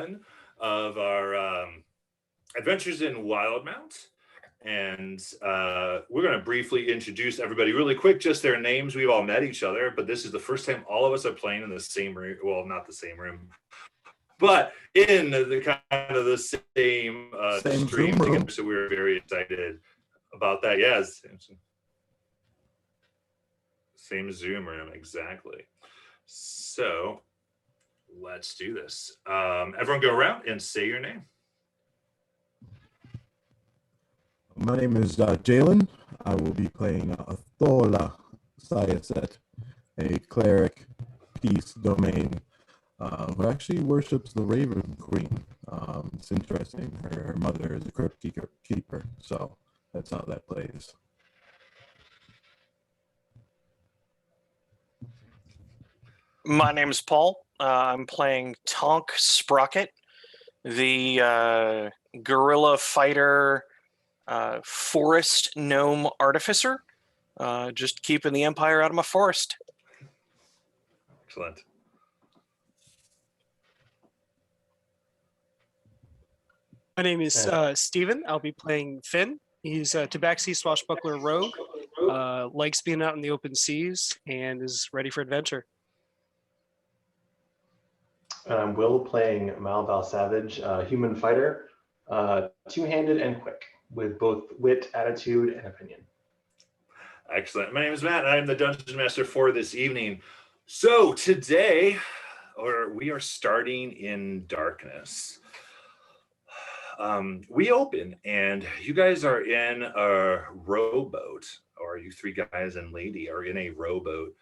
one of our adventures in Wildemount. And we're going to briefly introduce everybody really quick, just their names. We've all met each other, but this is the first time all of us are playing in the same room. Well, not the same room, but in the kind of the same stream together. So we're very excited about that. Yes. Same Zoom room, exactly. So let's do this. Everyone go around and say your name. My name is Jalen. I will be playing Thola Sayaset, a cleric, peace domain, who actually worships the Raven Queen. It's interesting. Her mother is a crypt keeper, so that's how that plays. My name is Paul. I'm playing Tonk Sprocket, the guerrilla fighter, forest gnome artificer, just keeping the Empire out of my forest. Excellent. My name is Steven. I'll be playing Finn. He's a Tabaxi swashbuckler rogue, likes being out in the open seas, and is ready for adventure. And I'm Will, playing Malval Savage, human fighter, two-handed and quick, with both wit, attitude, and opinion. Excellent. My name is Matt, and I'm the Dungeon Master for this evening. So today, we are starting in darkness. We open, and you guys are in a rowboat, or you three guys and lady are in a rowboat,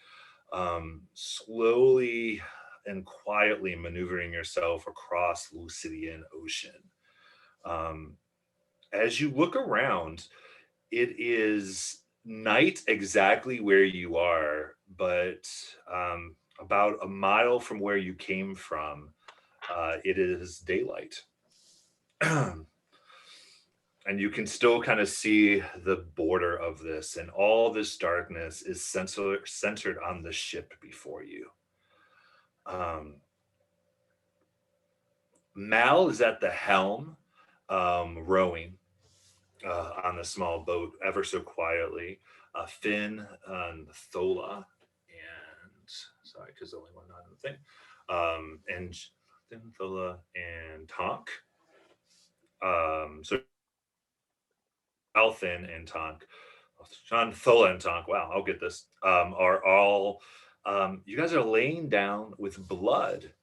slowly and quietly maneuvering yourself across Lucidian Ocean. As you look around, it is night exactly where you are, but about a mile from where you came from, it is daylight. And you can still kind of see the border of this, and all this darkness is centered on the ship before you. Mal is at the helm, rowing on the small boat ever so quietly. Finn and Thola, and sorry, because the only one not in the thing. And Finn, Thola, and Tonk. So Althin and Tonk, John, Thola, and Tonk. Wow, I'll get this. Are all you guys are laying down with blood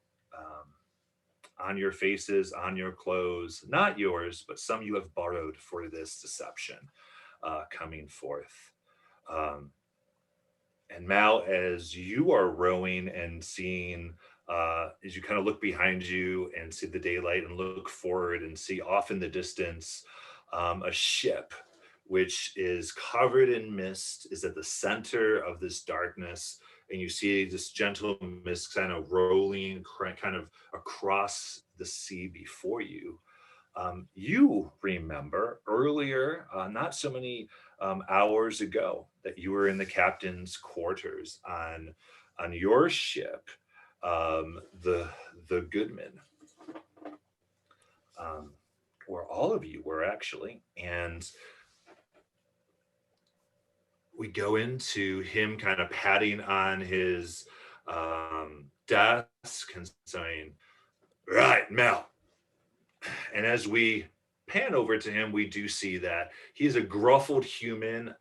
on your faces, on your clothes, not yours, but some you have borrowed for this deception coming forth. And Mal, as you are rowing and seeing, as you kind of look behind you and see the daylight and look forward and see off in the distance, a ship which is covered in mist is at the center of this darkness. And you see this gentle mist kind of rolling kind of across the sea before you. You remember earlier, not so many hours ago, that you were in the captain's quarters on your ship, the Goodman, where all of you were actually. And we go into him kind of patting on his desk and saying, "Right, Mel." And as we pan over to him, we do see that he is a gruffled human,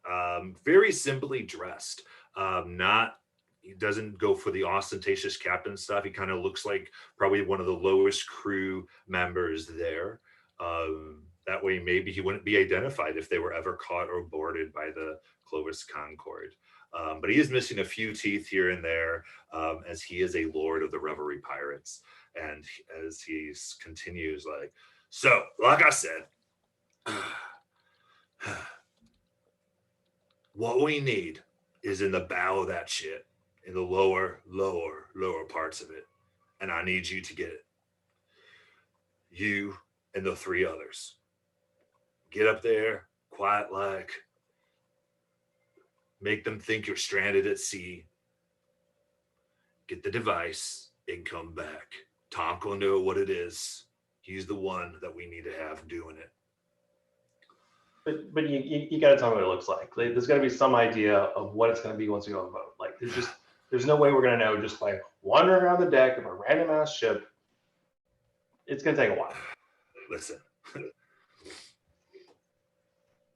very simply dressed. He doesn't go for the ostentatious captain stuff. He kind of looks like probably one of the lowest crew members there. That way, maybe he wouldn't be identified if they were ever caught or boarded by the Clovis Concord. But he is missing a few teeth here and there, as he is a lord of the Revelry Pirates. And as he continues, like, so, like I said, what we need is in the bow of that ship, in the lower parts of it. And I need you to get it. You and the three others. Get up there, quiet like. Make them think you're stranded at sea. Get the device and come back. Tonk will know what it is. He's the one that we need to have doing it. But you got to tell me what it looks like. There's got to be some idea of what it's going to be once we go on the boat. Like there's no way we're going to know just by wandering around the deck of a random ass ship. It's going to take a while. Listen,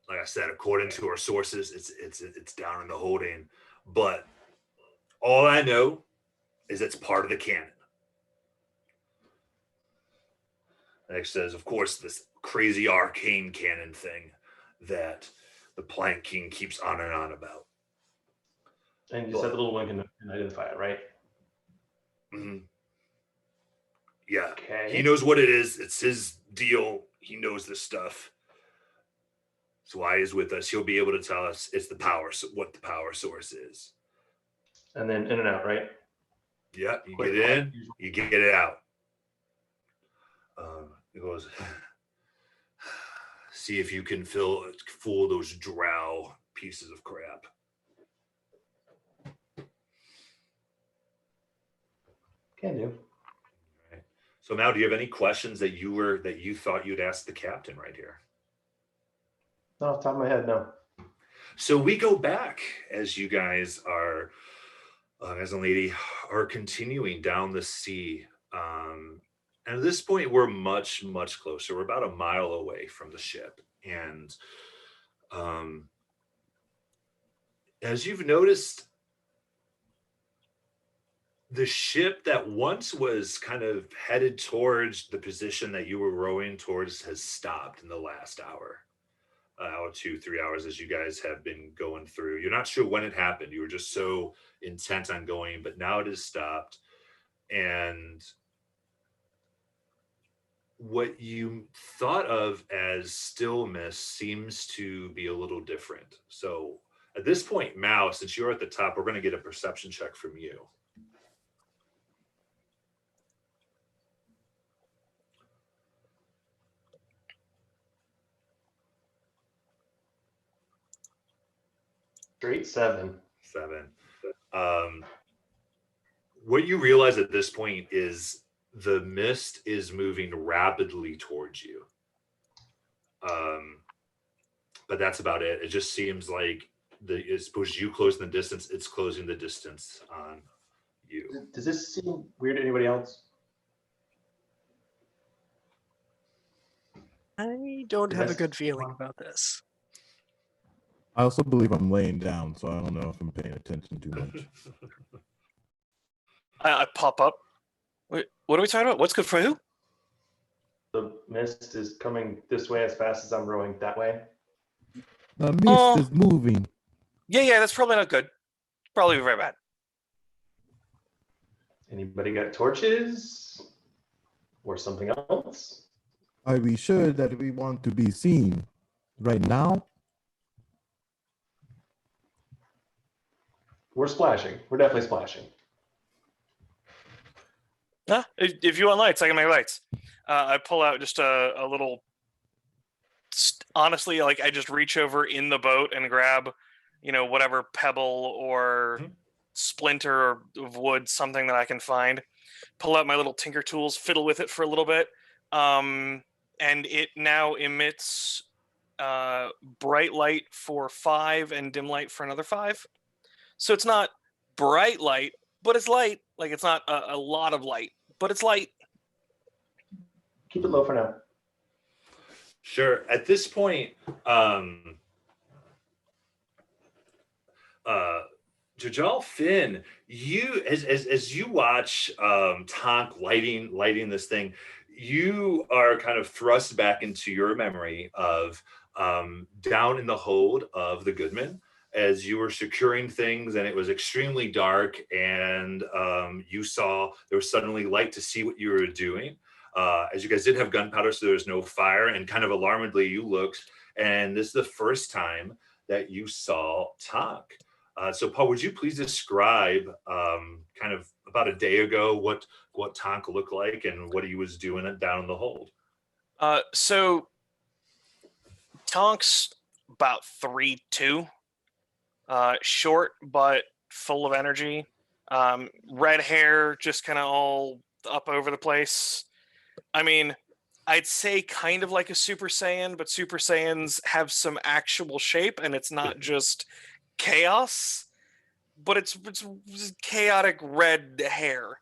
like I said, according to our sources, it's down in the holding. But all I know is it's part of the canon. Next says, of course, this crazy arcane canon thing that the Plank King keeps on and on about. And you said the little one can identify it, right? Mm-hmm. Yeah. Okay. He knows what it is. It's his deal. He knows this stuff. That's why he's with us. He'll be able to tell us it's the power, what the power source is. And then in and out, right? Yeah, you Quick, get it in, you get it out. It goes, see if you can fool those drow pieces of crap. Can do. Right. So Mal, do you have any questions that you thought you'd ask the captain right here? No, off the top of my head, no. So we go back as you guys are, as a lady, are continuing down the sea. And at this point, we're much, much closer. We're about a mile away from the ship. And as you've noticed, the ship that once was kind of headed towards the position that you were rowing towards has stopped in the last hour. Hour, 2-3 hours, as you guys have been going through. You're not sure when it happened. You were just so intent on going, but now it has stopped. And what you thought of as stillness seems to be a little different. So at this point, Mao, since you're at the top, we're going to get a perception check from you. Straight 7. 7. What you realize at this point is the mist is moving rapidly towards you. But that's about it. It just seems like as opposed to you closing the distance, it's closing the distance on you. Does this seem weird to anybody else? I don't have a good feeling about this. I also believe I'm laying down, so I don't know if I'm paying attention too much. I pop up. Wait, what are we talking about? What's good for who? The mist is coming this way as fast as I'm rowing that way. The mist is moving. Yeah, that's probably not good. Probably very bad. Anybody got torches or something else? Are we sure that we want to be seen right now? We're splashing. We're definitely splashing. If you want lights, I can make lights. I pull out just a little. Honestly, like I just reach over in the boat and grab, whatever pebble or splinter of wood, something that I can find. Pull out my little tinker tools, fiddle with it for a little bit, and it now emits bright light for 5 and dim light for another 5. So it's not bright light, but it's light. Like it's not a lot of light, but it's light. Keep it low for now. Sure. At this point, Jajal Finn, you as you watch Tonk lighting this thing, you are kind of thrust back into your memory of down in the hold of the Goodman as you were securing things and it was extremely dark and you saw there was suddenly light to see what you were doing. As you guys didn't have gunpowder, so there was no fire, and kind of alarmedly you looked, and this is the first time that you saw Tonk. So Paul, would you please describe kind of about a day ago what Tonk looked like and what he was doing down in the hold? So Tonk's about 3'2", short but full of energy. Red hair, just kind of all up over the place. I mean, I'd say kind of like a Super Saiyan, but Super Saiyans have some actual shape, and it's not just chaos, but it's chaotic red hair.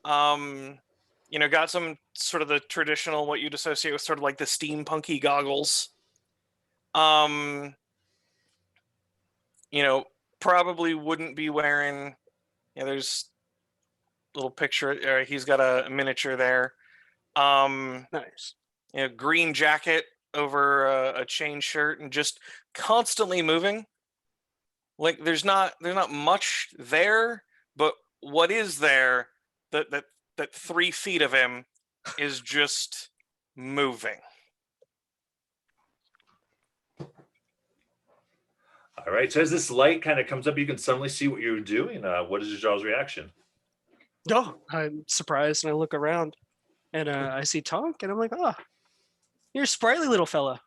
Got some sort of the traditional what you'd associate with sort of like the steampunky goggles. Um, Probably wouldn't be wearing. There's a little picture. He's got a miniature there. Nice. Green jacket over a chain shirt, and just constantly moving. Like there's not much there, but what is there, that 3 feet of him is just moving. All right. So as this light kind of comes up, you can suddenly see what you're doing. What is Jajal's reaction? Oh, I'm surprised, and I look around, and I see Tonk, and I'm like, oh, you're a sprightly little fella.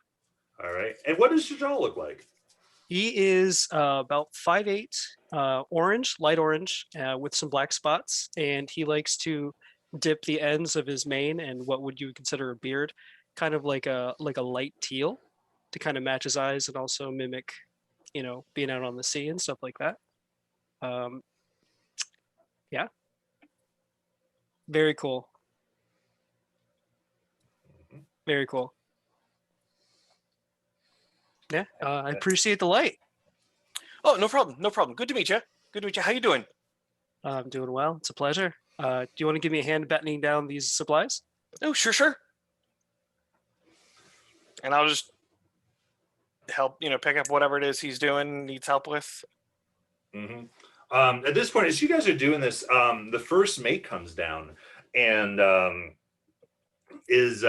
All right. And what does Jajal look like? He is about 5'8", orange, light orange, with some black spots, and he likes to dip the ends of his mane and what would you consider a beard, kind of like a light teal, to kind of match his eyes and also mimic, being out on the sea and stuff like that. Yeah, very cool. Very cool. Yeah, I appreciate the light. Oh, no problem. No problem. Good to meet you. How you doing? I'm doing well. It's a pleasure. Do you want to give me a hand battening down these supplies? Oh, sure. And I'll just help, pick up whatever it is he's doing, needs help with. Mm-hmm. At this point, as you guys are doing this, the first mate comes down and is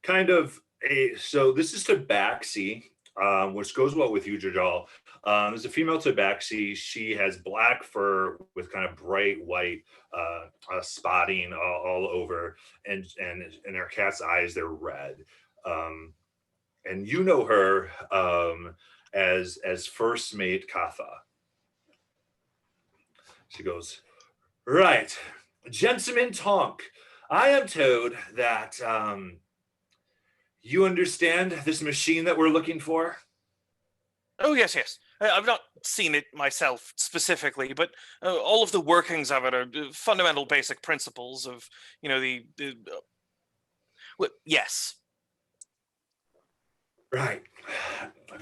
kind of so this is Tabaxi, which goes well with you, Jajal. There's a female Tabaxi. She has black fur with kind of bright white spotting all over, and her cat's eyes, they're red. And you know her as first mate Katha. She goes, right, gentleman Tonk, I am told that you understand this machine that we're looking for? Oh, yes. I've not seen it myself specifically, but all of the workings of it are fundamental basic principles of, yes. Right.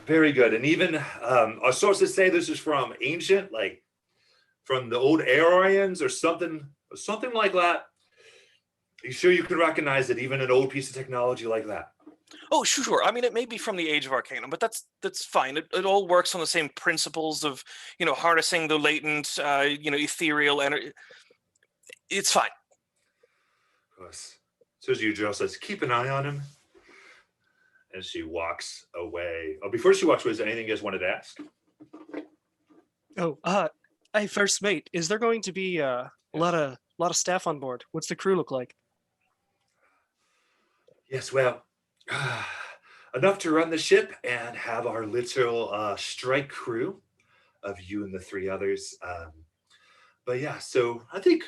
Very good. And even our sources say this is from ancient, like from the old Aryans or something like that. Are you sure you can recognize it, even an old piece of technology like that? Oh, sure. I mean, it may be from the Age of Arcanum, but that's fine. It all works on the same principles of, harnessing the latent, ethereal energy. It's fine. Of course. So as Yujiro says, keep an eye on him. As she walks away. Oh, before she walks away, is there anything you guys wanted to ask? Oh, hey, first mate, is there going to be a lot of staff on board? What's the crew look like? Yes, well, enough to run the ship and have our literal strike crew of you and the 3 others. But yeah, so I think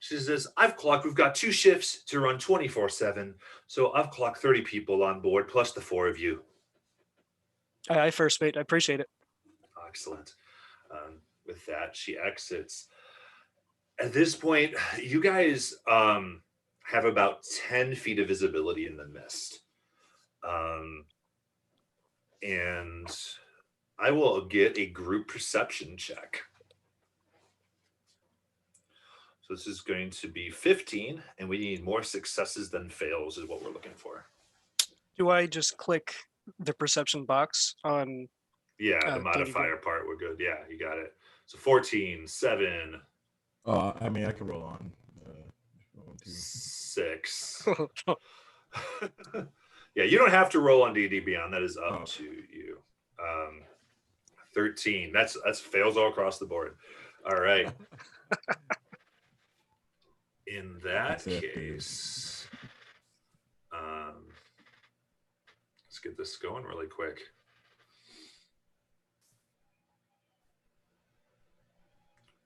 she says, we've got 2 shifts to run 24/7. So I've clocked 30 people on board, plus the 4 of you. Aye, first mate, I appreciate it. Excellent. With that, she exits. At this point, you guys have about 10 feet of visibility in the mist. And I will get a group perception check. So this is going to be 15, and we need more successes than fails is what we're looking for. Do I just click the perception box on? Yeah, the modifier part, we're good. Yeah, you got it. So 14, 7. I mean, I can roll on. 6. Yeah, you don't have to roll on D&D Beyond. That is up to you. 13. That's fails all across the board. All right. In that case, let's get this going really quick.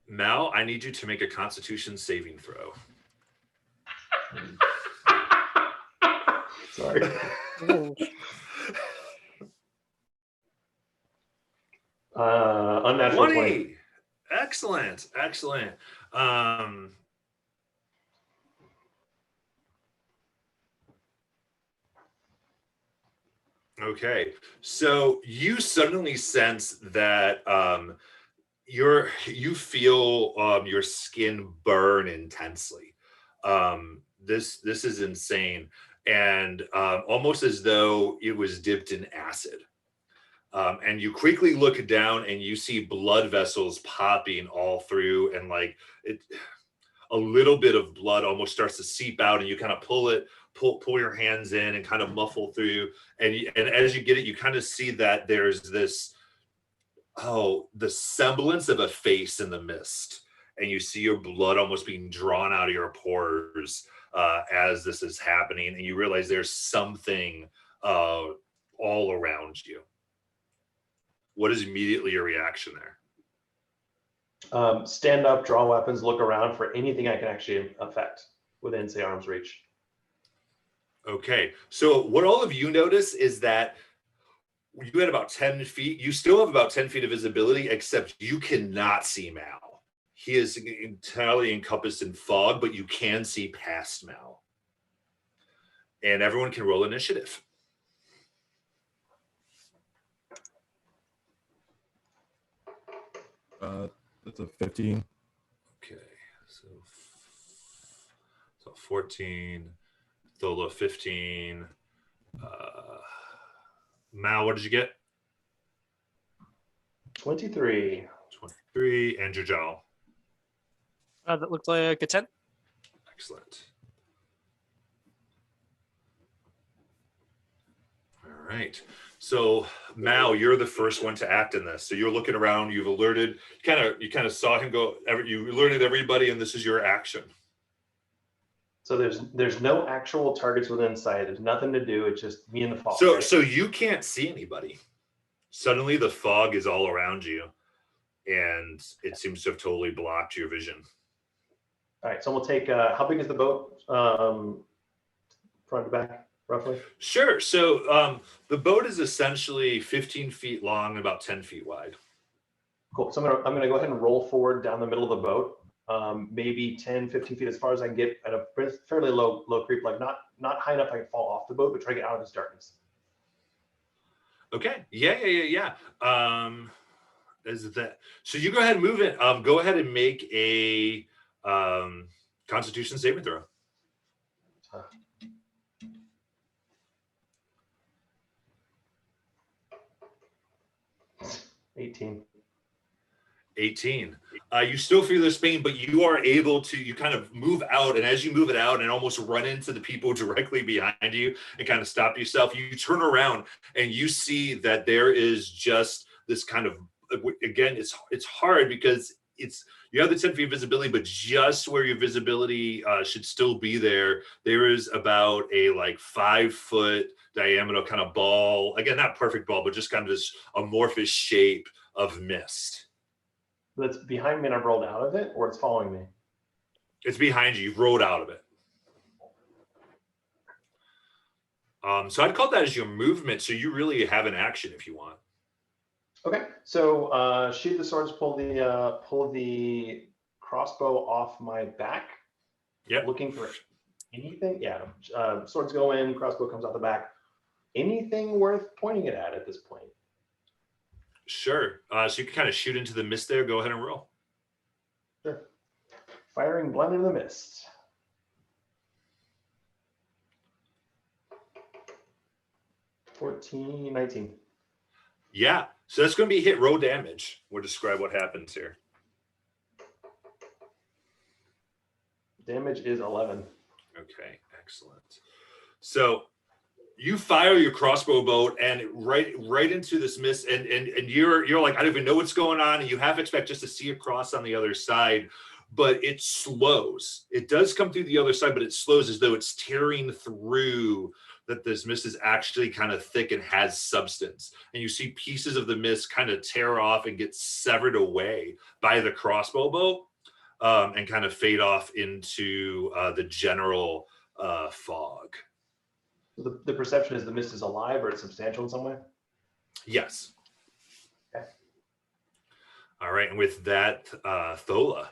Mal, I need you to make a Constitution saving throw. Sorry. Ooh. Unnatural 20. 20. Excellent. Excellent. Um, okay. So you suddenly sense that you feel your skin burn intensely. This is insane, and almost as though it was dipped in acid. And you quickly look down and you see blood vessels popping all through, and like it, a little bit of blood almost starts to seep out, and you kind of pull your hands in and kind of muffle through, and as you get it, you kind of see that there's this the semblance of a face in the mist, and you see your blood almost being drawn out of your pores as this is happening, and you realize there's something all around you. What is immediately your reaction there? Stand up, draw weapons, look around for anything I can actually affect within, say, arm's reach. Okay, so what all of you notice is that you had about 10 feet. You still have about 10 feet of visibility, except you cannot see Mal. He is entirely encompassed in fog, but you can see past Mal. And everyone can roll initiative. That's a 15. Okay, so 14, Thola 15. Mal, what did you get? 23. 23. And Jajal. That looked like a 10. Excellent. All right. So Mal, you're the first one to act in this. So you're looking around. You've alerted. You kind of saw him go. You alerted everybody, and this is your action. So there's no actual targets within sight. There's nothing to do. It's just me and the fog. So right? so you can't see anybody. Suddenly the fog is all around you, and it seems to have totally blocked your vision. All right. So we'll take. How big is the boat? Front to back, roughly. Sure. So the boat is essentially 15 feet long and about 10 feet wide. Cool. So I'm gonna go ahead and roll forward down the middle of the boat. Maybe 10, 15 feet as far as I can get at a fairly low creep, like not high enough I can fall off the boat, but try to get out of this darkness. Okay. Yeah. Is that so? You go ahead and move it. Go ahead and make a Constitution saving throw. 18. 18. You still feel this pain, but you are able to, you kind of move out, and as you move it out and almost run into the people directly behind you and kind of stop yourself, you turn around and you see that there is just this kind of, again, it's hard because you have the 10 feet visibility, but just where your visibility should still be there is about a like 5 foot diameter kind of ball, again, not perfect ball, but just kind of this amorphous shape of mist. That's behind me and I've rolled out of it, or it's following me? It's behind you. You've rolled out of it. So I'd call that as your movement. So you really have an action if you want. Okay. So sheathe the swords, pull the crossbow off my back. Yep. Looking for anything. Yeah. Swords go in, crossbow comes out the back. Anything worth pointing it at this point? Sure. So you can kind of shoot into the mist there. Go ahead and roll. Sure. Firing blind in the mist. 14, 19. Yeah. So that's going to be hit roll damage. We'll describe what happens here. Damage is 11. Okay. Excellent. So you fire your crossbow bolt and right into this mist, and you're like, I don't even know what's going on, and you half expect just to see a cross on the other side, but it slows. It does come through the other side, but it slows as though it's tearing through, that this mist is actually kind of thick and has substance. And you see pieces of the mist kind of tear off and get severed away by the crossbow bolt and kind of fade off into the general fog. So the perception is the mist is alive or it's substantial in some way? Yes. Okay. All right, and with that, Thola.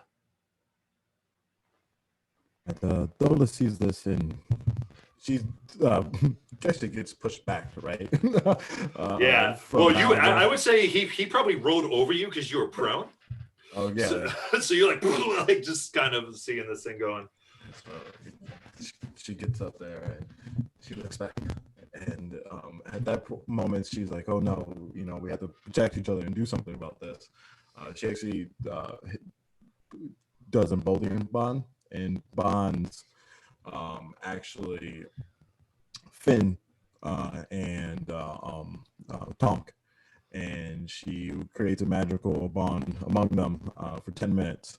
And Dola sees this and she's actually gets pushed back, right? Yeah. From Well, I Malva. would say he probably rode over you because you were prone. Oh yeah. So you're like just kind of seeing this thing going. So she gets up there and she looks back, and at that moment she's like, "Oh no, we have to protect each other and do something about this." She actually does embolden bond and bonds actually Finn and Tonk, and she creates a magical bond among them for 10 minutes.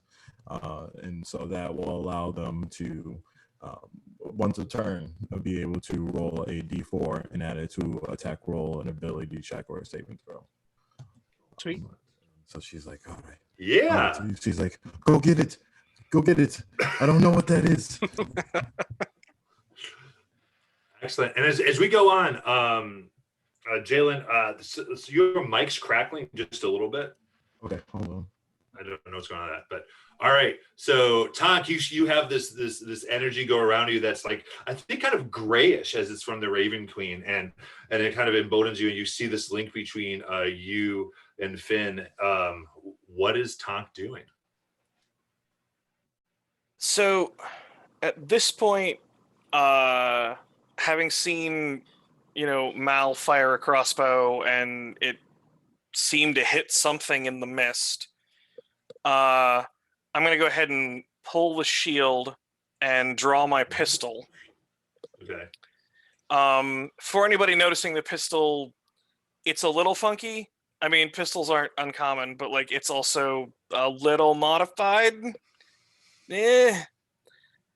And so that will allow them to, once a turn, be able to roll a d4 and add it to attack roll, an ability check, or a saving throw. Sweet. So she's like, all right. Yeah. She's like, go get it. Go get it. I don't know what that is. Excellent. And as we go on, Jalen, so your mic's crackling just a little bit. Okay, hold on. I don't know what's going on with that, but all right. So Tonk, you have this energy go around you that's like, I think kind of grayish as it's from the Raven Queen, and it kind of emboldens you, and you see this link between you and Finn. What is Tonk doing? So at this point, having seen, Mal fire a crossbow and it seemed to hit something in the mist, I'm going to go ahead and pull the shield and draw my pistol. Okay. For anybody noticing the pistol, it's a little funky. I mean, pistols aren't uncommon, but it's also a little modified.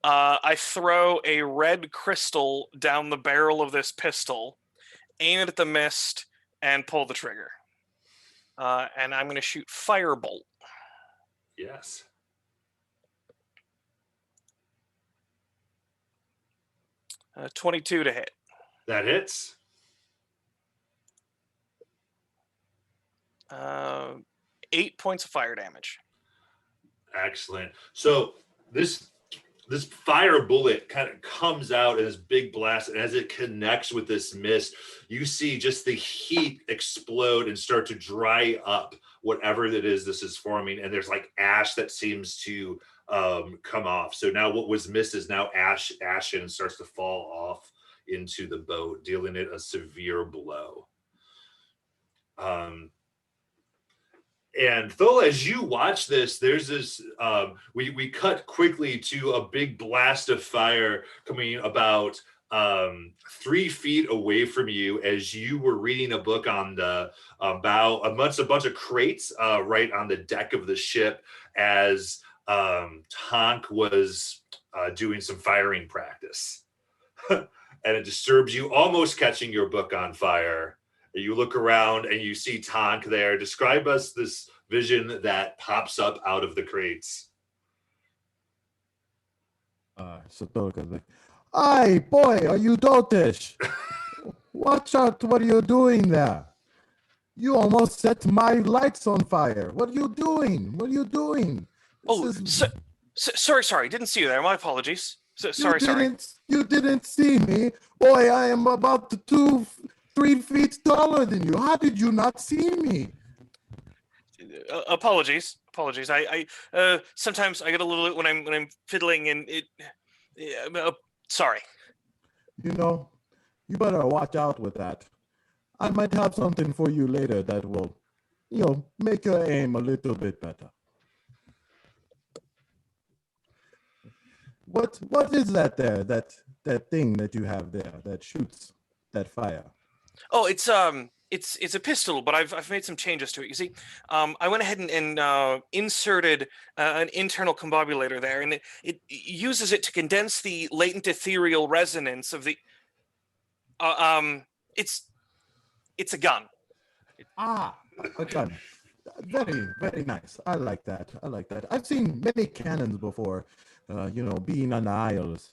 I throw a red crystal down the barrel of this pistol, aim it at the mist, and pull the trigger. And I'm going to shoot Firebolt. Yes. 22 to hit. That hits. 8 points of fire damage. Excellent. So this fire bullet kind of comes out in this big blast, and as it connects with this mist, you see just the heat explode and start to dry up whatever it is this is forming, and there's like ash that seems to come off. So now what was mist is now ashen and starts to fall off into the boat, dealing it a severe blow. And Thola, as you watch this, there's this, we cut quickly to a big blast of fire coming about 3 feet away from you as you were reading a book on the bow, a bunch of crates right on the deck of the ship as Tonk was doing some firing practice. And it disturbs you, almost catching your book on fire. You look around and you see Tonk there. Describe us this vision that pops up out of the crates. So Tolka's like, "Hey, boy, are you dotish? Watch out, what are you doing there? You almost set my lights on fire. What are you doing? What are you doing?" Sorry, didn't see you there. My apologies. Sorry. You didn't see me. Boy, I am about 3 feet taller than you. How did you not see me? Apologies. I sometimes I get a little when I'm fiddling and it. Sorry. You better watch out with that. I might have something for you later that will, make your aim a little bit better. What is that there? That thing that you have there that shoots that fire? Oh, it's a pistol, but I've made some changes to it. You see, I went ahead and inserted an internal combobulator there, and it uses it to condense the latent ethereal resonance of the. It's a gun. A gun. Very, very nice. I like that. I've seen many cannons before, being on the Isles.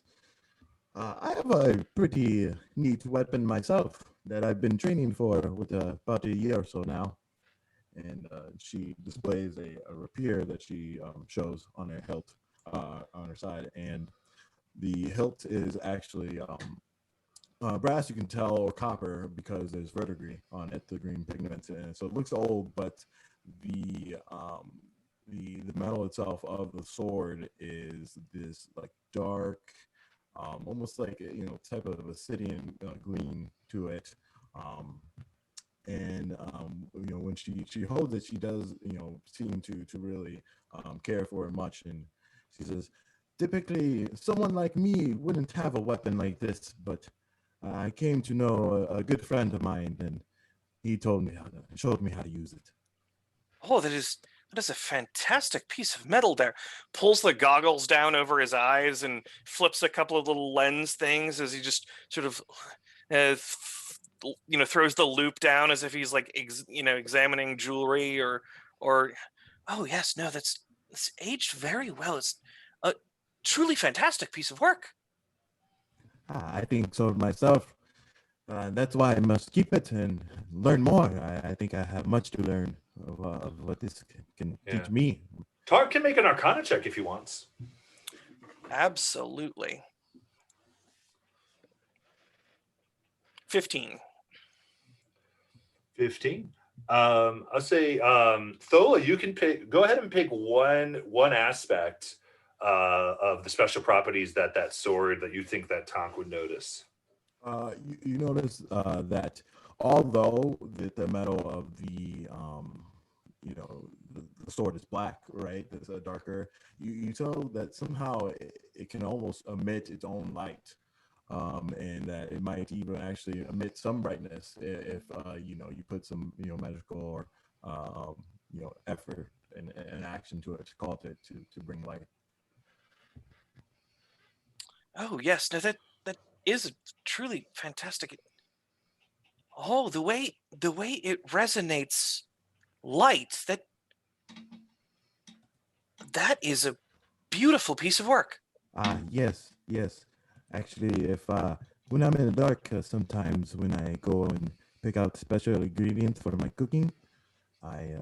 I have a pretty neat weapon myself that I've been training for with about a year or so now. And she displays a rapier that she shows on her hilt, on her side. And the hilt is actually brass, you can tell, or copper because there's verdigris on it, the green pigment. And so it looks old, but the the metal itself of the sword is this like dark, almost like type of obsidian green to it. Um, and when she holds it, she does seem to really care for it much. And she says, typically someone like me wouldn't have a weapon like this, but I came to know a good friend of mine, and he showed me how to use it. Oh, that is a fantastic piece of metal there. Pulls the goggles down over his eyes and flips a couple of little lens things as he just sort of throws the loop down as if he's like examining jewelry or oh yes, no, that's aged very well. It's a truly fantastic piece of work. I think so myself. That's why I must keep it and learn more. I think I have much to learn of what this can Yeah. teach me. Tark can make an Arcana check if he wants. Absolutely. 15. 15. I'll say, Thola, you can go ahead and pick one aspect of the special properties that sword that you think that Tonk would notice. You notice that although the metal of the sword is black, right? It's darker. You tell that somehow it can almost emit its own light, and that it might even actually emit some brightness if you put some magical or effort and action to it to call it to bring light. Oh yes, no, that is truly fantastic. Oh, the way it resonates light, that is a beautiful piece of work. Yes. Actually, if when I'm in the dark, sometimes when I go and pick out special ingredients for my cooking, I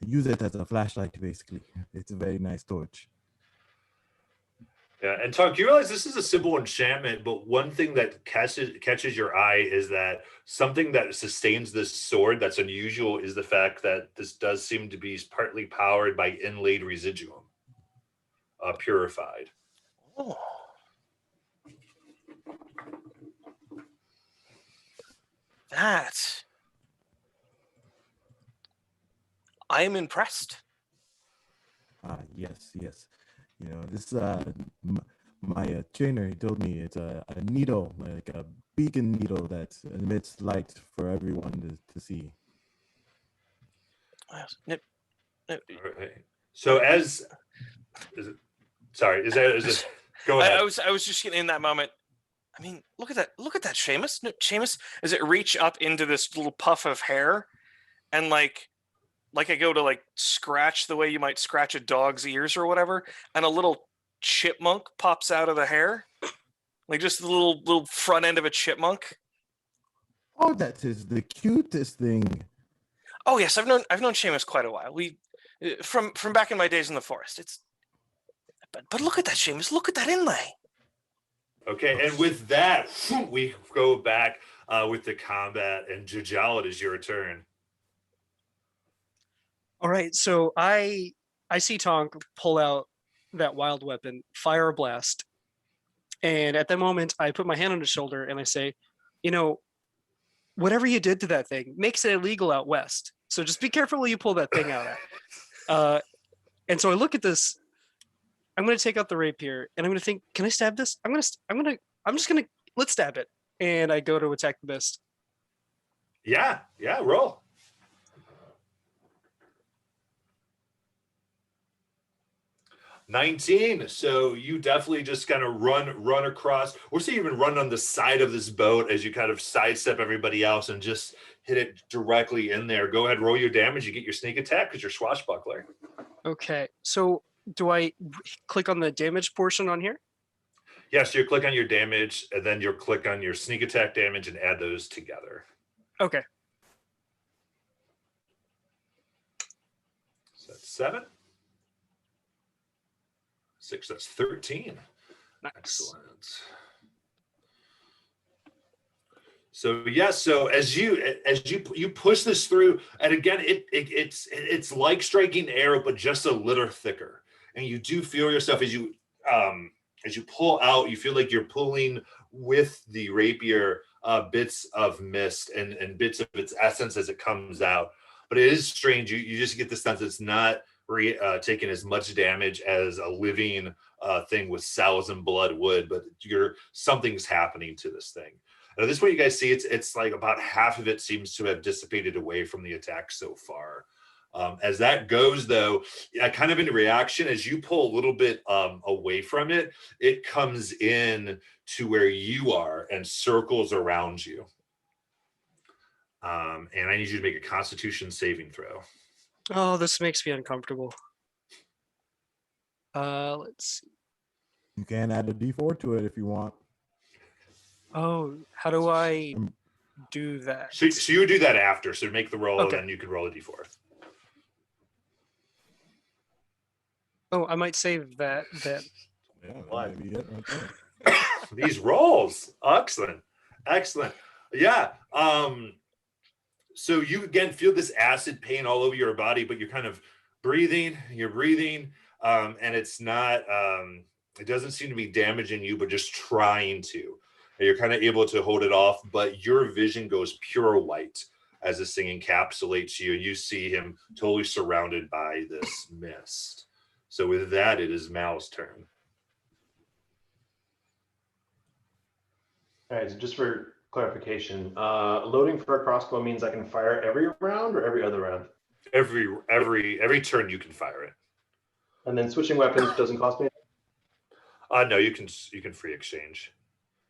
use it as a flashlight. Basically, it's a very nice torch. Yeah, and Tonk, you realize this is a simple enchantment, but one thing that catches your eye is that something that sustains this sword that's unusual is the fact that this does seem to be partly powered by inlaid residuum, purified. Oh. That I am impressed. Yes. This my trainer told me it's a needle, like a beacon needle that emits light for everyone to see. No, All right. So sorry, is it go ahead. I was just getting in that moment. I mean, look at that, Seamus. No, Seamus, as it reach up into this little puff of hair, and like I go to like scratch the way you might scratch a dog's ears or whatever, and a little chipmunk pops out of the hair, like just the little front end of a chipmunk. Oh, that is the cutest thing. Oh yes, I've known Seamus quite a while. We from back in my days in the forest. But look at that, Seamus. Look at that inlay. Okay, and with that, we go back with the combat, and Jajal, it is your turn. All right, so I see Tonk pull out that wild weapon, fire a blast, and at that moment, I put my hand on his shoulder and I say, whatever you did to that thing makes it illegal out west. So just be careful when you pull that thing out. And so I look at this. I'm going to take out the rapier and I'm going to think, can I stab this? I'm just going to let's stab it. And I go to attack the mist. Yeah, roll. $19. So you definitely just kind of run across, or say even run on the side of this boat as you kind of sidestep everybody else and just hit it directly in there. Go ahead, roll your damage. You get your sneak attack because you're swashbuckler. Okay, so do I click on the damage portion on here? Yes, you click on your damage, and then you'll click on your sneak attack damage and add those together. Okay. So that's 7. 6, that's 13. Nice. Excellent. So yes, so as you push this through, and again, it's like striking arrow, but just a little thicker. And you do feel yourself as you pull out, you feel like you're pulling with the rapier bits of mist and bits of its essence as it comes out. But it is strange. You just get the sense it's not taking as much damage as a living thing with cells and blood would, but something's happening to this thing. And at this point, you guys see it's like about half of it seems to have dissipated away from the attack so far. As that goes, though, kind of in reaction, as you pull a little bit away from it, it comes in to where you are and circles around you. And I need you to make a Constitution saving throw. Oh, this makes me uncomfortable. Let's see. You can add a D4 to it if you want. Oh, how do I do that? So you would do that after. So make the roll, Okay. and then you can roll a D4. Oh, I might save that then. Yeah, What? that may be it right there. These rolls, excellent. Yeah. So you again feel this acid pain all over your body, but you're kind of breathing, and it's not it doesn't seem to be damaging you, but just trying to. And you're kind of able to hold it off, but your vision goes pure white as this thing encapsulates you, and you see him totally surrounded by this mist. So with that, it is Mal's turn. All right, so just for clarification, loading for a crossbow means I can fire every round or every other round? Every turn you can fire it. And then switching weapons doesn't cost me? No, you can free exchange.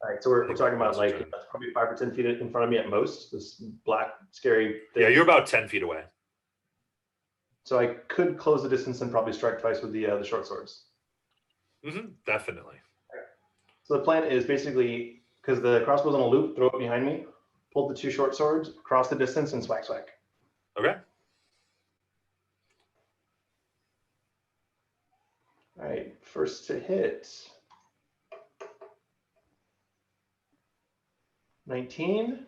All right, so we're talking about like probably 5 or 10 feet in front of me at most, this black, scary thing. Yeah, you're about 10 feet away. So I could close the distance and probably strike twice with the short swords. Definitely. So the plan is basically, because the crossbow's on a loop, throw it behind me, pull the 2 short swords, cross the distance, and swag. Okay. All right, first to hit. 19.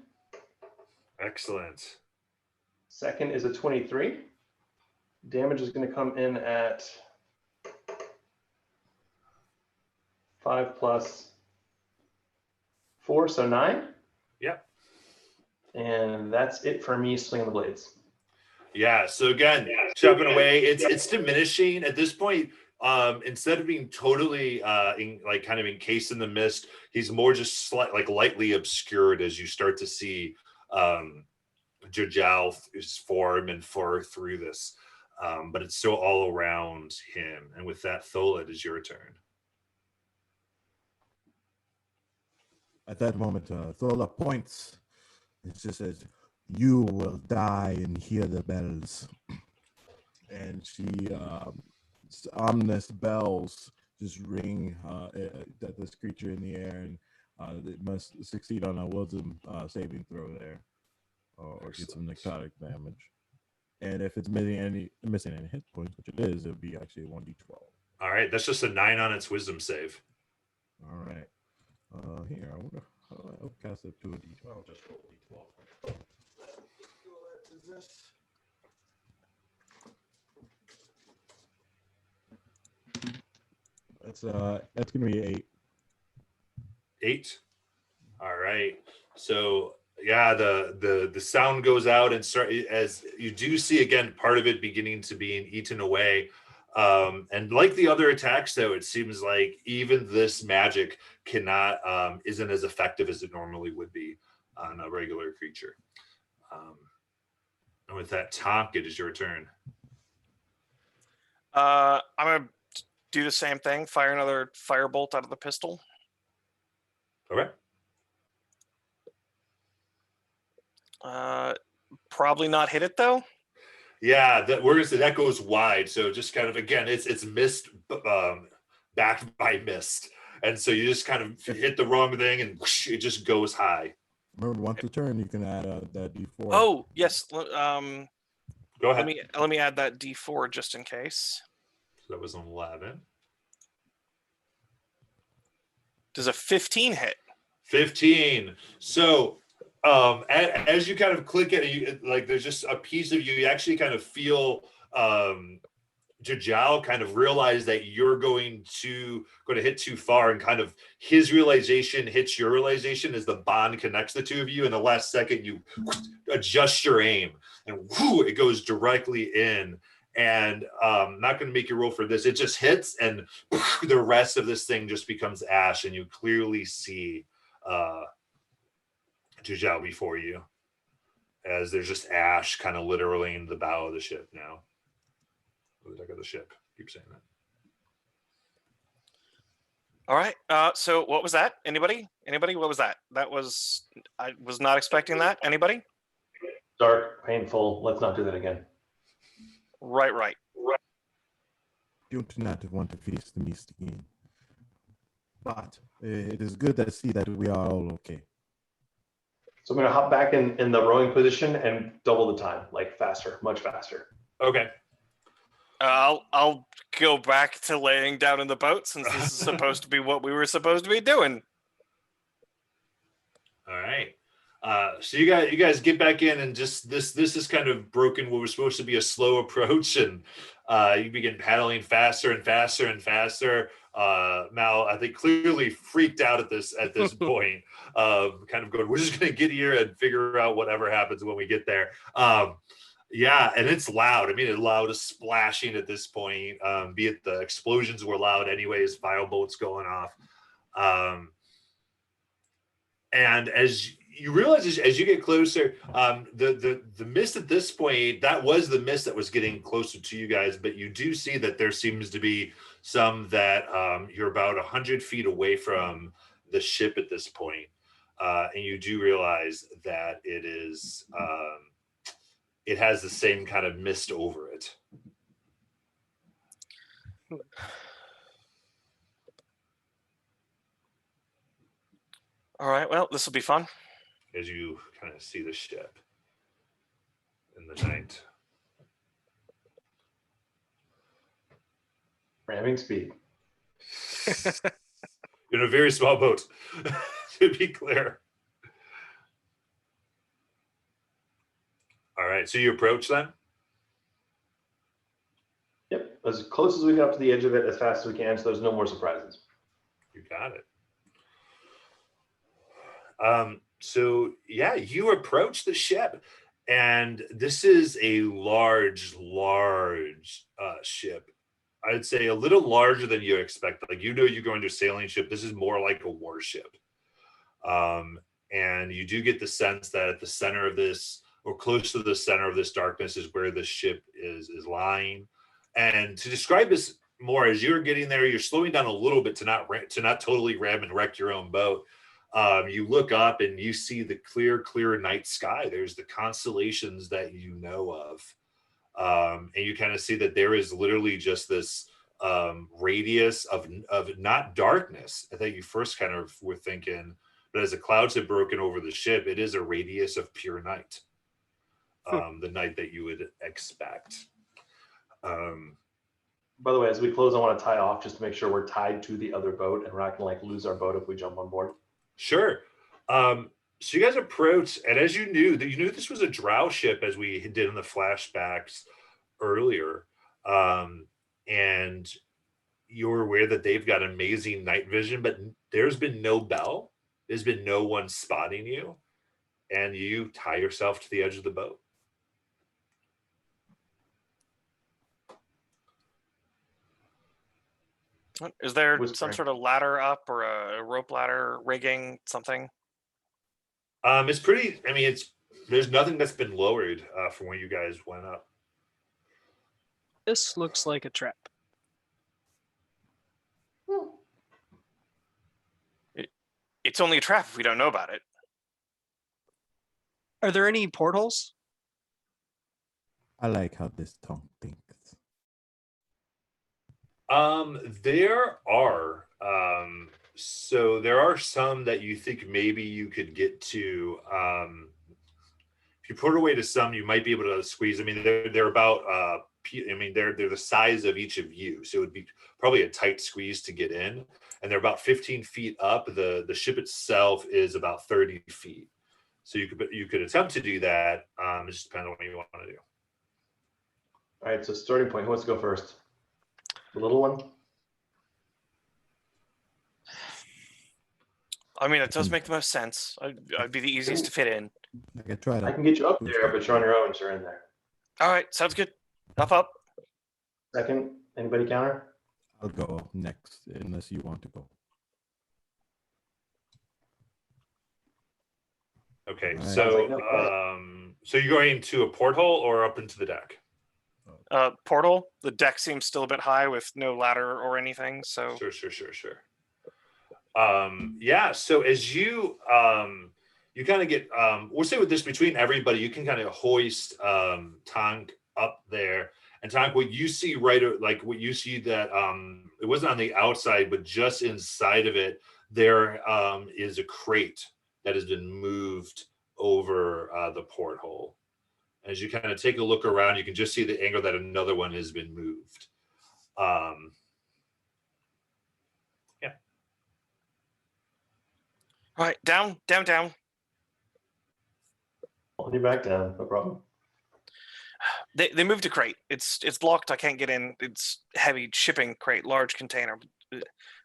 Excellent. Second is a 23. Damage is going to come in at 5 plus 4, so 9. Yep. And that's it for me swinging the blades. Yeah. So again, chopping away, it's diminishing at this point. Instead of being totally kind of encased in the mist, he's more just lightly obscured as you start to see Jajal's form and fur through this. But it's still all around him. And with that, Thola, it is your turn. At that moment, Thola points. It just says, "You will die and hear the bells." And she, ominous bells just ring at this creature in the air, and it must succeed on a wisdom saving throw there, or get some necrotic damage. And if it's missing any hit points, which it is, it'll be actually 1d12. All right, that's just a 9 on its wisdom save. All right. Here, I wonder how I'll cast it to a d12. I'll just roll a d12. What is this? That's gonna be 8. 8. All right. So yeah, the sound goes out and as you do see again part of it beginning to being eaten away. And like the other attacks, though, it seems like even this magic isn't as effective as it normally would be on a regular creature. And with that, Tonk, it is your turn. I'm gonna do the same thing. Fire another firebolt out of the pistol. Okay. Probably not hit it though. Yeah, we're gonna say that goes wide. So just kind of again, it's mist backed by mist. and so you just kind of hit the wrong thing, and whoosh, it just goes high. Remember, once a turn, you can add that D4. Oh yes. Go ahead. Let me add that D4 just in case. So that was an 11. Does a 15 hit? 15. So as you kind of click it, you, like there's just a piece of you actually kind of feel Jajal kind of realize that you're going to hit too far, and kind of his realization hits your realization as the bond connects the two of you. In the last second, you adjust your aim, and whoo, it goes directly in. And not going to make you roll for this. It just hits, and the rest of this thing just becomes ash, and you clearly see Jajal before you, as there's just ash kind of literally in the bow of the ship now. The deck of the ship. Keep saying that. All right. So what was that? Anybody? What was that? I was not expecting that. Anybody? Dark, painful. Let's not do that again. Right. You do not want to face the mist again. But it is good to see that we are all okay. So I'm going to hop back in the rowing position and double the time, like faster, much faster. Okay. I'll go back to laying down in the boat, since this is supposed to be what we were supposed to be doing. All right. So you guys get back in, and just this is kind of broken what was supposed to be a slow approach, and you begin paddling faster and faster and faster. Mal, I think, clearly freaked out at this point, kind of going, we're just going to get here and figure out whatever happens when we get there. Yeah, and it's loud. I mean, it's loud as splashing at this point. Be it the explosions were loud anyways, fire boats going off. And as you realize, as you get closer, the mist at this point, that was the mist that was getting closer to you guys, but you do see that there seems to be some that you're about 100 feet away from the ship at this point. And you do realize that it is... it has the same kind of mist over it. All right, well, this will be fun. As you kind of see the ship in the night. Ramming speed. In a very small boat, to be clear. All right, so you approach then? Yep, as close as we get up to the edge of it, as fast as we can, so there's no more surprises. You got it. So yeah, you approach the ship, and this is a large ship. I'd say a little larger than you expect. Like, you're going to a sailing ship. This is more like a warship. And you do get the sense that at the center of this, or close to the center of this darkness, is where the ship is lying. And to describe this more, as you're getting there, you're slowing down a little bit to not totally ram and wreck your own boat. You look up and you see the clear night sky. There's the constellations that you know of. And you kind of see that there is literally just this radius of not darkness. I think you first kind of were thinking, but as the clouds have broken over the ship, it is a radius of pure night. The night that you would expect. By the way, as we close, I want to tie off just to make sure we're tied to the other boat and we're not going to lose our boat if we jump on board. Sure. So you guys approach, and as you knew this was a drow ship, as we did in the flashbacks earlier, and you're aware that they've got amazing night vision, but there's been no bell. There's been no one spotting you, and you tie yourself to the edge of the boat. Is there Whispering. some sort of ladder up, or a rope ladder rigging, something? It's pretty. I mean, there's nothing that's been lowered from where you guys went up. This looks like a trap. It's only a trap if we don't know about it. Are there any portholes? I like how this tongue thinks. There are. So there are some that you think maybe you could get to. If you put away to some, you might be able to squeeze. I mean, they're about. I mean, they're the size of each of you, so it would be probably a tight squeeze to get in. And they're about 15 feet up. The ship itself is about 30 feet. So you could attempt to do that. It just depends on what you want to do. All right, so starting point. Who wants to go first? The little one. I mean, it does make the most sense. I'd be the easiest to fit in. I can try I that. can get you up there, but you're on your own. So you're in there. All right, sounds good. Up. Second, anybody counter? I'll go next unless you want to go. Okay, Right. so you're going to a porthole or up into the deck? Portal. The deck seems still a bit high with no ladder or anything. So Sure. Yeah. So as you kind of get we'll say with this between everybody, you can kind of hoist Tonk up there. And Tonk, what you see what you see that it wasn't on the outside, but just inside of it, there is a crate that has been moved over the porthole. As you kind of take a look around, you can just see the angle that another one has been moved. Yeah. all right, down. Hold you back down. No problem. They moved a crate. It's blocked. I can't get in. It's heavy shipping crate, large container.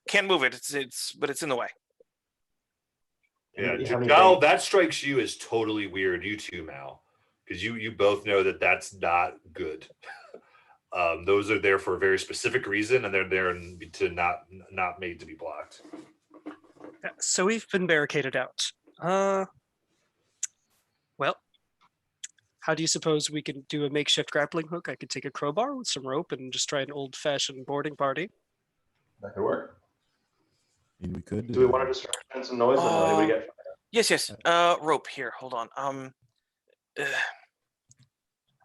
Can't move it. But it's in the way. Yeah, How many Mal, things? that strikes you as totally weird. You too, Mal, because you both know that that's not good. Those are there for a very specific reason, and they're there to not made to be blocked. So we've been barricaded out. Well, how do you suppose we can do a makeshift grappling hook? I could take a crowbar with some rope and just try an old-fashioned boarding party. That could work. I mean, we could. Do we want to distract and some noise? And anybody get? Yes. Rope here. Hold on.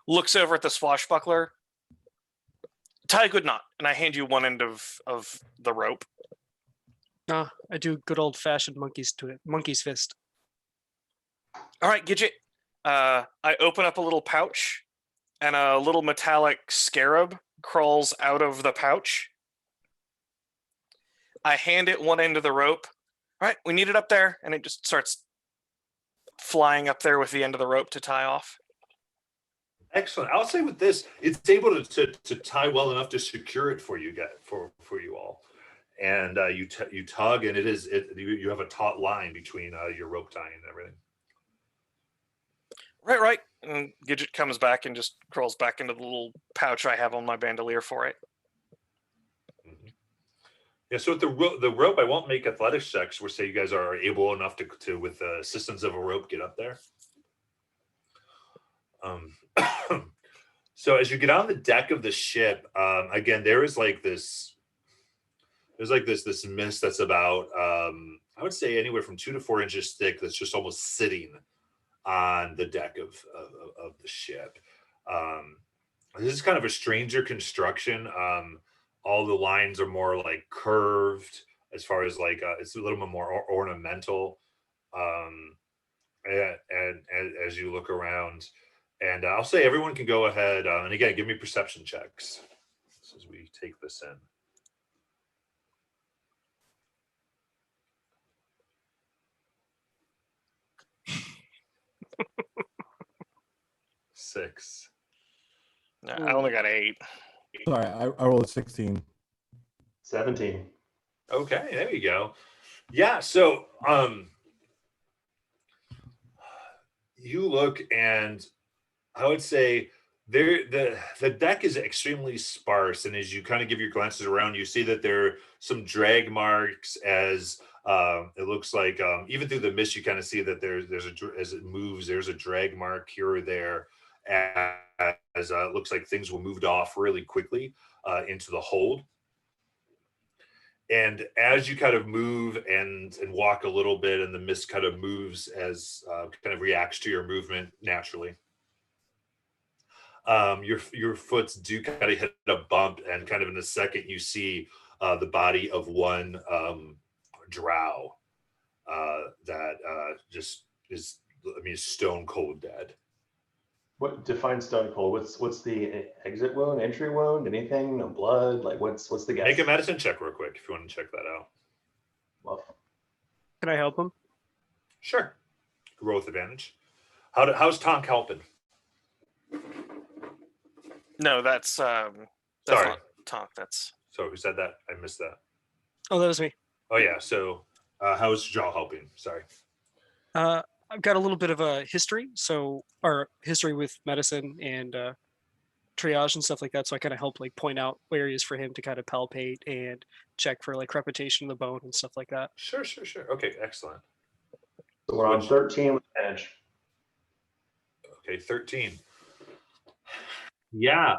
Looks over at the swashbuckler. Tie a good knot, and I hand you one end of the rope. I do good old-fashioned monkey's fist. All right, Gidget. I open up a little pouch, and a little metallic scarab crawls out of the pouch. I hand it one end of the rope. All right, we need it up there, and it just starts flying up there with the end of the rope to tie off. Excellent. I'll say with this, it's able to tie well enough to secure it for you guys, for you all. And you tug, and you have a taut line between your rope tying and everything. Right. And Gidget comes back and just crawls back into the little pouch I have on my bandolier for it. Mm-hmm. Yeah. So with the rope, I won't make athletics checks. We'll say you guys are able enough to with the assistance of a rope, get up there. So as you get on the deck of the ship, again, there's this mist that's about I would say anywhere from 2 to 4 inches thick that's just almost sitting on the deck of the ship. This is kind of a stranger construction. All the lines are more like curved as far as it's a little bit more ornamental. And as you look around, and I'll say everyone can go ahead and again give me perception checks as we take this in. Six. No, I only got 8. Sorry, I rolled a 16. 17. Okay, there you go. Yeah, so you look, and I would say the deck is extremely sparse, and as you kind of give your glances around, you see that there are some drag marks as it looks like even through the mist, you kind of see that as it moves, there's a drag mark here or there, as it looks like things were moved off really quickly into the hold. And as you kind of move and walk a little bit, and the mist kind of moves as kind of reacts to your movement naturally. Your foots do kind of hit a bump, and kind of in a second you see the body of one drow that just is, I mean, stone cold dead. What defines stone cold? What's the exit wound, entry wound, anything? No blood? Like what's the guess? Make a medicine check real quick if you want to check that out. Well, Can I help him? Sure. Roll with advantage. How's Tonk helping? No, that's Sorry. not Tonk. That's So who said that? I missed that. Oh, that was me. Oh yeah. So how's Jaw helping? Sorry. I've got a little bit of a history, or history with medicine and triage and stuff like that. So I kind of help like point out areas for him to kind of palpate and check for like crepitation of the bone and stuff like that. Sure. Okay, excellent. so we're on 13 with edge. Okay, 13. Yeah.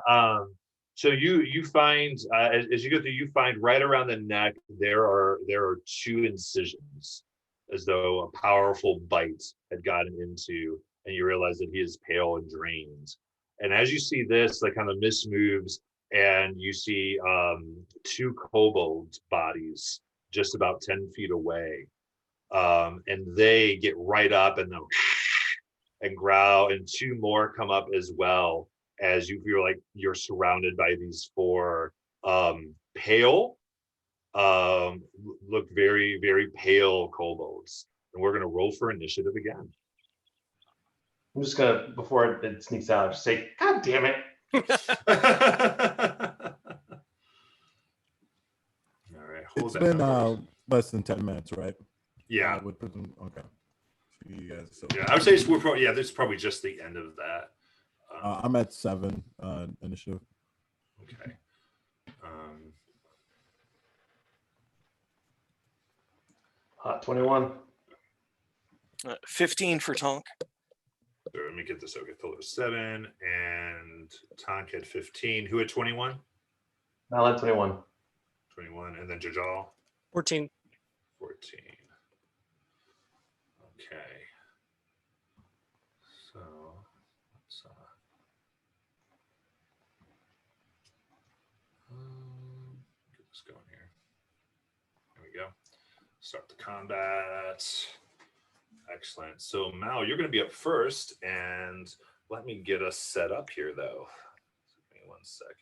So you find as you go through, you find right around the neck there are 2 incisions, as though a powerful bite had gotten into, and you realize that he is pale and drained. And as you see this, the kind of mist moves, and you see 2 kobold bodies just about 10 feet away, and they get right up and then and growl, and 2 more come up as well, as you feel like you're surrounded by these 4 pale, look very, very pale kobolds. And we're going to roll for initiative again. I'm just gonna, before it sneaks out, just say, God damn it. All right, hold It's that been number. less than 10 minutes, right? Yeah. Okay. You guys, so Yeah, I would say we're probably, this is probably just the end of that. I'm at 7 initiative. Okay. 21. 15 for Tonk. So let me get this. Okay, Phil was 7 and Tonk had 15. Who had 21? I'll at 21. 21, and then Jajal 14. 14. Okay. So let's get this going here. There we go. Start the combat. Excellent. So Mal, you're going to be up first, and let me get us set up here, though. Give me 1 second.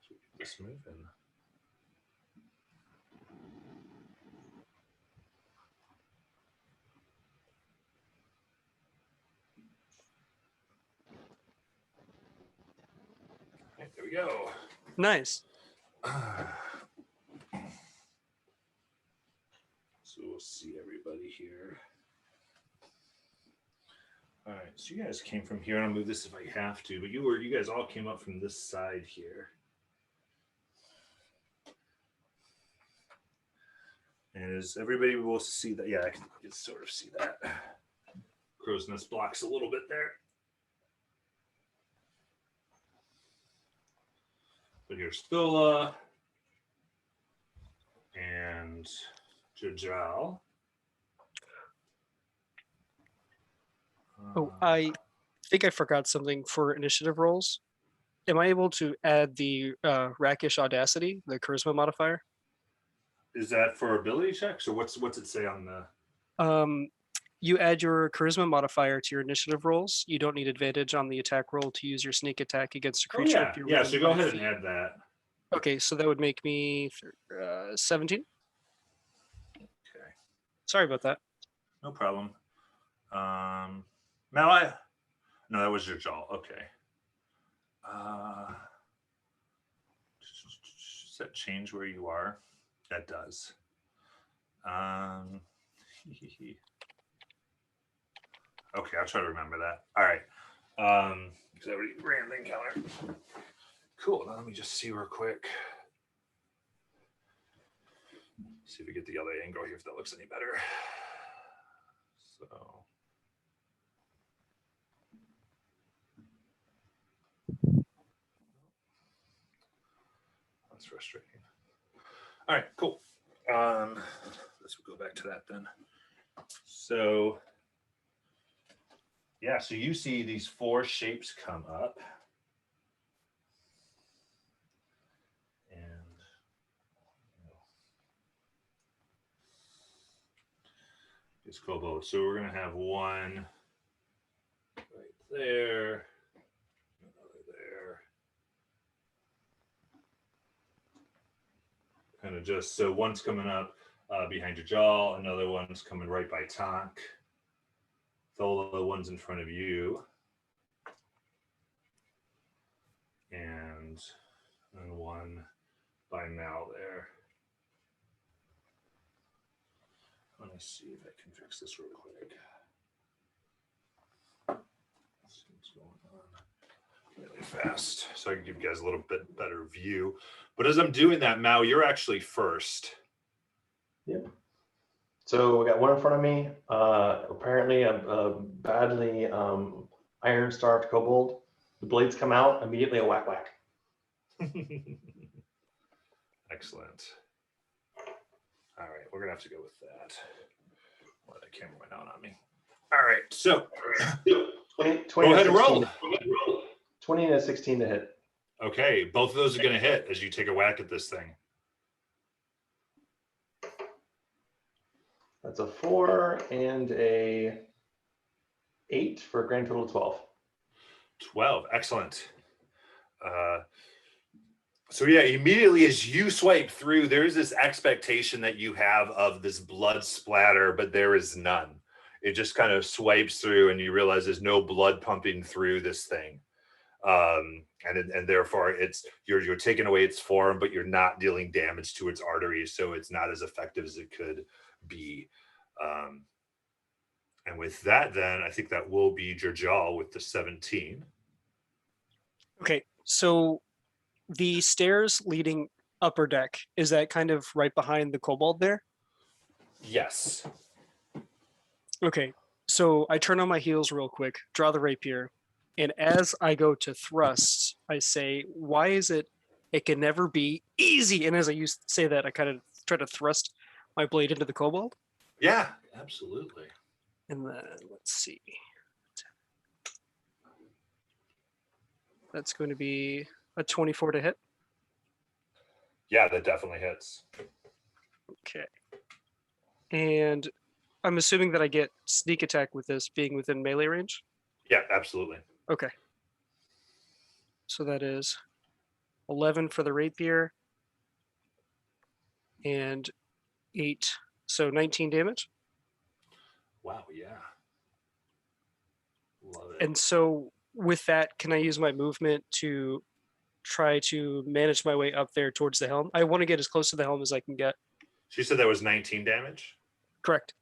So we get this moving. Okay, there we go. Nice. So we'll see everybody here. All right, so you guys came from here, and I'll move this if I have to, but you guys all came up from this side here. And as everybody will see that, yeah, I can sort of see that. Crow's Nest blocks a little bit there. But here's Phila and Jajal. Oh, I think I forgot something for initiative rolls. Am I able to add the Rakish Audacity, the charisma modifier? Is that for ability checks, or what's it say on the? You add your charisma modifier to your initiative rolls. You don't need advantage on the attack roll to use your sneak attack against a Oh creature. yeah, if you're yeah. within So go 5 ahead and feet. add that. Okay, so that would make me 17. Okay, Sorry about that. no problem. Mal, no, that was your jaw. Okay. Does that change where you are? That does. Okay, I'll try to remember that. All right. Because I already ran the encounter. Cool. Now let me just see real quick. See if we get the other angle here, if that looks any better. So. That's frustrating. All right, cool. Let's go back to that then. So, yeah, so you see these 4 shapes come up. And this kobold. So we're gonna have one right there, another there. Kind of just so one's coming up behind your jaw, another one's coming right by Tonk. The one's in front of you, and one by Mal there. Let me see if I can fix this real quick. Let's see what's going on really fast, so I can give you guys a little bit better view. But as I'm doing that, Mao, you're actually first. Yep. So we got one in front of me. Apparently a badly iron-starved kobold. The blades come out, immediately a whack whack. Excellent. All right, we're gonna have to go with that. Well, the camera went out on me. All right, so 20 go ahead and roll. 20 and a 16 to hit. Okay, both of those are gonna hit as you take a whack at this thing. That's a 4 and a 8 for a grand total of 12. 12, excellent. So yeah, immediately as you swipe through, there's this expectation that you have of this blood splatter, but there is none. It just kind of swipes through and you realize there's no blood pumping through this thing. And therefore it's you're taking away its form, but you're not dealing damage to its arteries, so it's not as effective as it could be. And with that, then I think that will be Jerjal with the 17. Okay, so the stairs leading upper deck, is that kind of right behind the kobold there? Yes. Okay, so I turn on my heels real quick, draw the rapier, and as I go to thrust, I say, why is it can never be easy? And as I say that, I kind of try to thrust my blade into the kobold. Yeah, absolutely. And then let's see. That's going to be a 24 to hit. Yeah, that definitely hits. Okay. And I'm assuming that I get sneak attack with this being within melee range? Yeah, absolutely. Okay. So that is 11 for the rapier and 8. So 19 damage. Wow, yeah. Love it. And so with that, can I use my movement to try to manage my way up there towards the helm? I want to get as close to the helm as I can get. She said that was 19 damage? Correct.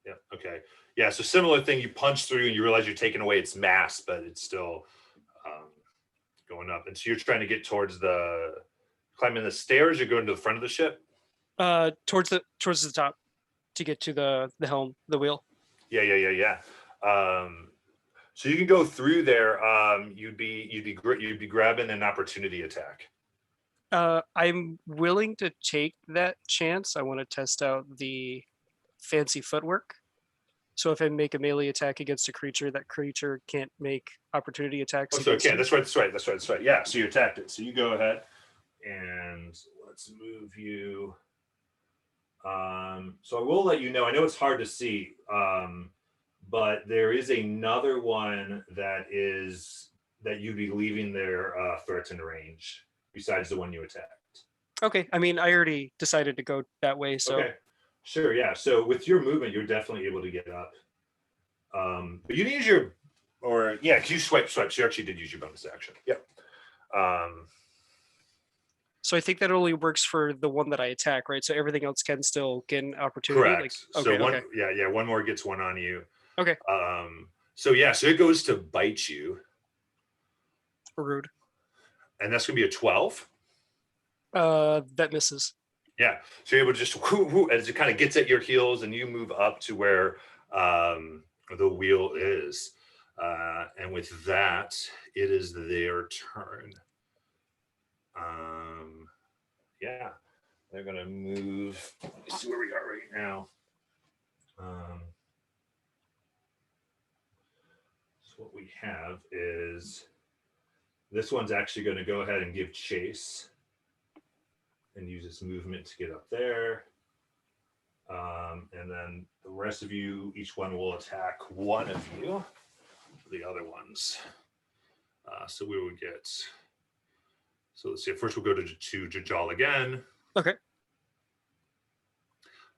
Yeah, okay. Yeah, so similar thing, you punch through and you realize you're taking away its mass, but it's still going up. And so you're trying to get towards climbing the stairs, you're going to the front of the ship? Towards the top to get to the helm, the wheel. Yeah. So you can go through there. You'd be grabbing an opportunity attack. I'm willing to take that chance. I want to test out the fancy footwork. So if I make a melee attack against a creature, that creature can't make opportunity attacks. Oh, so it can. That's right. Yeah. So you attacked it. So you go ahead and let's move you. So I will let you know. I know it's hard to see, but there is another one that you'd be leaving their threatened range besides the one you attacked. Okay. I mean, I already decided to go that way. So okay. Sure. Yeah. So with your movement, you're definitely able to get up. But you need because you swipe. So you actually did use your bonus action. Yep. So I think that only works for the one that I attack, right? So everything else can still get an opportunity. Correct. One more gets one on you. Okay. So it goes to bite you. Rude. And that's gonna be a 12. That misses. Yeah. So you're able to just as it kind of gets at your heels and you move up to where the wheel is. And with that, it is their turn. They're gonna move. Let's see where we are right now. So what we have is this one's actually going to go ahead and give chase and use its movement to get up there. And then the rest of you, each one will attack one of you. The other ones. So we will get. So let's see. First, we'll go to Jajal again. Okay.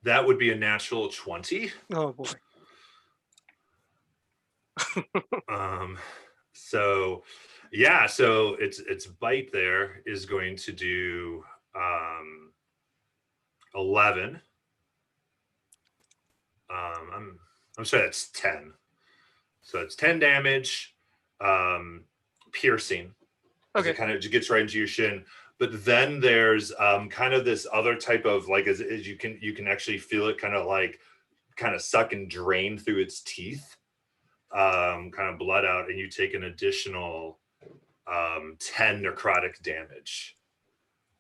That would be a natural 20. Oh boy. So yeah, so its bite there is going to do 11. I'm sorry, that's 10. So it's 10 damage, piercing. Okay. It kind of gets right into your shin. But then there's kind of this other type of like as you can actually feel it kind of suck and drain through its teeth, kind of blood out, and you take an additional 10 necrotic damage.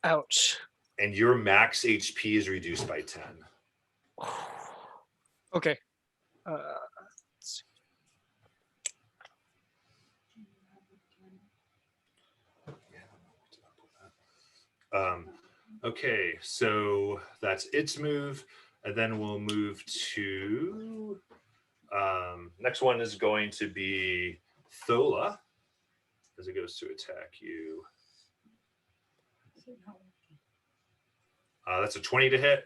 Ouch. And your max HP is reduced by 10. Okay. Okay, so that's its move, and then we'll move to next one is going to be Thola as it goes to attack you. That's a 20 to hit.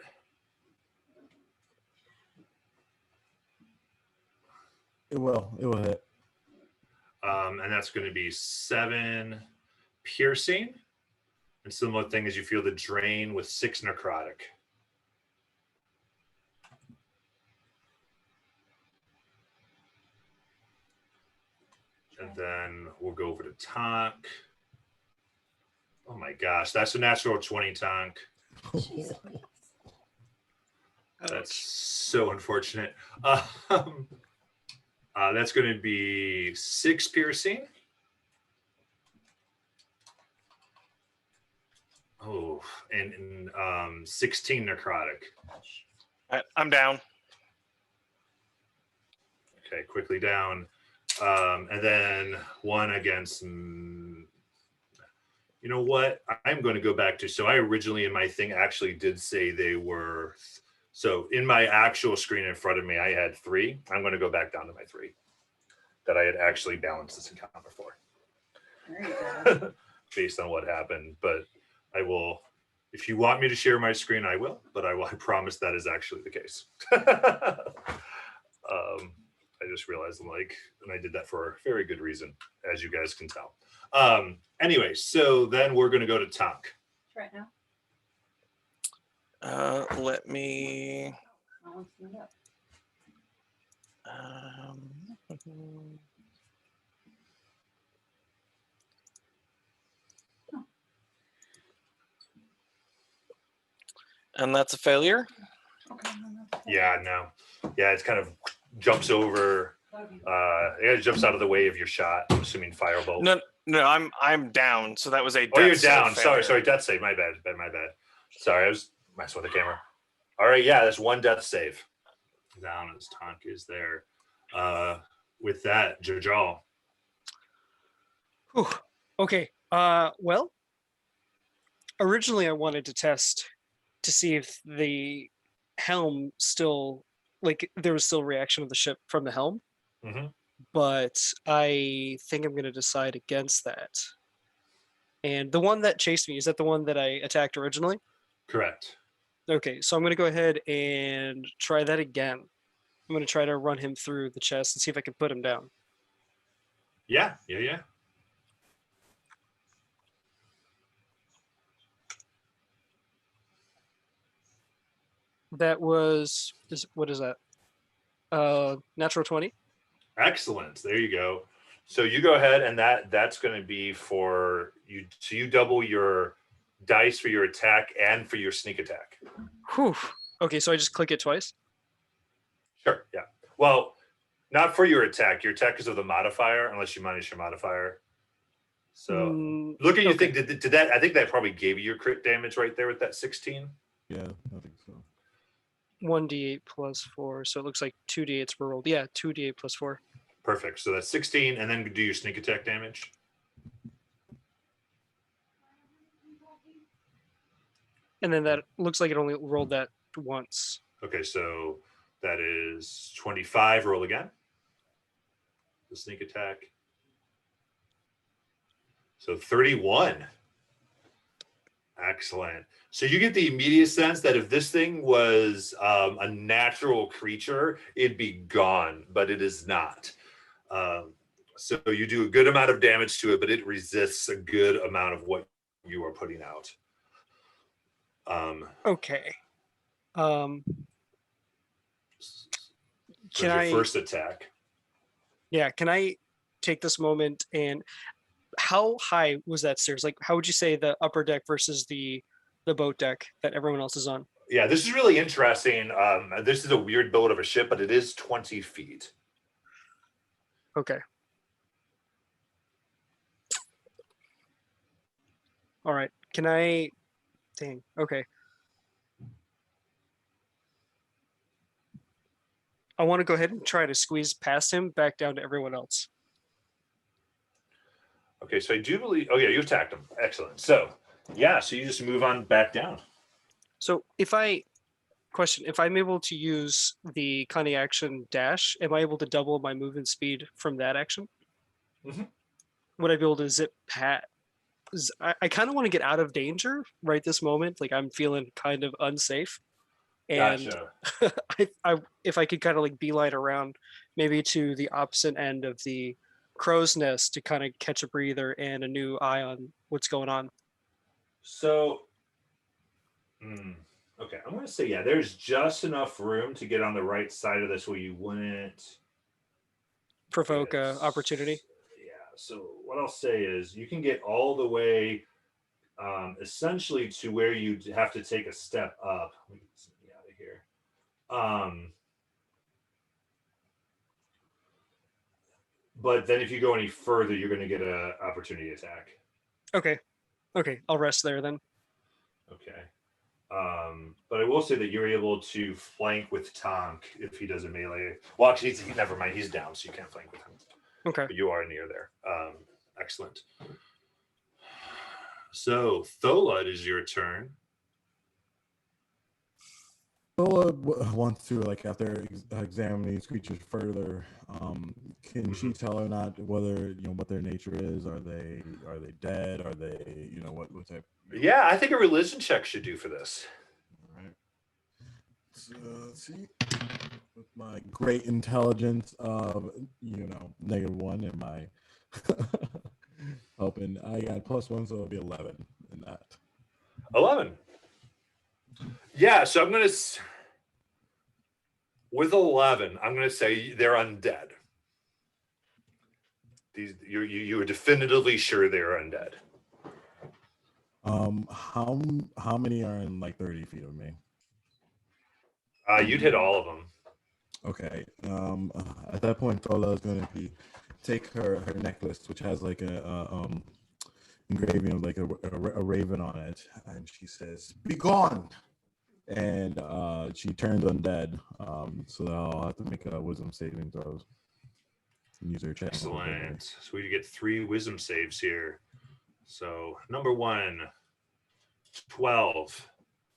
It will hit. And that's going to be 7 piercing. And similar thing as you feel the drain with 6 necrotic. And then we'll go over to Tonk. Oh my gosh, that's a natural 20, Tonk. That's so unfortunate. That's going to be 6 piercing. Oh, and 16 necrotic. I'm down. Okay, quickly down. And then one against. You know what? I'm going to go back to. So I originally in my thing actually did say they were. So in my actual screen in front of me, I had 3. I'm going to go back down to my 3 that I had actually balanced this encounter for. There you go. Based on what happened, but I will. If you want me to share my screen, I will. But I promise that is actually the case. I just realized and I did that for a very good reason, as you guys can tell. Anyway, so then we're going to go to Tonk. Right now. Let me. I want to know. And that's a failure. Yeah, no. Yeah, it's kind of jumps over. It jumps out of the way of your shot. I'm assuming firebolt. No, I'm down. So that was a. Oh, you're death save down. failure. Sorry, death save. My bad. Sorry, I was messing with the camera. All right, yeah, that's 1 death save. Down as Tonk is there. With that, Jajal. Whew. Okay. Well, originally I wanted to test to see if the helm still, there was still reaction of the ship from the helm. Mm-hmm. But I think I'm going to decide against that. And the one that chased me, is that the one that I attacked originally? Correct. Okay, so I'm going to go ahead and try that again. I'm going to try to run him through the chest and see if I can put him down. Yeah. That was, what is that? Natural 20. Excellent. There you go. So you go ahead, and that's going to be for you. So you double your dice for your attack and for your sneak attack. Whew. Okay, so I just click it twice? Sure. Yeah. Well, not for your attack. Your attack is of the modifier, unless you minus your modifier. So look at you. Okay. Think did that? I think that probably gave you your crit damage right there with that 16. Yeah, I think so. 1d8 plus 4, so it looks like 2d8s were rolled. Yeah, 2d8 plus 4. Perfect. So that's 16, and then do your sneak attack damage. And then that looks like it only rolled that once. Okay, so that is 25. Roll again. The sneak attack. So 31. Excellent. So you get the immediate sense that if this thing was a natural creature, it'd be gone, but it is not. So you do a good amount of damage to it, but it resists a good amount of what you are putting out. Okay. So Can your I? first attack. Yeah. Can I take this moment and how high was that stairs? Like, how would you say the upper deck versus the boat deck that everyone else is on? Yeah, this is really interesting. This is a weird build of a ship, but it is 20 feet. Okay. All right. Can I? Dang. Okay. I want to go ahead and try to squeeze past him back down to everyone else. Okay, so I do believe. Oh yeah, you attacked him. Excellent. So yeah, so you just move on back down. So if I'm able to use the cunning action dash, am I able to double my movement speed from that action? Mhm. Would I be able to zip pat? I kind of want to get out of danger right this moment. Like I'm feeling kind of unsafe. And Gotcha. if I could kind of like beeline around maybe to the opposite end of the crow's nest to kind of catch a breather and a new eye on what's going on. So, okay, I'm going to say, yeah, there's just enough room to get on the right side of this where you wouldn't Provoke get- a opportunity. Yeah, so what I'll say is you can get all the way essentially to where you have to take a step up. Let me get something out of here. But then if you go any further, you're going to get an opportunity attack. Okay. Okay. I'll rest there then. Okay. But I will say that you're able to flank with Tonk if he does a melee. Well, actually, never mind. He's down, so you can't flank with him. Okay. But you are near there. Excellent. So, Thola, it is your turn. Lola wants to, like, after examining these creatures further, can she tell or not whether, what their nature is? Are they dead? Are they, what type? Yeah, I think a religion check should do for this. All right. So, let's see. With my great intelligence of, -1 and my helping, I got +1, so it'll be 11 in that. 11. Yeah, so I'm going to, with 11, I'm going to say they're undead. You are definitively sure they're undead. How many are in like 30 feet of me? You'd hit all of them. Okay. At that point, Tola is going to take her necklace, which has like a engraving of like a raven on it, and she says, "Be gone!" And she turns undead. So I'll have to make a wisdom saving throws. Use her check. Excellent. So we get 3 wisdom saves here. So number 1, 12.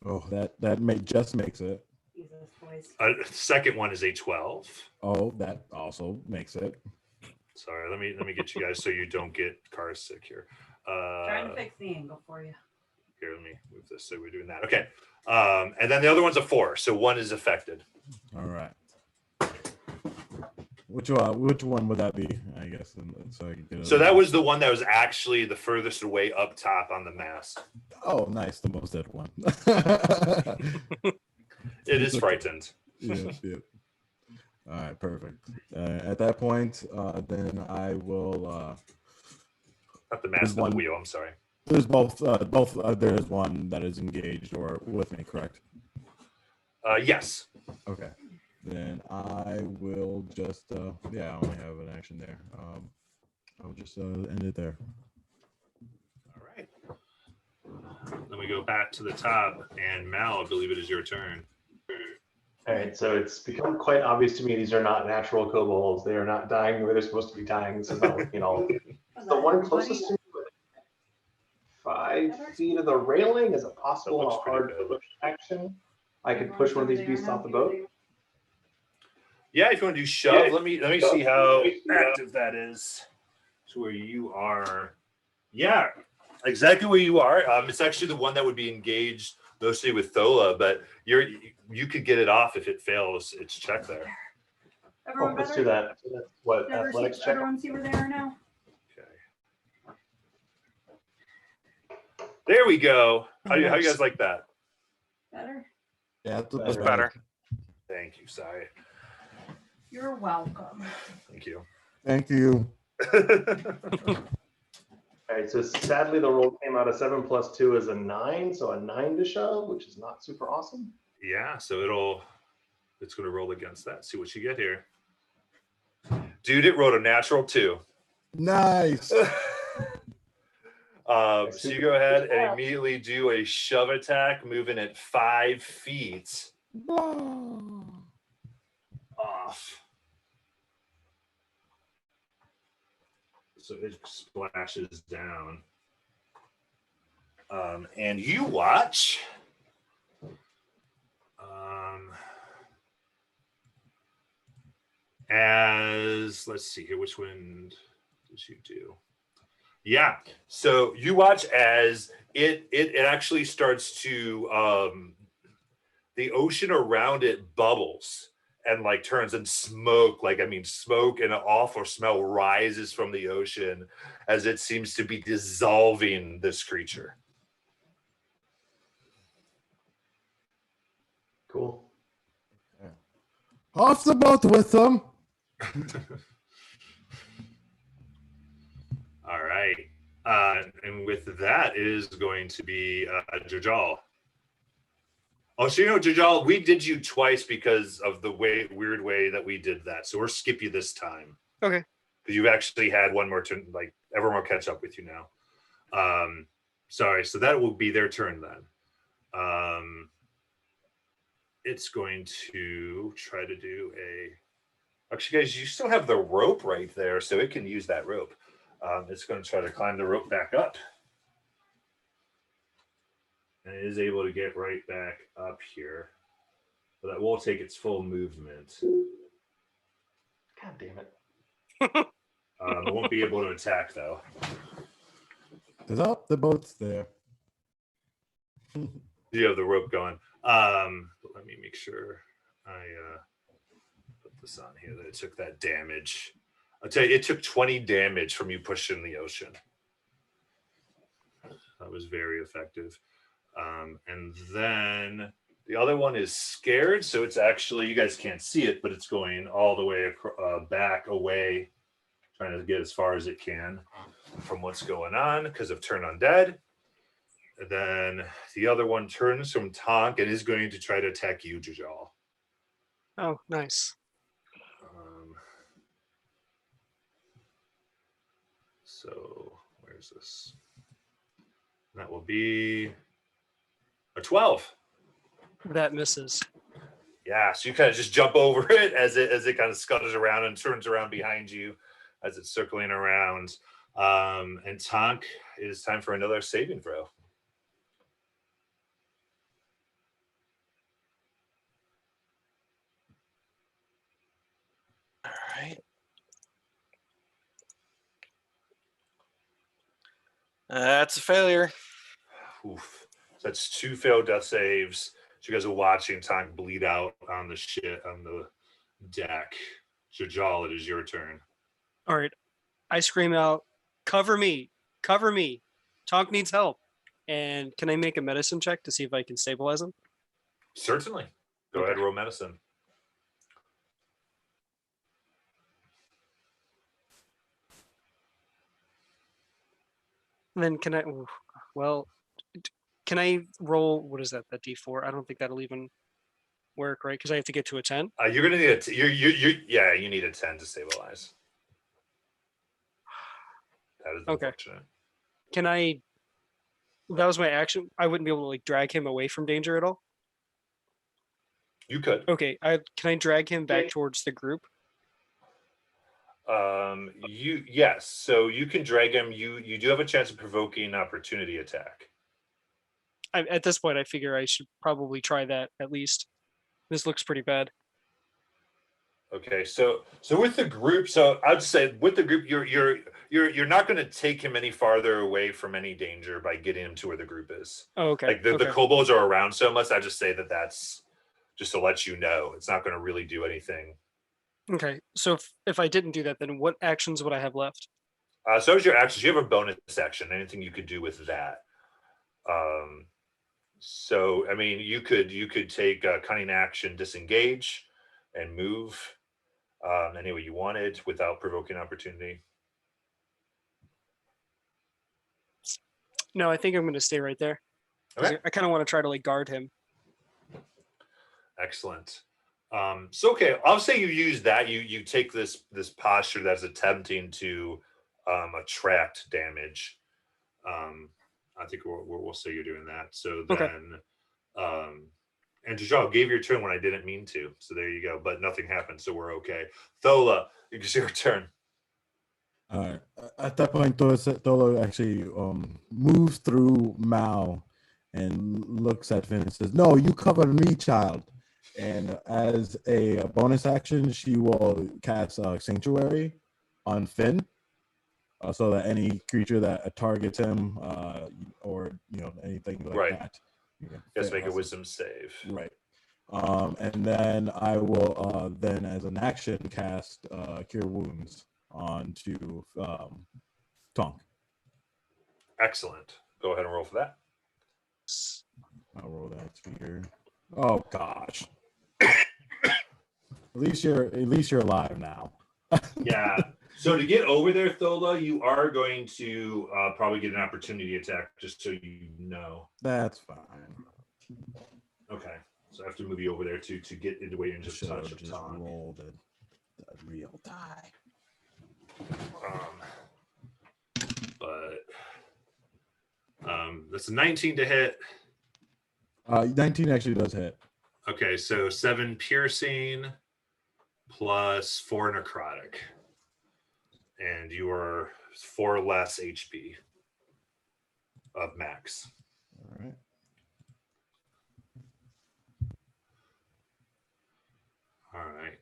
Oh, that just makes it. Jesus, boys. Second one is a 12. Oh, that also makes it. Sorry, let me get you guys so you don't get car sick here. Trying to fix the angle for you. Here, let me move this so we're doing that. Okay. And then the other one's a 4, so 1 is affected. All right. Which one would that be? I guess so. I can get So that was the one that was actually the furthest away up top on the mast. Oh, nice, the most dead one. It is frightened. Yeah. All right, perfect. At that point, then I will. Not the mast, but the wheel. I'm sorry. There's both. There's one that is engaged or with me, correct? Yes. Okay. Then I will just. I only have an action there. I'll just end it there. All right. Then we go back to the top, and Mal, I believe it is your turn. All right, so it's become quite obvious to me these are not natural kobolds. They are not dying where they're supposed to be dying. This is not working at all. The one closest to me, 5 feet of the railing, is it possible That looks a hard pretty good. push action? I could push one of these beasts off the boat. Yeah, if you want to do shove, let me see how active that is. To where you are. Yeah, exactly where you are. It's actually the one that would be engaged mostly with Thola, but you could get it off if it fails its check there. Everyone Let's better? do that. So that's what athletics check. Everyone see where they are now? Okay. There we go. How you guys like that? Better? Yeah, it's a That's bit better. Thank you. Sorry. You're welcome. Thank you. Thank you. All right, so sadly the roll came out a 7 + 2 is a 9, so a 9 to shove, which is not super awesome. Yeah, so it's going to roll against that. See what you get here. Dude, it rolled a natural 2. Nice. So you go ahead and immediately do a shove attack, moving at 5 feet off. So it splashes down. And you watch. As let's see here, which one did you do? Yeah, so you watch as it actually starts to the ocean around it bubbles and like turns and smoke, smoke and an awful smell rises from the ocean as it seems to be dissolving this creature. Cool. Off the boat with them. All right. And with that, it is going to be Jajal. Oh, so Jajal, we did you twice because of the weird way that we did that. So we'll skip you this time. Okay. Because you've actually had one more turn, like everyone will catch up with you now. Sorry, so that will be their turn then. It's going to try to do actually, guys, you still have the rope right there, so it can use that rope. It's going to try to climb the rope back up. And it is able to get right back up here. But that will take its full movement. God damn it. It won't be able to attack, though. The boat's there. You have the rope going. But let me make sure I put this on here that it took that damage. I'll tell you, it took 20 damage from you pushing the ocean. That was very effective. And then the other one is scared. So it's actually, you guys can't see it, but it's going all the way back away, trying to get as far as it can from what's going on because of turn undead. And then the other one turns from Tonk and is going to try to attack you, Jajal. Oh, nice. So where's this? That will be a 12. That misses. Yeah, so you kind of just jump over it as it kind of scutters around and turns around behind you as it's circling around. And Tonk, it is time for another saving throw. All right. That's a failure. Oof. So that's 2 failed death saves. So you guys are watching Tonk bleed out on the deck. Jajal, it is your turn. All right. I scream out, cover me, cover me. Tonk needs help. And can I make a medicine check to see if I can stabilize him? Certainly. Go ahead, roll medicine. And then can I, can I roll, what is that, the D4? I don't think that'll even work, right? Because I have to get to a 10. You're gonna need you need a 10 to stabilize. That is unfortunate. Can I, that was my action. I wouldn't be able to like drag him away from danger at all. You could. Okay, can I drag him back towards the group? Yes. So you can drag him. You do have a chance of provoking an opportunity attack. at this point, I figure I should probably try that at least. This looks pretty bad. Okay, so with the group, so I'd say with the group, you're not going to take him any farther away from any danger by getting him to where the group is. Oh, okay. Like the okay. kobolds are around so much. I just say that's just to let you know it's not going to really do anything. Okay. So if I didn't do that, then what actions would I have left? So as your actions, you have a bonus action. Anything you could do with that. So I mean, you could take a cunning action, disengage, and move any way you wanted without provoking opportunity. No, I think I'm going to stay right there. Okay. I kind of want to try to like guard him. Excellent. So okay, I'll say you use that. You take this posture that's attempting to attract damage. I think we'll say you're doing that. So then, and Jajal gave your turn when I didn't mean to. So there you go. But nothing happened, so we're okay. Thola, it's your turn. All right. At that point, Tholo actually moves through Mao and looks at Finn and says, "No, you covered me, child." And as a bonus action, she will cast Sanctuary on Finn, so that any creature that targets him, or anything like that, Just make a wisdom save. Right. And then I will then, as an action, cast Cure Wounds onto Tonk. Excellent. Go ahead and roll for that. I'll roll that here. Oh gosh. At least you're alive now. Yeah. So to get over there, Thola, you are going to probably get an opportunity attack, just so you know. That's fine. Okay. So I have to move you over there to get into where you're just touch of just Tonk. roll the real die. But that's a 19 to hit. 19 actually does hit. Okay, so 7 piercing plus 4 necrotic. And you are 4 less HP of max. All right. All right.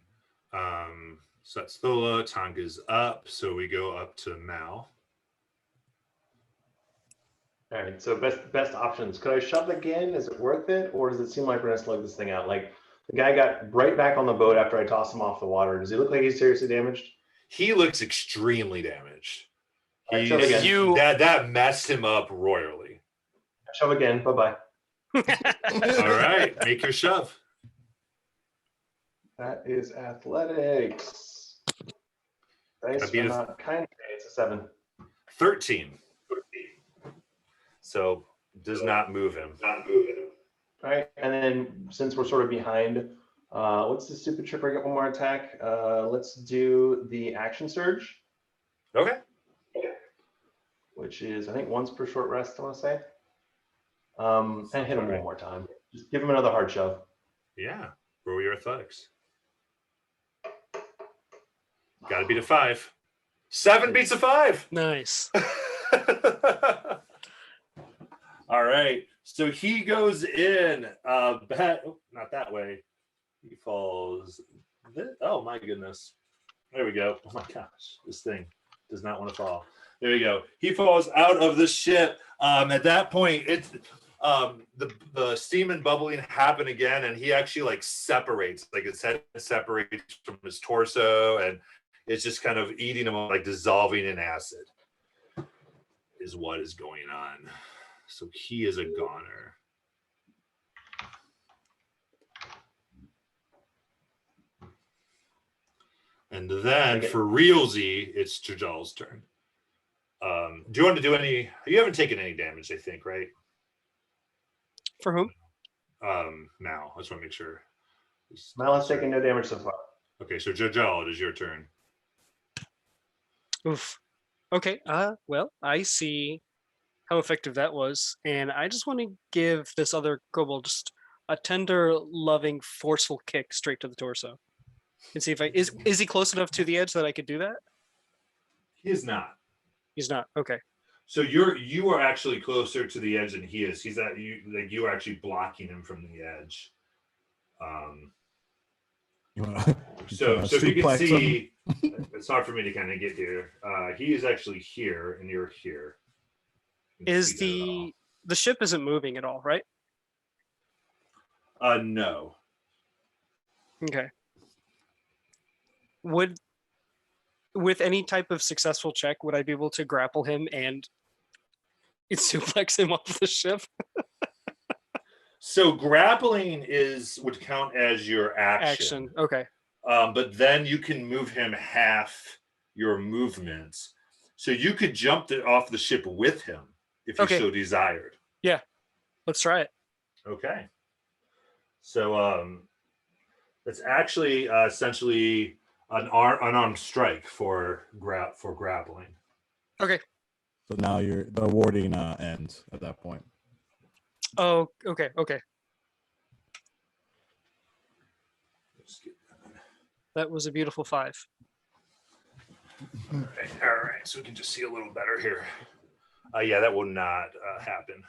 So that's Thola. Tonk is up. So we go up to Mal. All right, so best options. Could I shove again? Is it worth it, or does it seem like we're gonna slug this thing out? Like the guy got right back on the boat after I tossed him off the water. Does he look like he's seriously damaged? He looks extremely damaged. All right, shove again. That messed him up royally. Shove again. Bye bye. All right, make your shove. That is athletics. Dice are not kind. It's a 7. 13. So does not move him. All right, and then since we're sort of behind, what's the stupid tripper? Get one more attack. Let's do the action surge. Okay. Which is, I think, once per short rest, I want to say. And hit him one more time. Just give him another hard shove. Yeah. Roll your athletics. Got to beat a 5. 7 beats a 5. Nice. All right. So he goes in. Not that way. He falls. Oh my goodness. There we go. Oh my gosh. This thing does not want to fall. There you go. He falls out of the ship. At that point, it's the steam and bubbling happen again, and he actually like separates, like his head separates from his torso, and it's just kind of eating him, like dissolving in acid is what is going on. So he is a goner. And then for realsy, it's Jajal's turn. Do you want to do any? You haven't taken any damage, I think, right? For whom? Mal. I just want to make sure. Mal has taken no damage so far. Okay, so Jajal, it is your turn. Oof. Okay. Well, I see how effective that was, and I just want to give this other kobold just a tender, loving, forceful kick straight to the torso, and see if I is he close enough to the edge that I could do that? He is not. He's not. Okay. So you are actually closer to the edge than he is. He's at you like you are actually blocking him from the edge. Um, You wanna, you so trying so to if you can suplex him? see, it's hard for me to kind of get here. He is actually here, and you're here. You can Is see that at all. the ship isn't moving at all, right? No. Okay. Would with any type of successful check, would I be able to grapple him and suplex him off the ship? So grappling would count as your Action. Okay. but then you can move him half your movements. So you could jump off the ship with him if you Okay. so desired. Let's try it. Okay. So it's actually essentially an unarmed strike for grappling. Okay. So now the warding ends at that point. Oh, okay. Okay. That was a beautiful 5. All right. So we can just see a little better here. Yeah, that will not happen.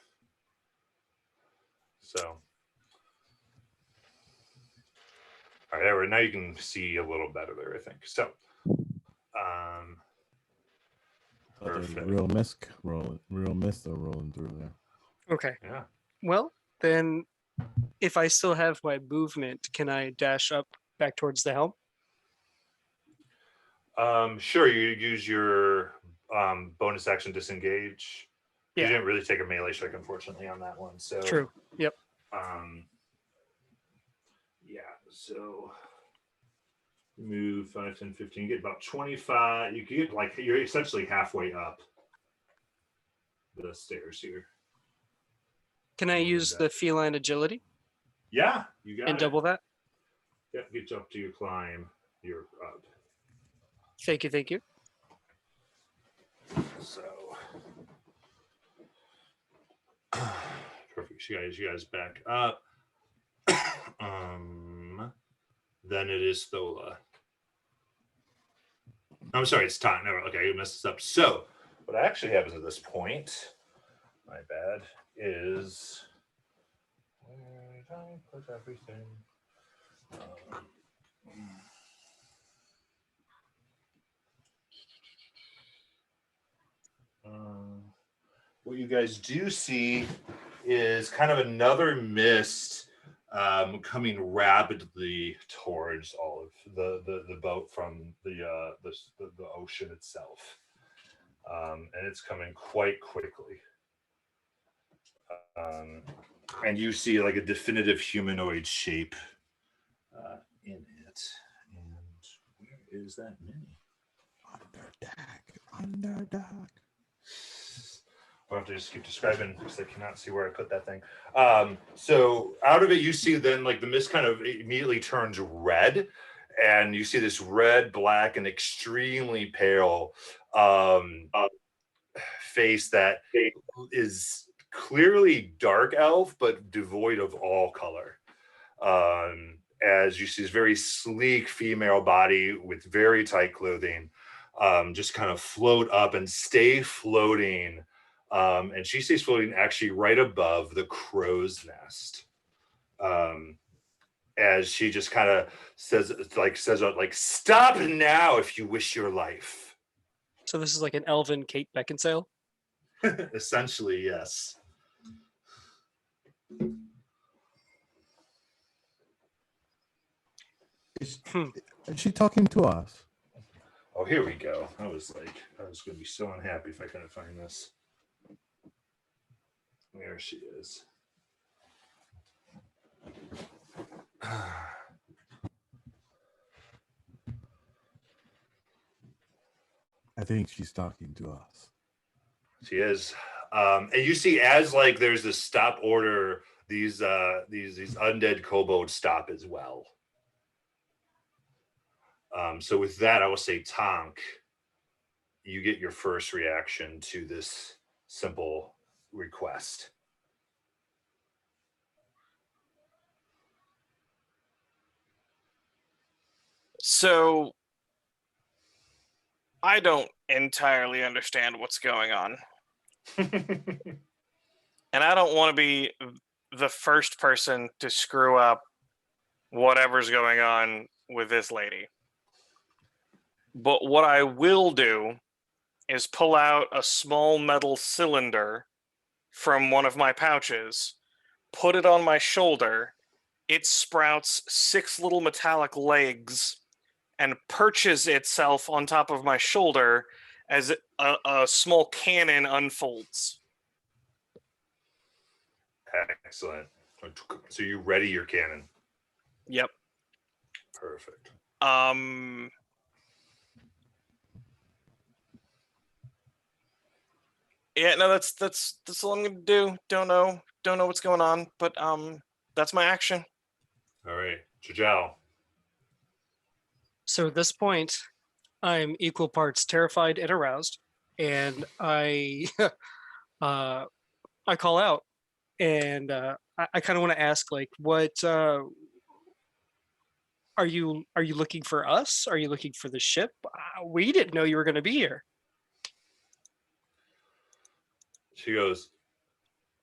So, all right, there. Now you can see a little better there, I think. So, perfect. Real miss, or rolling through there. Okay. Yeah. Well, then if I still have my movement, can I dash up back towards the helm? Sure. You use your bonus action disengage. You Yeah. didn't really take a melee strike, unfortunately, on that one. So True. Yep. Yeah. So move 5, 10, 15. You get about 25. You get you're essentially halfway up the stairs here. Can I use the feline agility Yeah, you got and it. double that? Yeah, get up to your climb. You're up. Thank you. Thank you. So perfect. You guys back up. Then it is Thola. I'm sorry, it's time. No, okay, you messed this up. So what actually happens at this point, my bad, is where did I put everything? What you guys do see is kind of another mist coming rapidly towards all of the boat from the ocean itself, and it's coming quite quickly. And you see like a definitive humanoid shape in it. And where is that mini? Under deck. I'll have to just keep describing because I cannot see where I put that thing. So out of it, you see then like the mist kind of immediately turns red, and you see this red, black, and extremely pale face that is clearly dark elf, but devoid of all color. As you see this very sleek female body with very tight clothing, just kind of float up and stay floating. And she stays floating actually right above the crow's nest. As she just kind of says, stop now if you wish your life. So this is like an elven Kate Beckinsale. Essentially, yes. Is she talking to us? Oh, here we go. I was going to be so unhappy if I couldn't find this. There she is. I think she's talking to us. She is. And you see as like there's this stop order, these undead kobolds stop as well. So with that, I will say, Tonk, you get your first reaction to this simple request. So I don't entirely understand what's going on. And I don't want to be the first person to screw up whatever's going on with this lady. But what I will do is pull out a small metal cylinder from one of my pouches, put it on my shoulder. It sprouts 6 little metallic legs and perches itself on top of my shoulder as a small cannon unfolds. Excellent. So you ready your cannon? Yep. Perfect. Yeah, no, that's all I'm gonna do. Don't know what's going on, but that's my action. All right, Chajal. So at this point, I'm equal parts terrified and aroused, and I I call out, and I kind of want to ask, like, what are you looking for us? Are you looking for the ship? We didn't know you were going to be here. She goes,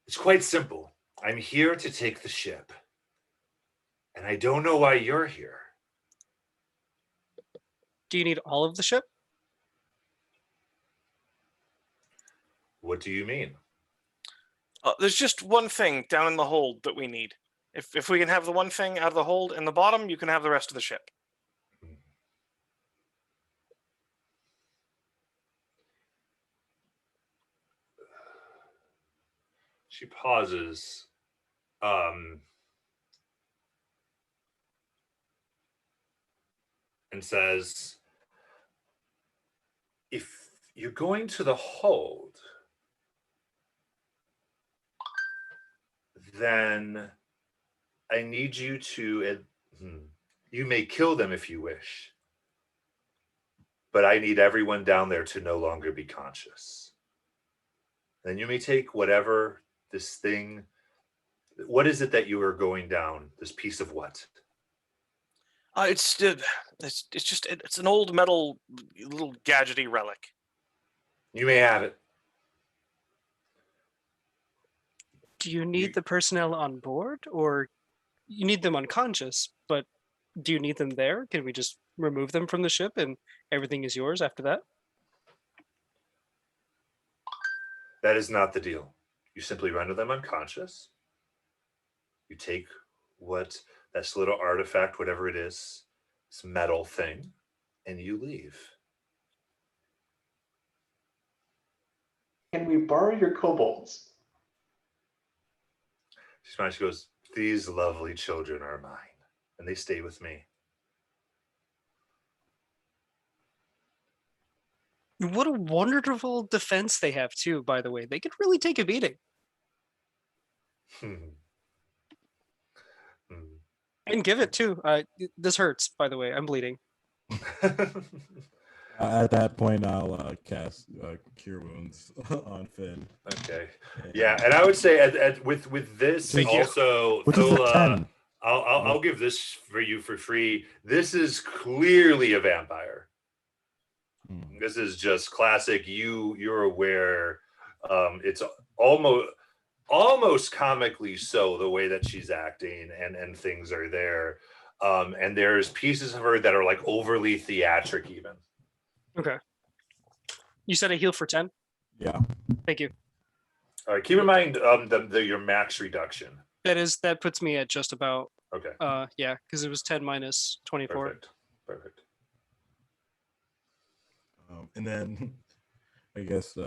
it's quite simple. I'm here to take the ship. And I don't know why you're here. Do you need all of the ship? What do you mean? There's just one thing down in the hold that we need. If we can have the one thing out of the hold in the bottom, you can have the rest of the ship. She pauses. And says, if you're going to the hold, then I need you to, you may kill them if you wish, but I need everyone down there to no longer be conscious. Then you may take whatever this thing, what is it that you are going down? This piece of what? It's just it's an old metal little gadgety relic. You may have it. Do you need the personnel on board, or you need them unconscious, but do you need them there? Can we just remove them from the ship and everything is yours after that? That is not the deal. You simply render them unconscious. You take what that's little artifact, whatever it is, this metal thing, and you leave. Can we borrow your kobolds? She smiles, she goes, these lovely children are mine, and they stay with me. What a wonderful defense they have too, by the way. They could really take a beating. And give it too. This hurts, by the way. I'm bleeding. At that point, I'll cast Cure Wounds on Finn. Okay. Yeah, and I would say with this Thank you. also, Which is a 10. I'll give this for you for free. This is clearly a vampire. This is just classic. You're aware. It's almost comically so the way that she's acting and things are there. And there's pieces of her that are like overly theatric even. Okay. You said I heal for 10? Yeah. Thank you. All right. Keep in mind your max reduction. That puts me at just about. Okay. Yeah, because it was 10 minus 24. Perfect. And then I guess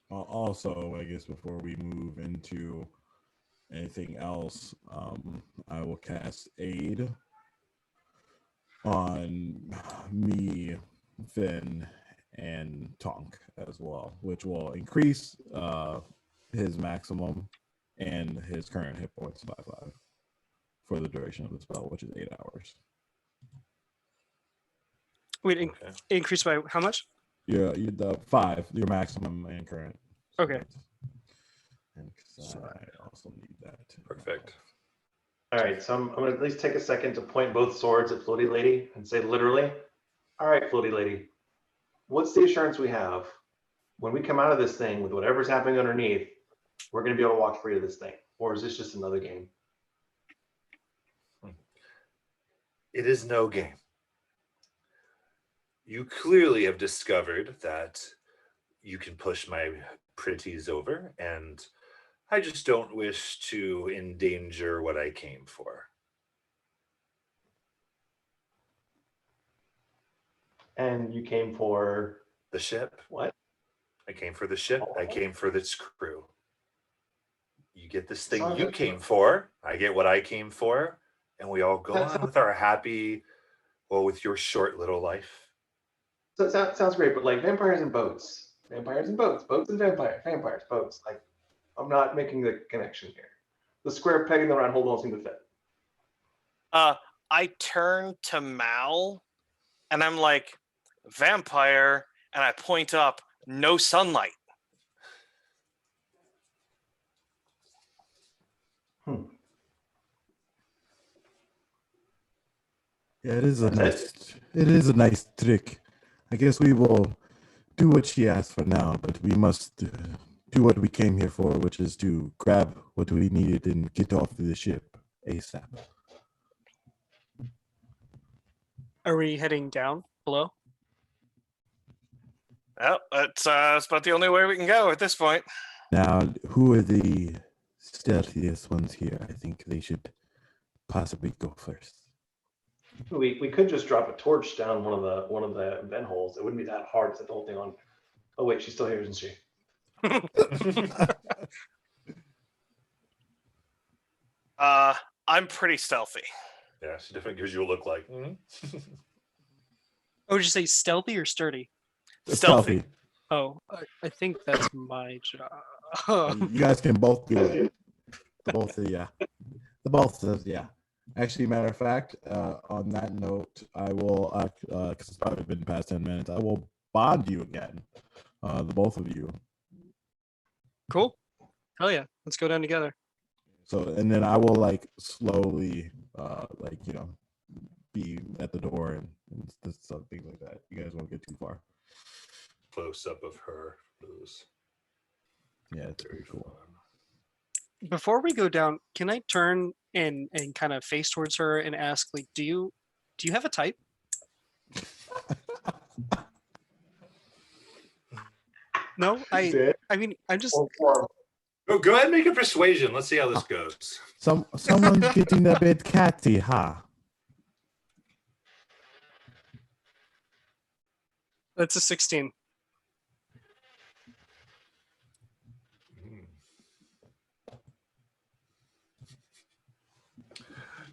also, I guess before we move into anything else, I will cast Aid on me, Finn, and Tonk as well, which will increase his maximum and his current hit points by 5 for the duration of the spell, which is 8 hours. Wait, increase by how much? Yeah, the 5, your maximum and current. Okay. And I also need that. Perfect. All right, so I'm going to at least take a second to point both swords at Floaty Lady and say literally, all right, Floaty Lady, what's the assurance we have when we come out of this thing with whatever's happening underneath, we're going to be able to walk free of this thing? Or is this just another game? It is no game. You clearly have discovered that you can push my pretties over, and I just don't wish to endanger what I came for. And you came for The ship. what? I came for the ship. I came for its crew. You get this thing Sounds you like- came for. I get what I came for. And we all go on with our happy, well, with your short little life. So it sounds great, but like vampires and boats, vampires and boats, boats and vampires, boats. Like, I'm not making the connection here. The square peg in the round hole don't seem to fit. I turn to Mal, and I'm like, vampire, and I point up, no sunlight. Yeah, it is a nice trick. I guess we will do what she asked for now, but we must do what we came here for, which is to grab what we needed and get off the ship ASAP. Are we heading down below? Well, that's about the only way we can go at this point. Now, who are the stealthiest ones here? I think they should possibly go first. We could just drop a torch down one of the vent holes. It wouldn't be that hard to set the whole thing on. Oh wait, she's still here, isn't she? I'm pretty stealthy. Yeah, she definitely gives you a look like. Oh, did you say stealthy or sturdy? Stealthy. Oh, I think that's my job. You guys can both do it. The both of you. The both of you. Actually, matter of fact, on that note, I will, because it's probably been past 10 minutes, I will bond you again, the both of you. Cool. Hell yeah. Let's go down together. So, and then I will like slowly, be at the door and stuff, things like that. You guys won't get too far. Close up of her. Those. Yeah, it's very cool. Before we go down, can I turn and kind of face towards her and ask, like, do you have a type? No, I mean, I'm just Oh, go ahead and make a persuasion. Let's see how this goes. Someone's getting a bit catty, huh? that's a 16.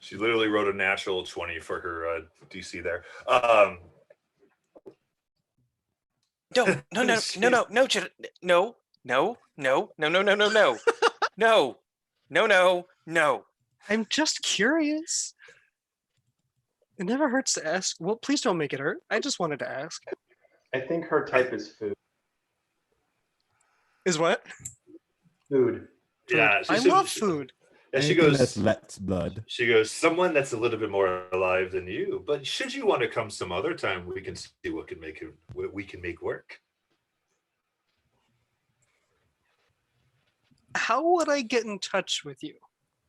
She literally wrote a natural 20 for her DC there. No, no. I'm just curious. It never hurts to ask. Well, please don't make it hurt. I just wanted to ask. I think her type is food. Is what? Food. Yeah, I love food. Yeah, she Anything goes. that's Let's blood. She goes. Someone that's a little bit more alive than you. But should you want to come some other time, we can see what we can make work. How would I get in touch with you?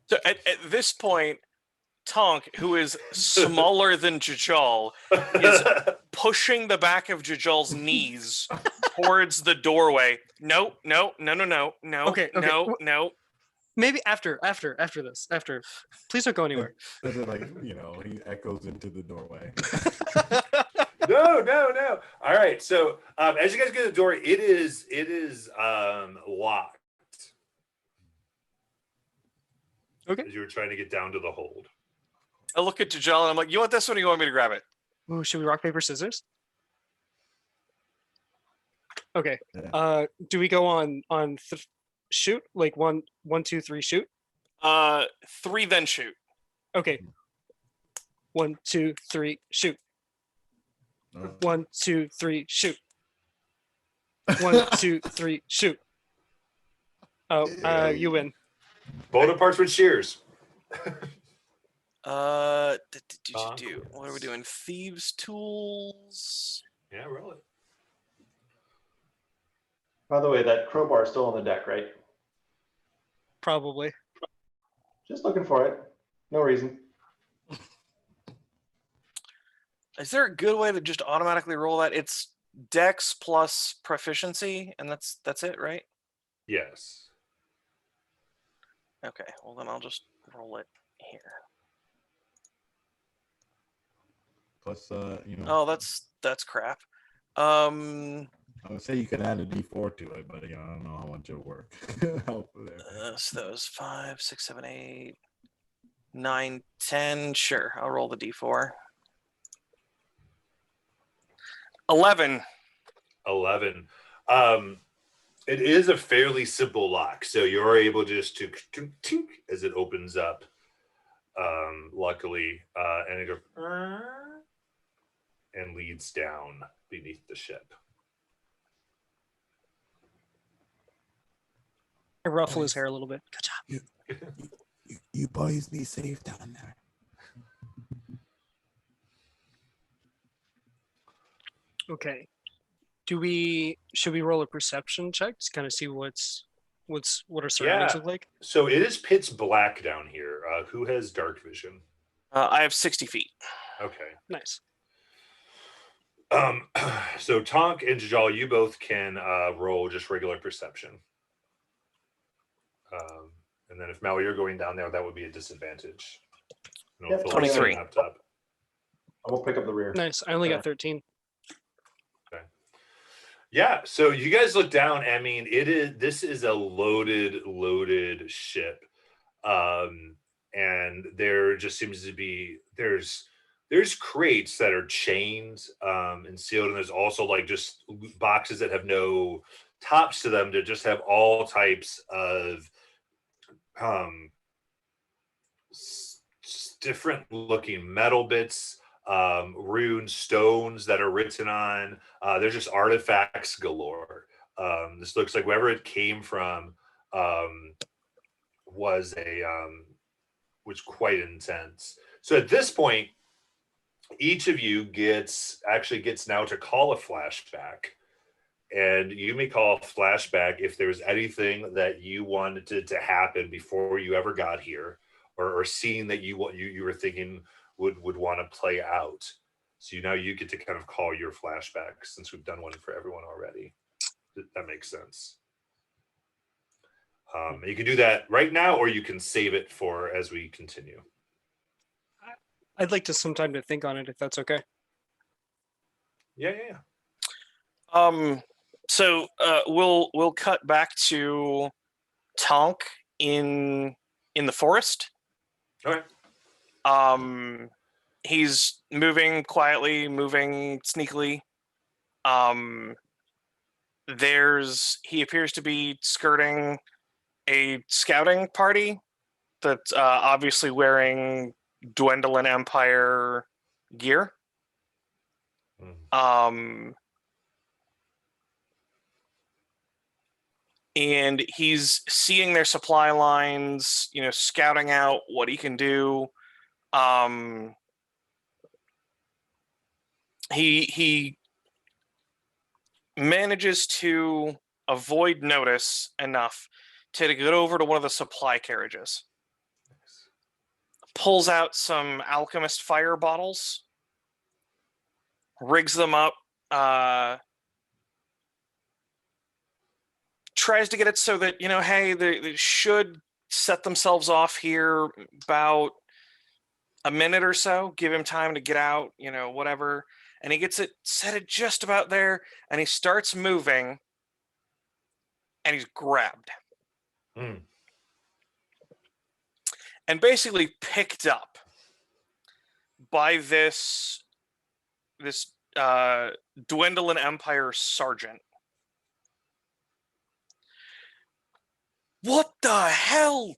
So at this point, Tonk, who is smaller than Jajal, is pushing the back of Jajal's knees towards the doorway. No. Okay, No. Maybe after this. After. Please don't go anywhere. As it he echoes into the doorway. No. All right. So as you guys get to the door, it is locked. Okay. As you were trying to get down to the hold. I look at Jajal and I'm like, you want this one or you want me to grab it? Ooh, should we rock, paper, scissors? Okay. Yeah. Do we go on shoot? Like one, 2, 3, shoot? 3 then shoot. Okay. 1, 2, 3, shoot. 1, 2, 3, shoot. 1, 2, 3, shoot. Oh, you win. Bonaparte's with shears. What are we doing? Thieves' tools. Yeah, roll it. By the way, that crowbar is still on the deck, right? Probably. Just looking for it. No reason. Is there a good way to just automatically roll that? It's Dex plus proficiency, and that's it, right? Yes. Okay, well then I'll just roll it here. Plus, Oh, that's crap. I would say you could add a D4 to it, but I don't know how much it'll work. Help there. So that was 5, 6, 7, 8, 9, 10. Sure, I'll roll the D4. 11. 11. It is a fairly simple lock, so you're able just to tink as it opens up. Luckily, and it goes and leads down beneath the ship. I ruffle his hair a little bit. Good job. You boys be safe down there. Okay. Should we roll a perception check to kind of see what our surroundings Yeah. look like? So it is pitch black down here. Who has dark vision? I have 60 feet. Okay. Nice. So Tonk and Jajal, you both can roll just regular perception. And then if Mal, you're going down there, that would be a disadvantage. No, Yep, 23. Up top. I will pick up the rear. Nice. I only got 13. Yeah, so you guys look down. I mean, this is a loaded ship. And there just seems to be there's crates that are chained and sealed, and there's also like just boxes that have no tops to them to just have all types of different looking metal bits, runes, stones that are written on. There's just artifacts galore. This looks like wherever it came from was quite intense. So at this point, each of you gets now to call a flashback. And you may call a flashback if there's anything that you wanted to happen before you ever got here, or scene that you were thinking would want to play out. So now you get to kind of call your flashback since we've done one for everyone already. That makes sense. You can do that right now, or you can save it for as we continue. I'd like to some time to think on it, if that's okay. Yeah. So we'll cut back to Tonk in the forest. Okay. He's moving quietly, moving sneakily. He appears to be skirting a scouting party that's obviously wearing Dwendalen Empire gear. And he's seeing their supply lines, scouting out what he can do. He manages to avoid notice enough to get over to one of the supply carriages. Pulls out some alchemist fire bottles, rigs them up, tries to get it so that, hey, they should set themselves off here about a minute or so, give him time to get out, whatever. And he gets it set it just about there, and he starts moving, and he's grabbed. And basically picked up by this Dwendalen Empire sergeant. What the hell?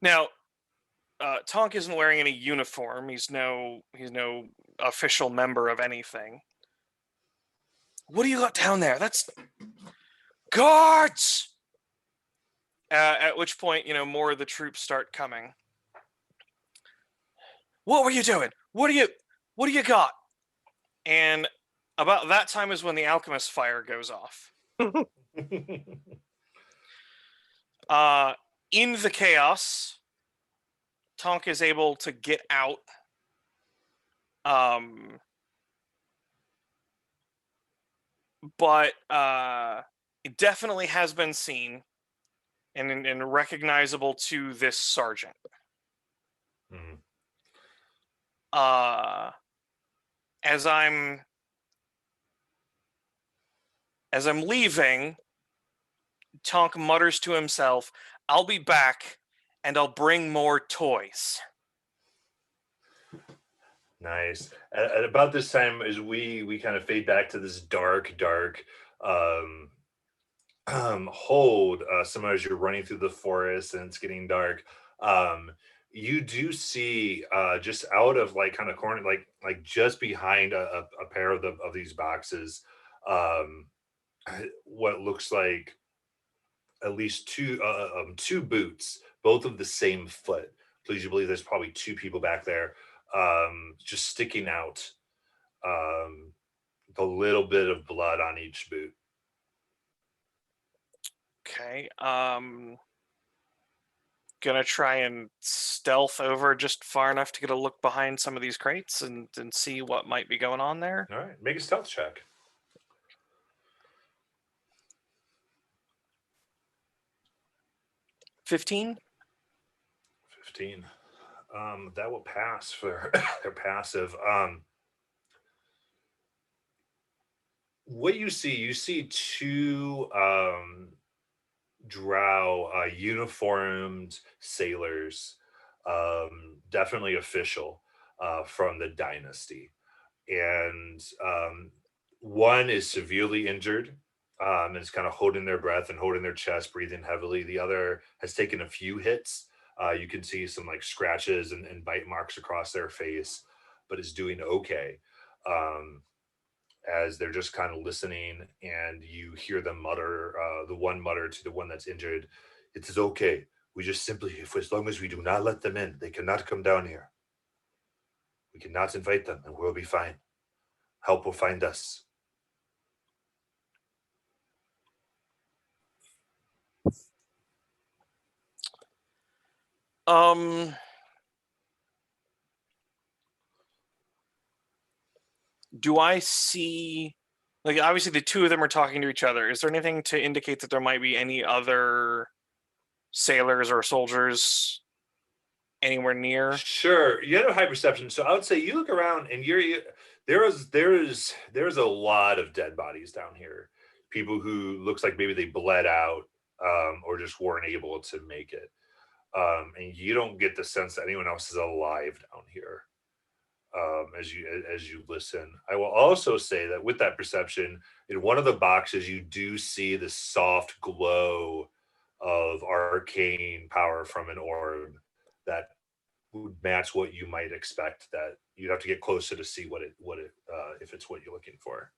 Now, Tonk isn't wearing any uniform. He's no official member of anything. What do you got down there? That's guards. At which point, more of the troops start coming. What were you doing? What do you got? And About that time is when the alchemist fire goes off. In the chaos, Tonk is able to get out. But it definitely has been seen and recognizable to this sergeant. Mhm. As I'm leaving, Tonk mutters to himself, "I'll be back, and I'll bring more toys." Nice. At about this time, as we kind of fade back to this dark, um, hold, some as you're running through the forest and it's getting dark. Um, you do see just out of like kind of corner, like just behind a pair of these boxes, um, what looks like at least two boots, both of the same foot. Please, you believe there's probably two people back there, just sticking out. Um, the little bit of blood on each boot. Okay. Gonna try and stealth over just far enough to get a look behind some of these crates and see what might be going on there. All right, make a stealth check. 15. 15. That will pass for their passive. What you see two drow uniformed sailors, definitely official, from the dynasty, and one is severely injured, and is kind of holding their breath and holding their chest, breathing heavily. The other has taken a few hits. You can see some like scratches and bite marks across their face, but is doing okay. Um, as they're just kind of listening, and you hear them mutter, the one mutter to the one that's injured, "It is okay. We just simply, if as long as we do not let them in, they cannot come down here. We cannot invite them, and we'll be fine. Help will find us." Um, do I see, like, obviously the two of them are talking to each other. Is there anything to indicate that there might be any other sailors or soldiers anywhere near? Sure, you have high perception, so I would say you look around, and there's a lot of dead bodies down here. People who looks like maybe they bled out, or just weren't able to make it. And you don't get the sense that anyone else is alive down here, as you listen. I will also say that with that perception, in one of the boxes, you do see the soft glow of arcane power from an orb that would match what you might expect. That you'd have to get closer to see what it if it's what you're looking for.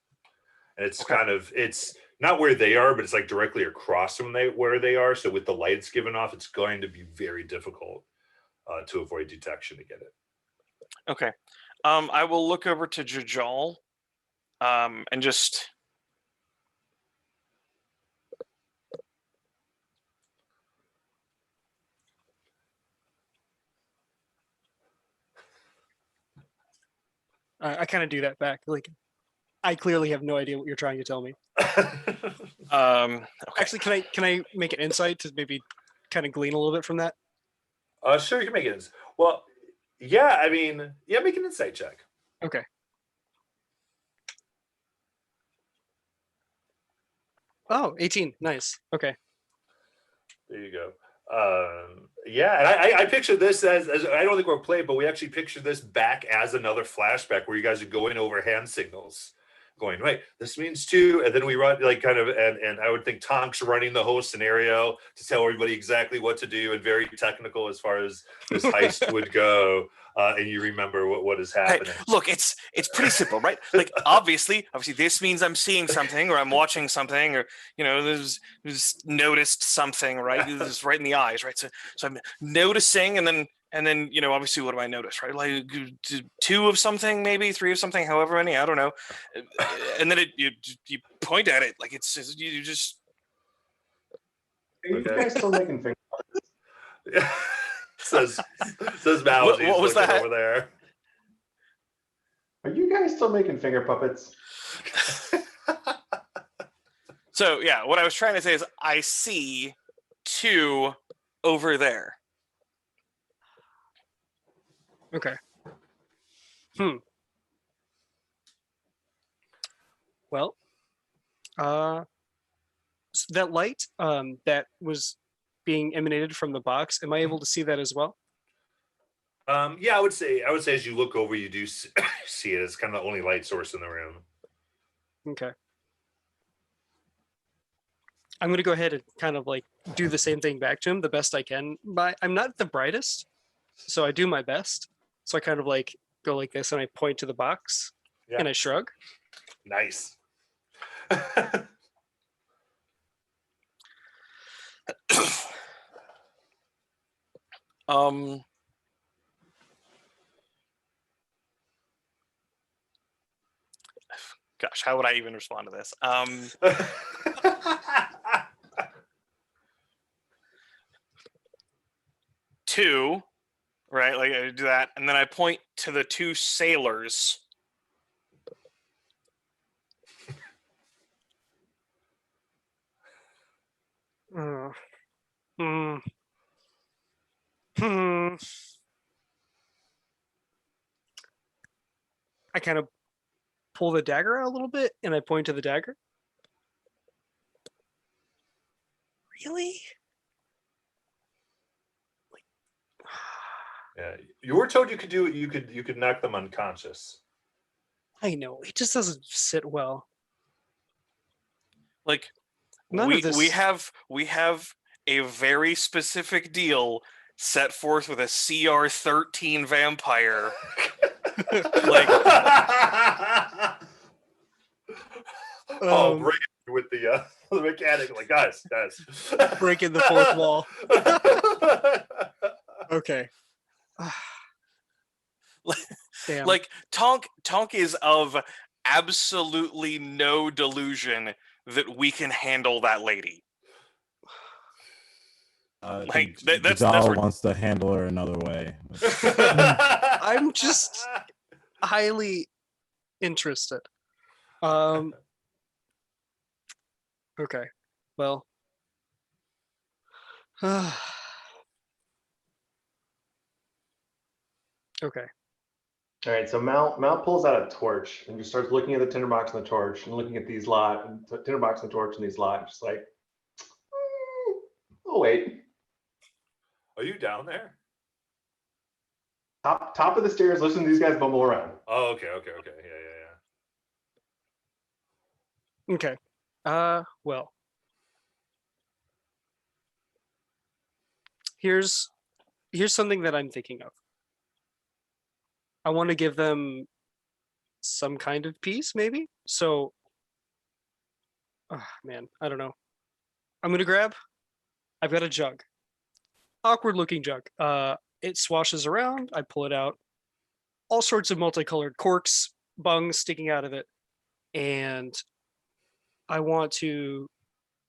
And it's Okay. kind of, it's not where they are, but it's like directly across from where they are. So with the lights given off, it's going to be very difficult to avoid detection to get it. Okay. I will look over to Jajal, and just I kind of do that back. Like, I clearly have no idea what you're trying to tell me. okay. Actually, can I make an insight to maybe kind of glean a little bit from that? Sure, you can make it. Well, yeah, I mean, yeah, make an insight check. Okay. Oh, 18. Nice. Okay. There you go. Yeah, and I picture this as I don't think we're playing, but we actually picture this back as another flashback where you guys are going over hand signals, going, right, this means two, and then we run like kind of, and I would think Tonk's running the whole scenario to tell everybody exactly what to do, and very technical as far as this heist would go. And you remember what is Hey, happening. look, it's pretty simple, right? Like, obviously, this means I'm seeing something, or I'm watching something, or there's noticed something, right? This is right in the eyes, right? So I'm noticing, and then And then, obviously, what do I notice, right? Like 2 of something, maybe 3 of something, however many, I don't know. And then you point at it like it's you just. Are you Okay. guys still making finger? says Mao What as he's was looking that? over there. Are you guys still making finger puppets? So yeah, what I was trying to say is I see 2 over there. Okay. Well, that light that was being emanated from the box, am I able to see that as well? Yeah, I would say as you look over, you do see it. It's kind of the only light source in the room. Okay. I'm going to go ahead and kind of like do the same thing back to him the best I can. I'm not the brightest, so I do my best. So I kind of like go like this and I point to the box and I shrug. Nice. Gosh, how would I even respond to this? 2, right? Like I do that, and then I point to the 2 sailors. Uh, hmm. Hmm. I kind of pull the dagger out a little bit and I point to the dagger. Really? Yeah, you were told you could do it. You could knock them unconscious. I know it just doesn't sit well. Like None of this. we have a very specific deal set forth with a CR13 vampire. Like break it with the mechanic. Like guys. Breaking the fourth wall. Okay. Damn. Like Tonk is of absolutely no delusion that we can handle that lady. Like that's Vidal what wants to handle her another way. I'm just highly interested. Okay. Well. Okay. All right, so Mal pulls out a torch and just starts looking at the tinderbox and the torch and looking at these lot, and tinderbox and the torch and these lot, just like, oh wait. Are you down there? Top of the stairs, listen to these guys bumble around. Oh, okay. Yeah. Okay. Well. Here's something that I'm thinking of. I want to give them some kind of peace, maybe. So, man, I don't know. I'm gonna grab. I've got a jug, awkward-looking jug. It swashes around. I pull it out. All sorts of multicolored corks, bungs sticking out of it, and I want to.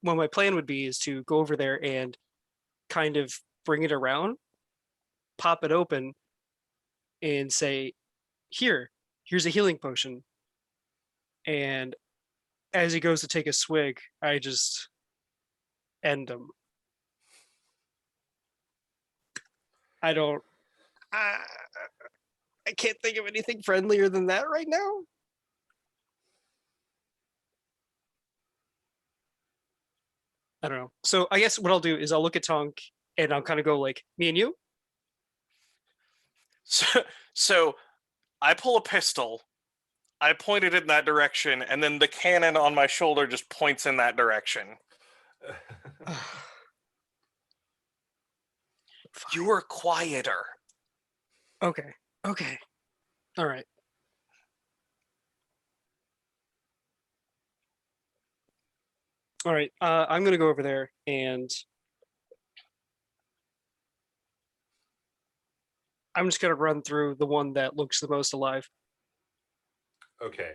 What my plan would be is to go over there and kind of bring it around, pop it open, and say, here's a healing potion. And as he goes to take a swig, I just end him. I don't. I can't think of anything friendlier than that right now. I don't know. So I guess what I'll do is I'll look at Tonk and I'll kind of go like, me and you? So I pull a pistol, I point it in that direction, and then the cannon on my shoulder just points in that direction. You are quieter. Okay. All right. All right. I'm gonna go over there and I'm just gonna run through the one that looks the most alive. Okay.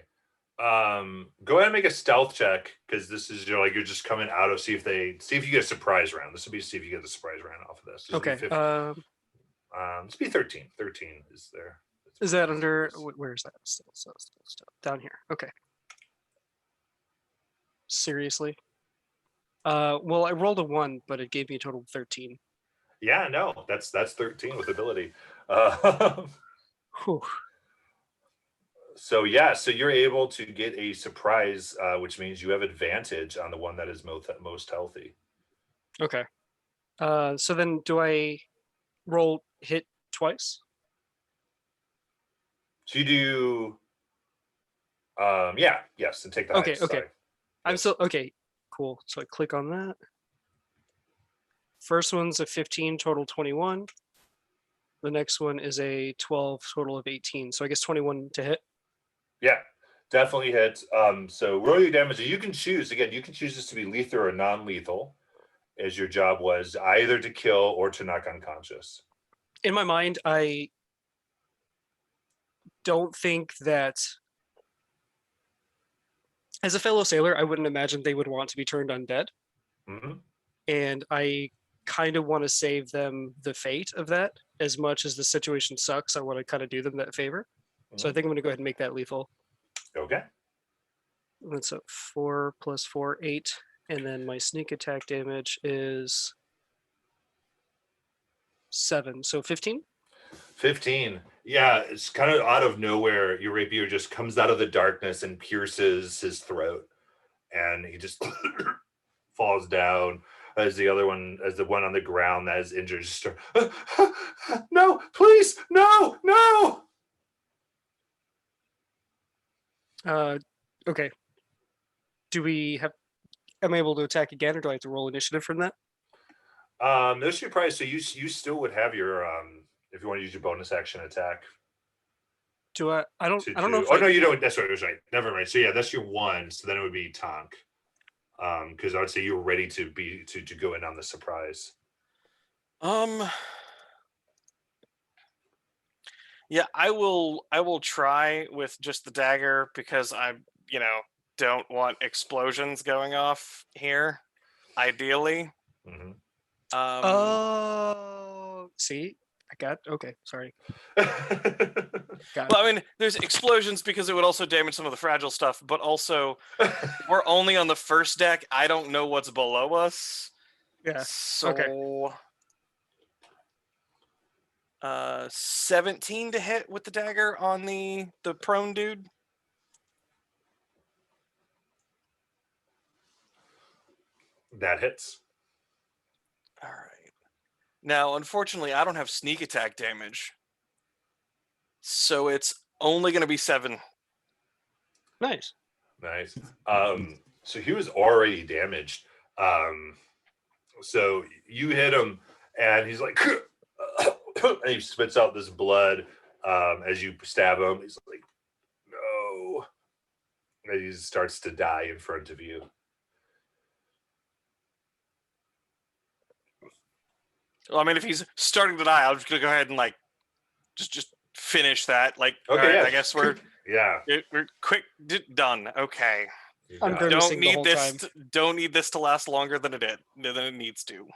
Go ahead and make a stealth check because this is you're just coming out of see if you get a surprise round. This will be see if you get the surprise round off of this. This will be Okay. 15. This will be 13. 13 is there. Is that under? Where is that? Still, down here. Okay. Seriously. Well, I rolled a 1, but it gave me a total of 13. Yeah, no, that's 13 with ability. Whew. So you're able to get a surprise, which means you have advantage on the one that is most healthy. Okay. So then, do I roll hit twice? So you do, yes, and take the Okay, highest, okay. sorry. I'm Yes. still okay. Cool. So I click on that. First one's a 15, total 21. The next one is a 12, total of 18. So I guess 21 to hit. Yeah, definitely hits. So roll your damage. You can choose this to be lethal or non-lethal, as your job was either to kill or to knock unconscious. In my mind, I don't think that as a fellow sailor, I wouldn't imagine they would want to be turned undead. Mm-hmm. And I kind of want to save them the fate of that. As much as the situation sucks, I want to kind of do them that favor. So I think I'm going to go ahead and make that lethal. Okay. That's a 4 + 4, 8. And then my sneak attack damage is 7. So 15? 15. Yeah, it's kind of out of nowhere. Your rapier just comes out of the darkness and pierces his throat. And he just falls down as the one on the ground that is injured just start, no, please, no. Okay. Am I able to attack again, or do I have to roll initiative from that? This should probably, so you still would have your if you want to use your bonus action attack. Do I? I don't know if no, you don't. That's right. That's right. Never mind. So yeah, that's your 1. So then it would be Tonk. Because I would say you're ready to go in on the surprise. Yeah, I will try with just the dagger because I, don't want explosions going off here, ideally. Mm-hmm. Oh, see, okay. Sorry. Got Well, I mean, there's explosions because it would also damage some of the fragile stuff, but also we're only on the first deck. I don't know what's below us. Yeah. So, Okay. 17 to hit with the dagger on the prone dude. That hits. All right. Now, unfortunately, I don't have sneak attack damage, so it's only going to be 7. Nice. So he was already damaged. So you hit him, and he's like, and he spits out this blood as you stab him. He's like, no, and he starts to die in front of you. Well, I mean, if he's starting to die, I'm just gonna go ahead and just finish that. Okay, all right, yeah. I guess we're quick done. Okay. I'm grimacing the whole time. Don't need this to last longer than it needs to.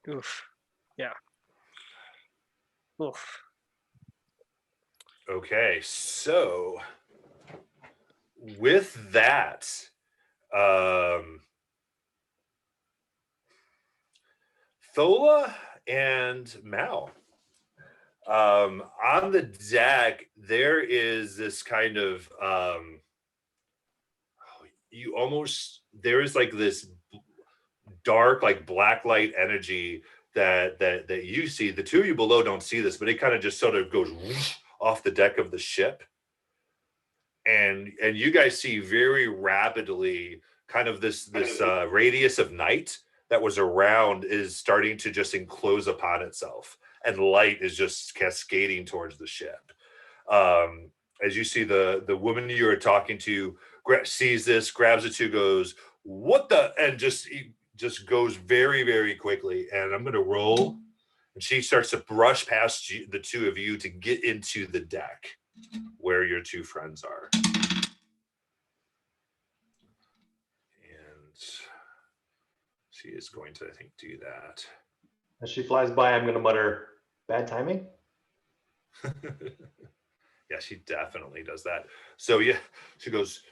Oof. Yeah. Oof. Okay, so with that, Thola and Mal. On the deck, there is this kind of there is like this dark, like black light energy that you see. The two of you below don't see this, but it kind of just sort of goes whoosh off the deck of the ship. And you guys see very rapidly kind of this radius of night that was around is starting to just enclose upon itself, and light is just cascading towards the ship. As you see the woman you are talking to sees this, grabs the two, goes, what the, and just goes very, very quickly. And I'm going to roll And she starts to brush past you, the two of you, to get into the deck where your two friends are. And she is going to, I think, do that. As she flies by, I'm going to mutter, "Bad timing." Yeah, she definitely does that. So yeah, she goes.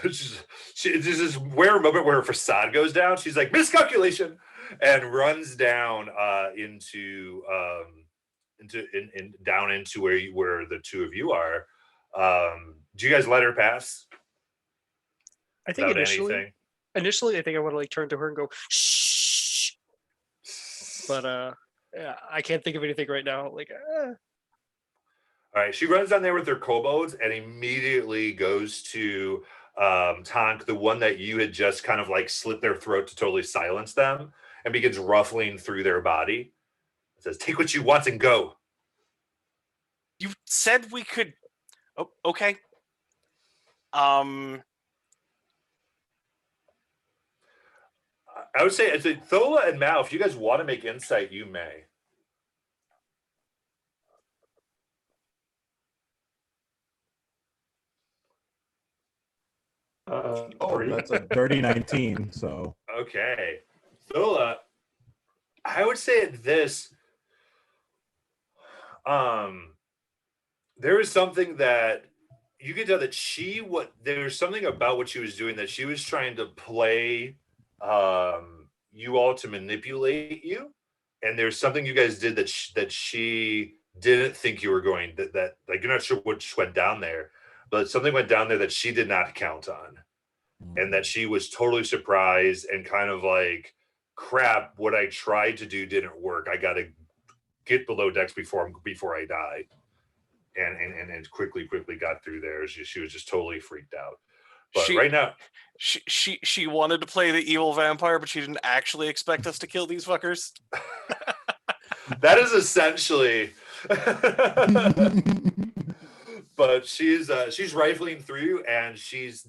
This is where a moment where her facade goes down. She's like, miscalculation, and runs down down into where the two of you are. Do you guys let her pass I think without initially, anything? I think I want to like turn to her and go shh, but yeah, I can't think of anything right now. Like, All right, she runs down there with her kobolds and immediately goes to Tonk, the one that you had just kind of like slit their throat to totally silence them, and begins ruffling through their body. It says, "Take what you want and go." You said we could. Oh, okay. Um, I would say, Thola and Mal, if you guys want to make insight, you may. Oh, that's a dirty 19. So Okay. Thola, I would say this. There is something that you can tell that there's something about what she was doing that she was trying to play you all to manipulate you, and there's something you guys did that she didn't think you were going, that like, you're not sure what went down there, but something went down there that she did not count on, and that she was totally surprised and kind of like, crap, what I tried to do didn't work. I got to get below decks before I die. And quickly got through there. She was just totally freaked out. But right now, she wanted to play the evil vampire, but she didn't actually expect us to kill these fuckers. that is essentially. But she's rifling through, and she's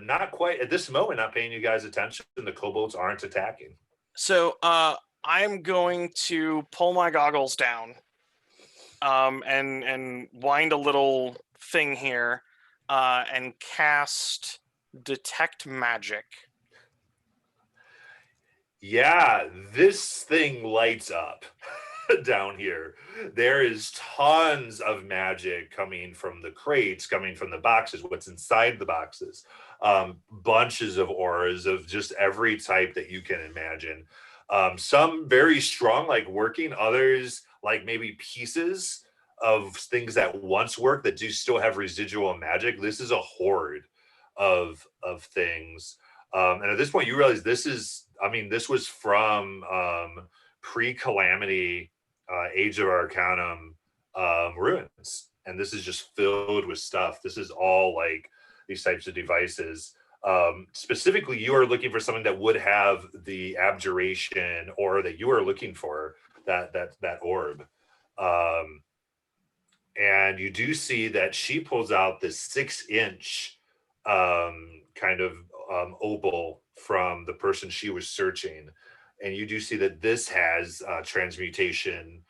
not quite at this moment not paying you guys attention. The kobolds aren't attacking. So I'm going to pull my goggles down, and wind a little thing here, and cast detect magic. Yeah, this thing lights up down here. There is tons of magic coming from the crates, coming from the boxes, what's inside the boxes. Bunches of auras of just every type that you can imagine. Some very strong, like working, others like maybe pieces of things that once worked that do still have residual magic. This is a horde of things. And at this point, you realize this was from pre-Calamity, Age of Arcanum ruins. And this is just filled with stuff. This is all like these types of devices. Specifically, you are looking for something that would have the abjuration, or that you are looking for that orb. And you do see that she pulls out this 6-inch kind of opal from the person she was searching, and you do see that this has transmutation,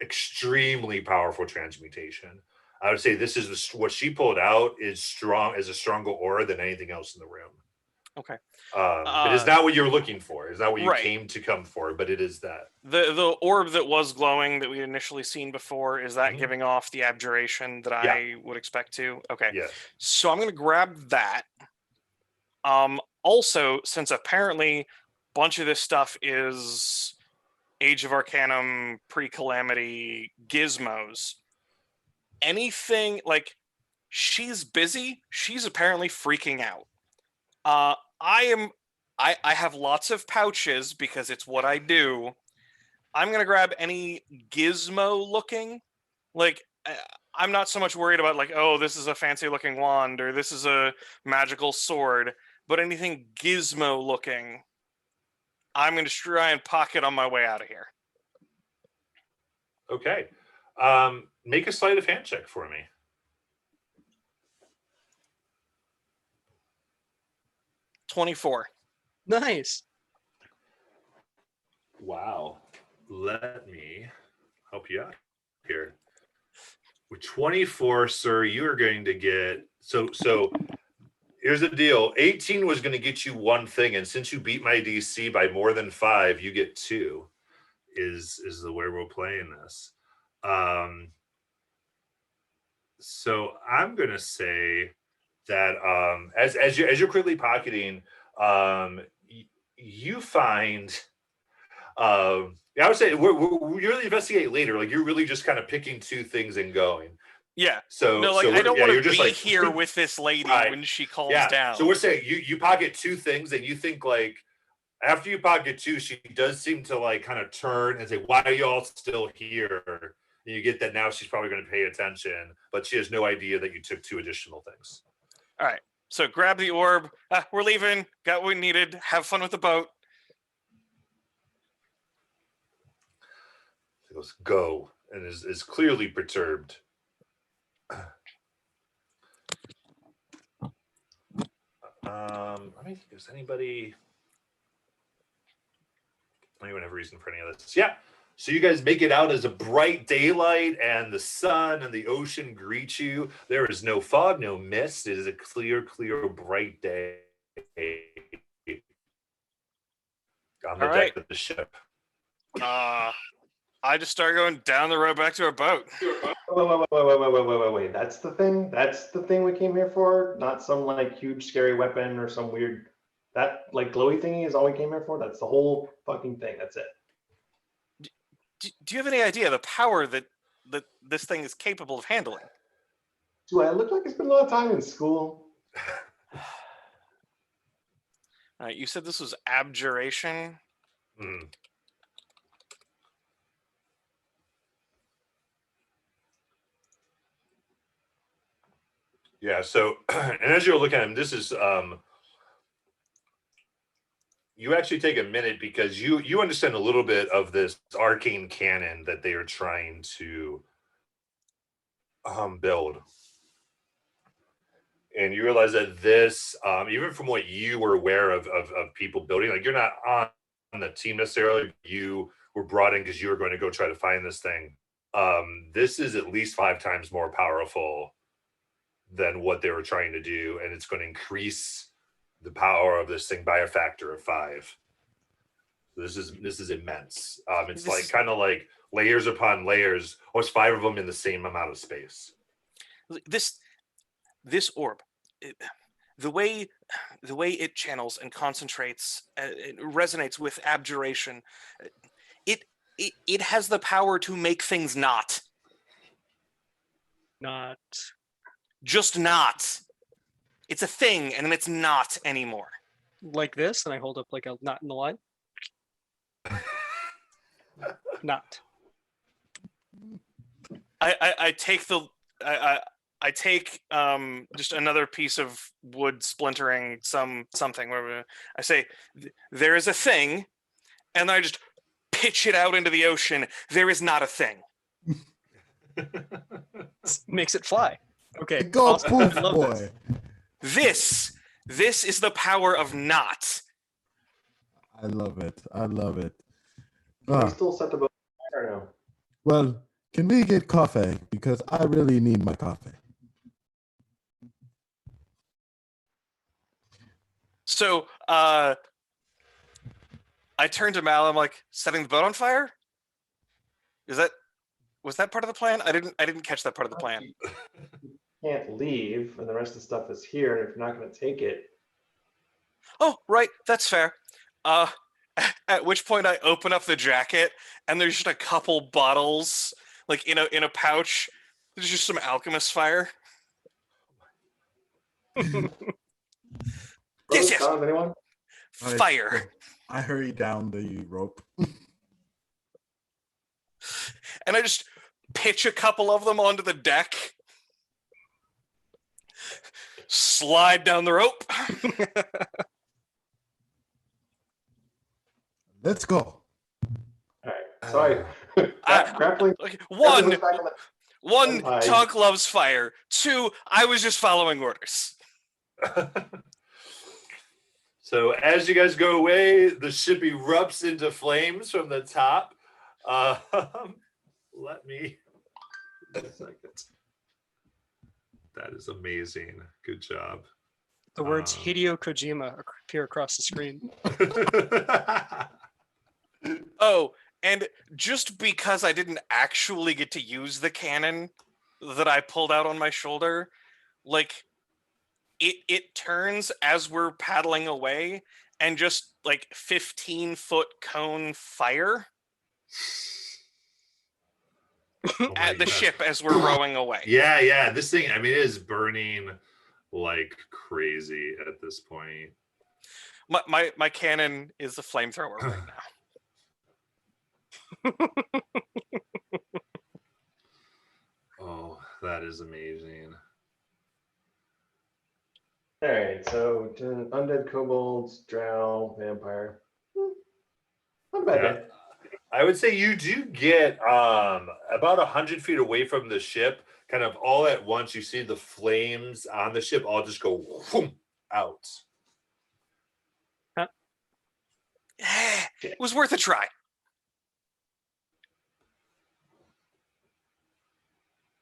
extremely powerful transmutation. I would say this is what she pulled out is a stronger aura than anything else in the room. Okay. But it's not what you're looking for. It's not what you right. came to come for, but it is that. The orb that was glowing that we initially seen before, is that giving off the abjuration that I would expect to? Okay. Yeah. So I'm going to grab that. Also, since apparently a bunch of this stuff is Age of Arcanum pre-Calamity gizmos, anything like, she's busy, she's apparently freaking out. I have lots of pouches because it's what I do. I'm gonna grab any gizmo looking, like, I'm not so much worried about like, oh, this is a fancy looking wand or this is a magical sword, but anything gizmo looking, I'm gonna try and pocket on my way out of here. Okay. Make a sleight of hand check for me. 24. nice. Wow. let me help you out here. With 24, sir, you are going to get so here's the deal. 18 was going to get you one thing, and since you beat my DC by more than 5, you get 2. Is the way we're playing this. So I'm going to say that as you're quickly pocketing, you find yeah, I would say we really investigate later. Like you're really just kind of picking 2 things and going. Yeah. So No, like so I don't yeah, want you're to just be like here with this lady Right. when she calms yeah. down. So we're saying you pocket 2 things and you think like after you pocket 2, she does seem to like kind of turn and say, "Why are you all still here?" And you get that now she's probably going to pay attention, but she has no idea that you took 2 additional things. All right. So grab the orb. We're leaving. Got what we needed. Have fun with the boat. She goes, "Go," and is clearly perturbed. Let me think. Does anybody? Anyone have a reason for any of this? Yeah. So you guys make it out as a bright daylight, and the sun and the ocean greet you. There is no fog, no mist. It is a clear, bright day on the All deck right. of the ship. I just start going down the road back to our boat. Wait. That's the thing? That's the thing we came here for? Not some like huge scary weapon or some weird that like glowy thingy is all we came here for? That's the whole fucking thing. That's it. Do you have any idea the power that this thing is capable of handling? Do I look like I spent a lot of time in school? You said this was abjuration. Mm. Yeah. So, and as you're looking at him, this is you actually take a minute because you understand a little bit of this arcane canon that they are trying to build, and you realize that this even from what you were aware of people building, like you're not on the team necessarily, you were brought in because you were going to go try to find this thing. This is at least 5 times more powerful than what they were trying to do, and it's going to increase the power of this thing by a factor of 5. This is immense. It's like kind of like layers upon layers, or it's 5 of them in the same amount of space. This orb, the way it channels and concentrates, it resonates with abjuration. It has the power to make things not just not. It's a thing, and then it's not anymore. like this, and I hold up like a knot in the line. Not. I take I take just another piece of wood splintering something where I say there is a thing, and then I just pitch it out into the ocean. There is not a thing. Makes it fly. Okay. Go awesome. poof, I love boy. this. This is the power of not. I love it. I love it. Are we Ah, still set to boat or no? well, can we get coffee? Because I really need my coffee. So I turn to Mal. I'm like, setting the boat on fire? Was that part of the plan? I didn't catch that part of the plan. You can't leave, and the rest of the stuff is here. And if you're not going to take it, Oh, right, that's fair. At which point I open up the jacket, and there's just a couple bottles, like in a pouch. There's just some alchemist fire. Yes, yes. Found anyone? Fire. I hurry down the rope. And I just pitch a couple of them onto the deck. Slide down the rope. Let's go. All right. Sorry. Grappling. Okay, grappling was back on the- One, Bye. Tonk loves fire. 2, I was just following orders. So as you guys go away, the ship erupts into flames from the top. Let me a second. That is amazing. Good job. The words Hideo Kojima appear across the screen. Oh, and just because I didn't actually get to use the cannon that I pulled out on my shoulder, like it turns as we're paddling away and just like 15-foot cone fire Oh my at the God. ship as we're rowing away. Yeah. This thing, I mean, it is burning like crazy at this point. My cannon is a flamethrower right now. Oh, that is amazing. All right, so undead kobolds, drow, vampire. Not a bad Yeah. day. I would say you do get about 100 feet away from the ship, kind of all at once. You see the flames on the ship all just go whoom, out. It was worth a try.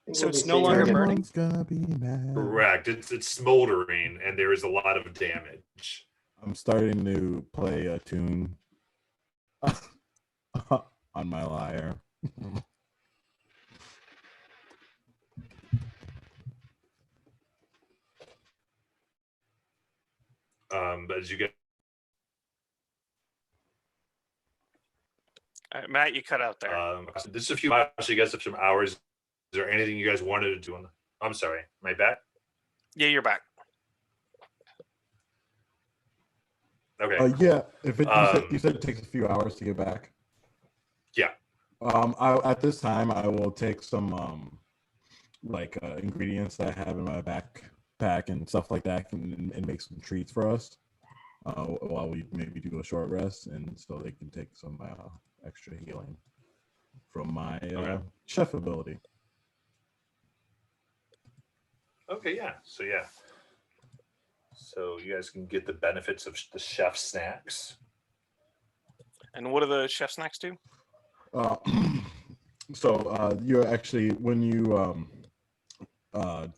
Think So we'll be it's no seeing longer again. burning? Everyone's gonna be mad. Correct. It's smoldering, and there is a lot of damage. I'm starting to play a tune on my lyre. But as you get Matt, you cut out there. this is a few hours, so you guys have some hours. Is there anything you guys wanted to do? I'm sorry, am I back? Yeah, you're back. Okay. Yeah. If it, you said it takes a few hours to get back. Yeah. At this time, I will take some ingredients that I have in my backpack and stuff like that, and make some treats for us. While we maybe do a short rest, and so they can take some extra healing from my chef ability. Okay, yeah. So you guys can get the benefits of the chef snacks. And what do the chef snacks do? So you're actually, when you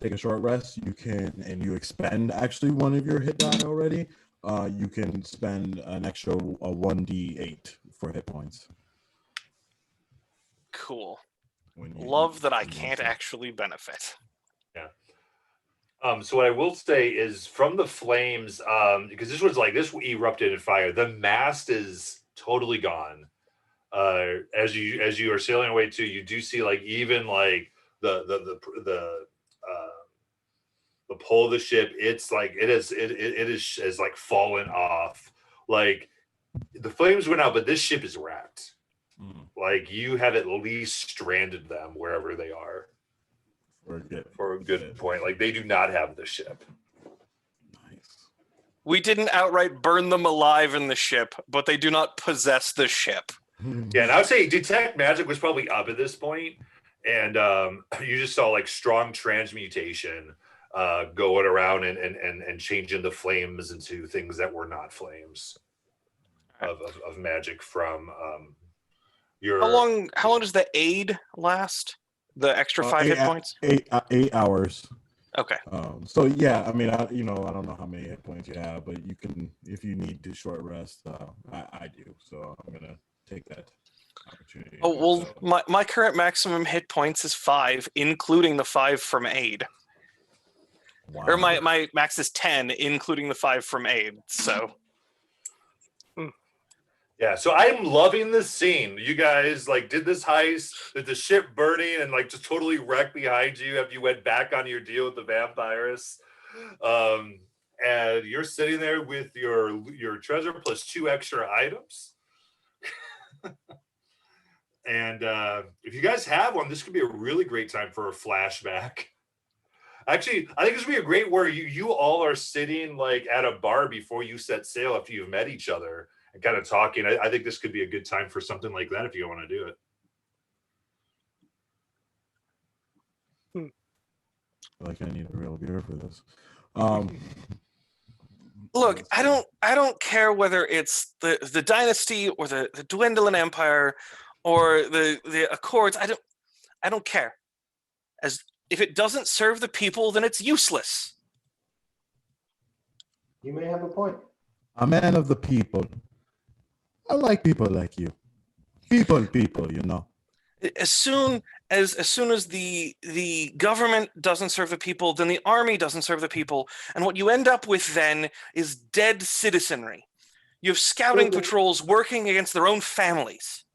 take a short rest, you can, and you expend actually one of your hit die already. You can spend an extra 1d8 for hit points. Cool. When Love that I can't actually benefit. Yeah. So what I will say is, from the flames, because this erupted in fire. The mast is totally gone. As you are sailing away too, you do see even the pole of the ship. It's it is like fallen off. Like the flames went out, but this ship is wrecked. Like you have at least stranded them wherever they are. For a good point. Like they do not have the ship. Nice. We didn't outright burn them alive in the ship, but they do not possess the ship. Yeah, and I would say detect magic was probably up at this point, and you just saw strong transmutation going around and changing the flames into things that were not flames of magic from your. How long does the aid last? The extra 5 hit points? 8 hours. Okay. So yeah, I mean, I don't know how many hit points you have, but you can, if you need to short rest. I do, so I'm gonna take that opportunity. Oh well, my current maximum hit points is 5, including the 5 from aid. Wow. Or my max is 10, including the 5 from aid. So. Yeah, so I'm loving this scene. You guys did this heist with the ship burning and just totally wrecked behind you after you went back on your deal with the vampires. And you're sitting there with your treasure plus 2 extra items. And if you guys have one, this could be a really great time for a flashback. Actually, I think this would be a great where you all are sitting at a bar before you set sail after you've met each other. And kind of talking. I think this could be a good time for something like that if you want to do it. I need a real beer for this. Look, I don't care whether it's the dynasty or the dwindling empire or the Accords. I don't care. As if it doesn't serve the people, then it's useless. You may have a point. A man of the people. I like people like you. People, you know. As soon as the government doesn't serve the people, then the army doesn't serve the people, and what you end up with then is dead citizenry. You have scouting patrols working against their own families.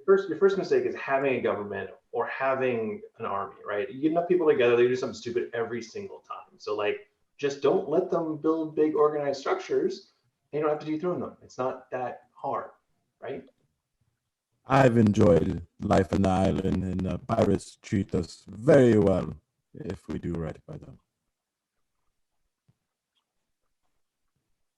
Your first mistake is having a government or having an army, right? You get enough people together, they do something stupid every single time. So like, just don't let them build big organized structures. You don't have to dethrone them. It's not that hard, right? I've enjoyed life on the island, and the pirates treat us very well if we do right by them.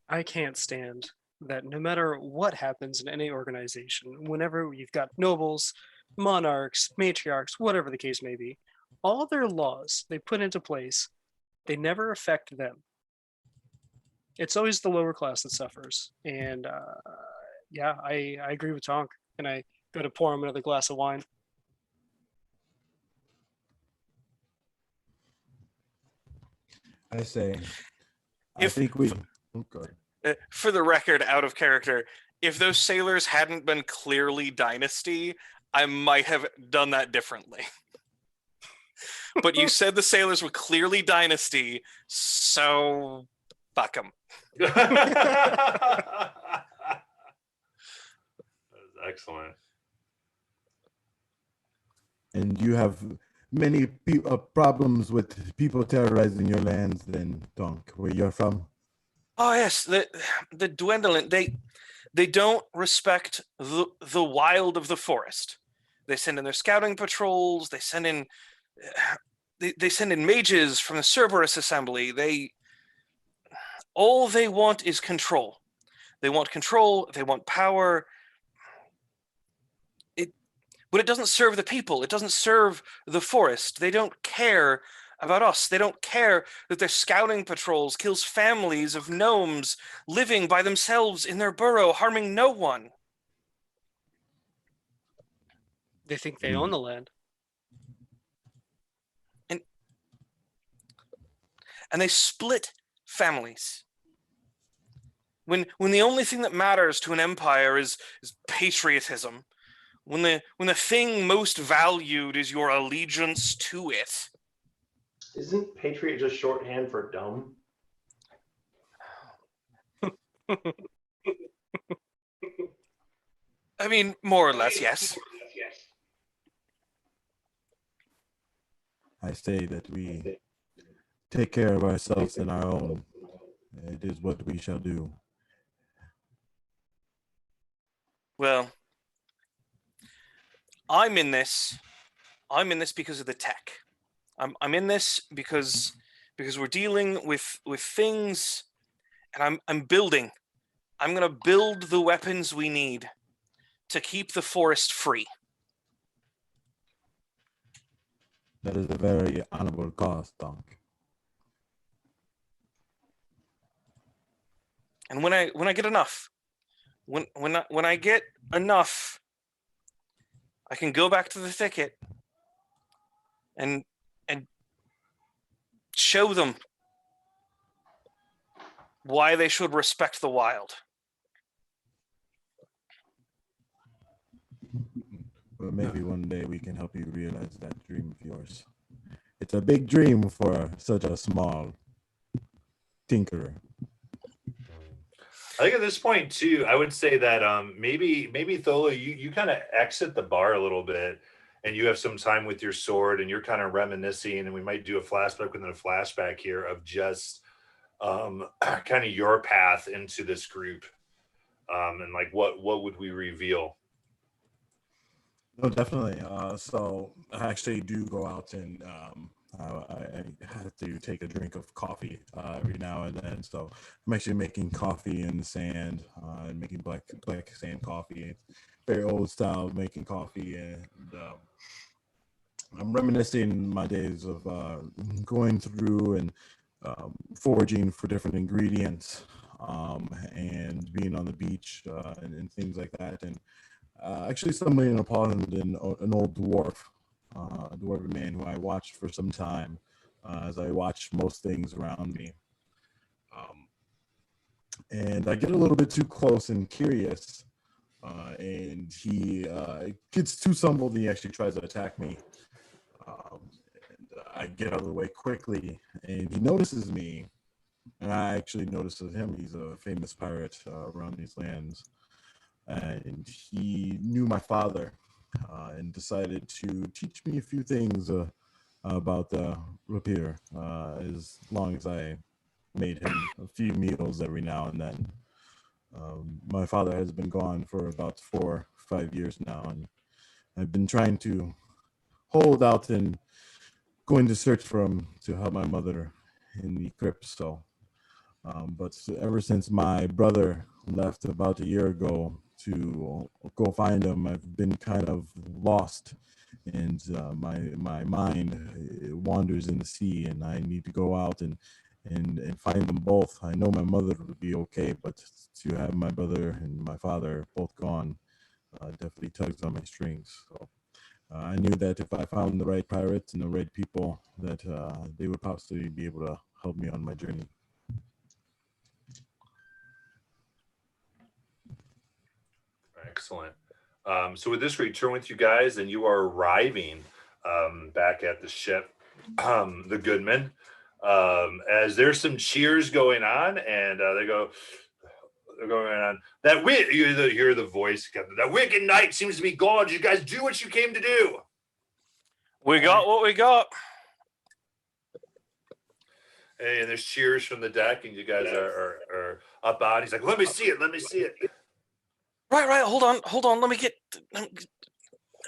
I can't stand that no matter what happens in any organization, whenever you've got nobles, monarchs, matriarchs, whatever the case may be, all their laws they put into place, they never affect them. It's always the lower class that suffers. And yeah, I agree with Tonk. And I go to pour him another glass of wine. I say, I If- think we. Oh, good. For the record, out of character, if those sailors hadn't been clearly Dynasty, I might have done that differently. But you said the sailors were clearly Dynasty, so fuck them. That was excellent. And you have many problems with people terrorizing your lands, then, Donk, where you're from. Oh yes, the Dwindling, they don't respect the wild of the forest. They send in their scouting patrols. They send in they send in mages from the Cerberus Assembly. All they want is control. They want control. They want power. But it doesn't serve the people. It doesn't serve the forest. They don't care about us. They don't care that their scouting patrols kills families of gnomes living by themselves in their burrow, harming no one. They think they own the land. And they split families. When the only thing that matters to an empire is patriotism, when the thing most valued is your allegiance to it. Isn't patriot just shorthand for dumb? I mean, more or less, yes. I say that we take care of ourselves and our own. It is what we shall do. Well, I'm in this because of the tech. I'm in this because we're dealing with things, and I'm building. I'm gonna build the weapons we need to keep the forest free. That is a very honorable cause, Donk. And when I get enough, when I get enough, I can go back to the thicket and show them why they should respect the wild. Well, maybe one day we can help you realize that dream of yours. It's a big dream for such a small tinkerer. I think at this point too, I would say that maybe Thola, you kind of exit the bar a little bit, and you have some time with your sword, and you're kind of reminiscing, and we might do a flashback within a flashback here of just kind of your path into this group, and like what would we reveal? No, definitely. So I actually do go out and I have to take a drink of coffee every now and then. So I'm actually making coffee in the sand, and making black sand coffee. Very old style making coffee, and I'm reminiscing my days of going through and foraging for different ingredients, and being on the beach and things like that. And actually stumbling upon an old dwarf, a dwarven man who I watched for some time, as I watched most things around me. And I get a little bit too close and curious, and he gets too stumbled and he actually tries to attack me. I get out of the way quickly, and he notices me, and I actually notices him. He's a famous pirate around these lands, and he knew my father, and decided to teach me a few things about rapier, as long as I made him a few meals every now and then. My father has been gone for about 4 or 5 years now, and I've been trying to hold out and going to search for him to help my mother in the crypt. So, but ever since my brother left about a year ago to go find him, I've been kind of lost, and my mind wanders in the sea, and I need to go out and find them both. I know my mother would be okay, but to have my brother and my father both gone definitely tugs on my strings. So I knew that if I found the right pirates and the right people, that they would possibly be able to help me on my journey. Excellent. So with this return with you guys, and you are arriving back at the ship, the Goodman, as there's some cheers going on, and they're going on. You hear the voice, Captain. That wicked knight seems to be gone. Did you guys do what you came to do? We got what we got. Hey, and there's cheers from the deck, and you guys are up on. He's like, let me see it. Let me see it. Right. Hold on. Let me get. He's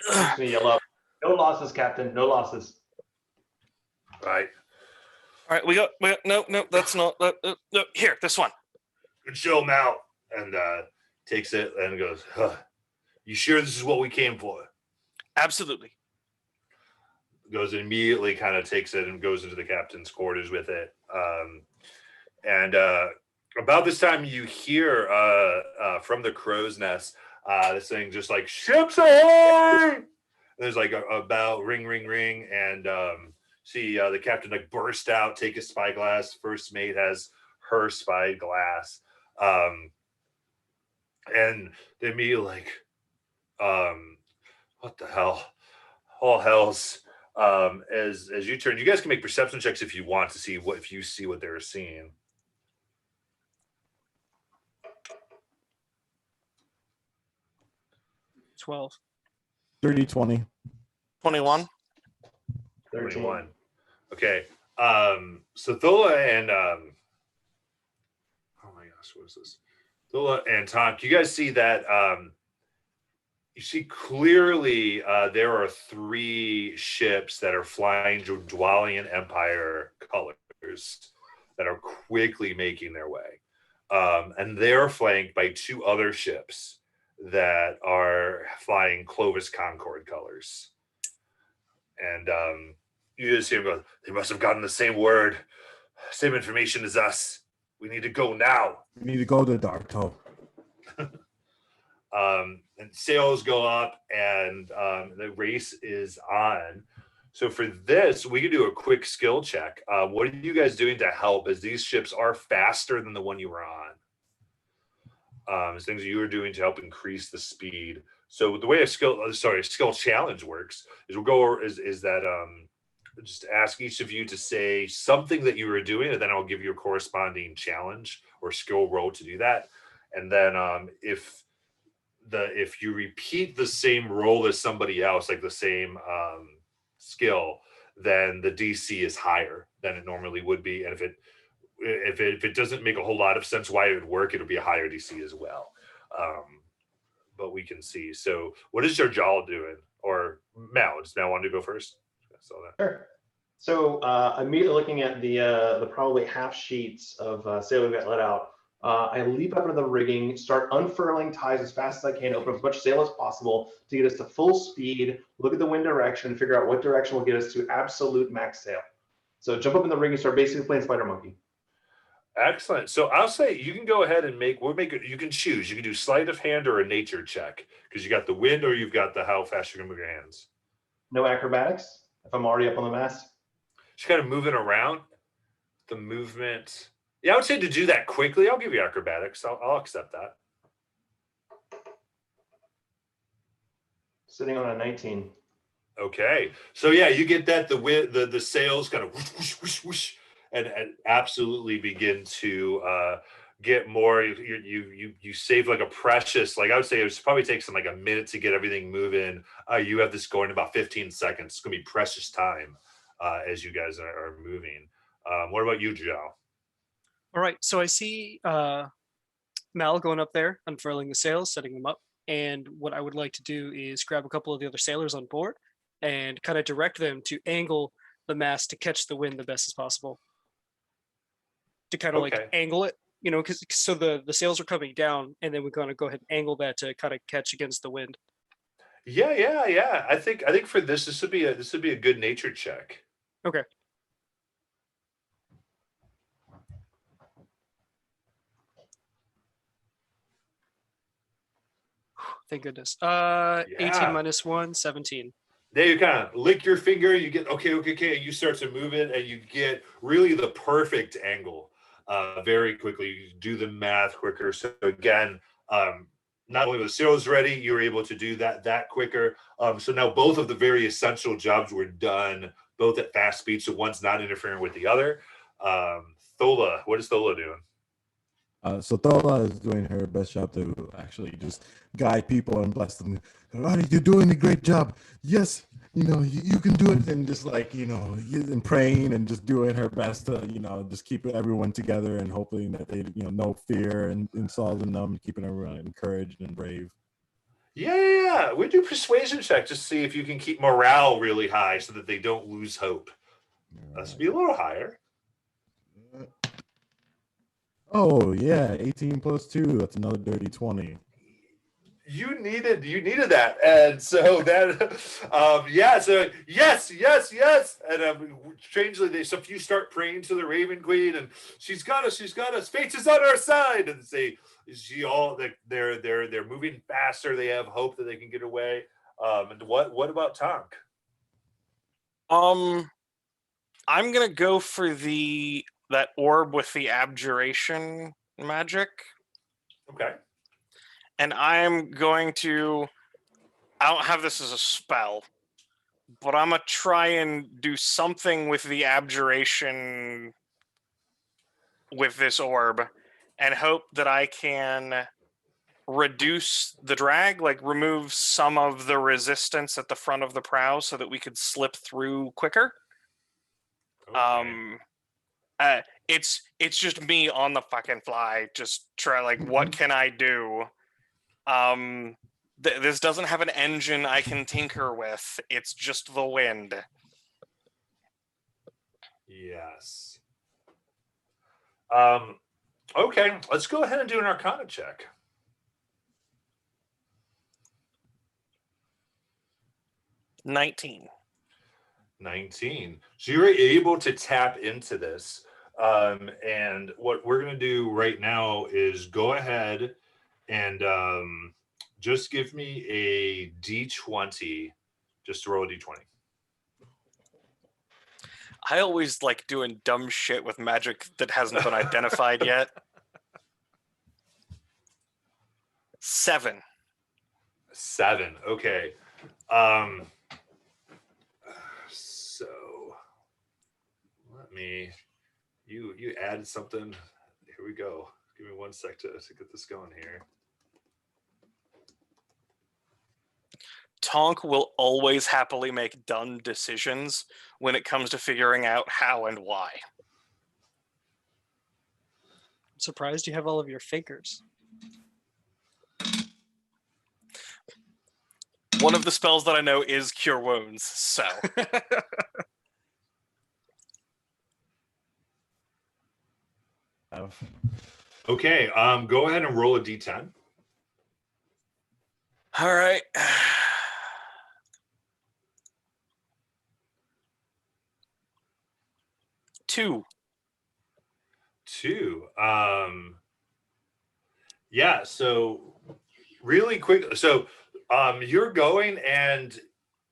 gonna yell up. No losses, Captain. No losses. Right. All right, we got no, that's not no, here, this one. Good show, Mal. And takes it and goes, huh. You sure this is what we came for? Absolutely. Goes and immediately kind of takes it and goes into the captain's quarters with it. And about this time, you hear from the crow's nest this thing just like, ships ahoy! There's like a bell, ring, ring, ring. And see the captain like burst out, take his spyglass. First mate has her spyglass. And they immediately like, what the hell? All hell's. As you turn, you guys can make perception checks if you want to see if you see what they're seeing. 12. 30, 20. 21. 21. Okay. So Thola and oh my gosh, what is this? Thola and Tonk, you guys see that you see clearly there are 3 ships that are flying Dwalian Empire colors that are quickly making their way. And they're flanked by 2 other ships that are flying Clovis Concord colors. And you just hear them go, they must have gotten the same word, same information as us. We need to go now. We need to go to Darko. And sails go up, and the race is on. So for this, we can do a quick skill check. What are you guys doing to help, as these ships are faster than the one you were on? There's things you are doing to help increase the speed. So the way a skill challenge works is just ask each of you to say something that you were doing, and then I'll give you a corresponding challenge or skill roll to do that. And then if you repeat the same role as somebody else, like the same skill, then the DC is higher than it normally would be. And if it doesn't make a whole lot of sense why it would work, it'll be a higher DC as well. But we can see. So what is your jaw doing? Or Mal, does Mal want to go first? I saw that. Sure. So immediately looking at the probably half sheets of sail we've got let out, I leap up into the rigging, start unfurling ties as fast as I can, open up as much sail as possible to get us to full speed, look at the wind direction, figure out what direction will get us to absolute max sail. So jump up in the rigging, start basically playing Spider Monkey. Excellent. So I'll say you can go ahead and we'll make it, you can choose. You can do sleight of hand or a nature check because you got the wind or you've got the how fast you're gonna move your hands. No acrobatics if I'm already up on the mast. Just kind of moving around the movement. Yeah, I would say to do that quickly. I'll give you acrobatics. I'll accept that. Sitting on a 19. Okay. So yeah, you get that the sails kind of whoosh, whoosh, whoosh, whoosh, and absolutely begin to get more. You save like a precious, like I would say it probably takes them like a minute to get everything moving. You have this going in about 15 seconds. It's gonna be precious time as you guys are moving. What about you, Joe? All right, so I see Mal going up there, unfurling the sails, setting them up. And what I would like to do is grab a couple of the other sailors on board and kind of direct them to angle the mast to catch the wind the best as possible. To kind of like Okay. angle it, you know, because so the sails are coming down, and then we're going to go ahead and angle that to kind of catch against the wind. Yeah. I think for this would be a good nature check. Okay. Thank goodness. 18 Yeah. minus 1, 17. There you kind of lick your finger, you get okay, and you start to move it, and you get really the perfect angle very quickly. You do the math quicker. So again, not only were the cereals ready, you were able to do that quicker. So now both of the very essential jobs were done, both at fast speed. So one's not interfering with the other. Thola, what is Thola doing? So Thola is doing her best job to actually just guide people and bless them. Alrighty, you're doing a great job. Yes, you can do it. And just like, and praying and just doing her best to, just keep everyone together and hoping that they, no fear and installs in them, keeping everyone encouraged and brave. Yeah. We do persuasion check to see if you can keep morale really high so that they don't lose hope. This would be a little higher. Oh yeah, 18 plus 2. That's another dirty 20. You needed that, and so that so yes, and strangely so if you start praying to the Raven Queen and she's got us, fate is on our side, and say they're moving faster, they have hope that they can get away. And what about Tonk? I'm gonna go for that orb with the abjuration magic. Okay. And I'm going to, I don't have this as a spell, but I'm going to try and do something with the abjuration with this orb and hope that I can reduce the drag, like remove some of the resistance at the front of the prow so that we could slip through quicker. Okay. It's just me on the fucking fly, just try like, what can I do? This doesn't have an engine I can tinker with. It's just the wind. Yes. Okay, let's go ahead and do an Arcana check. 19. 19. So you're able to tap into this. And what we're going to do right now is go ahead and just give me a D20, just to roll a D20. I always like doing dumb shit with magic that hasn't been identified yet. 7. 7. Okay. So let me. You added something. Here we go. Give me 1 sec to get this going here. Tonk will always happily make dumb decisions when it comes to figuring out how and why. I'm surprised you have all of your fingers. One of the spells that I know is Cure Wounds, so. Okay, go ahead and roll a D10. All right. 2. too. Yeah, so really quick. So you're going and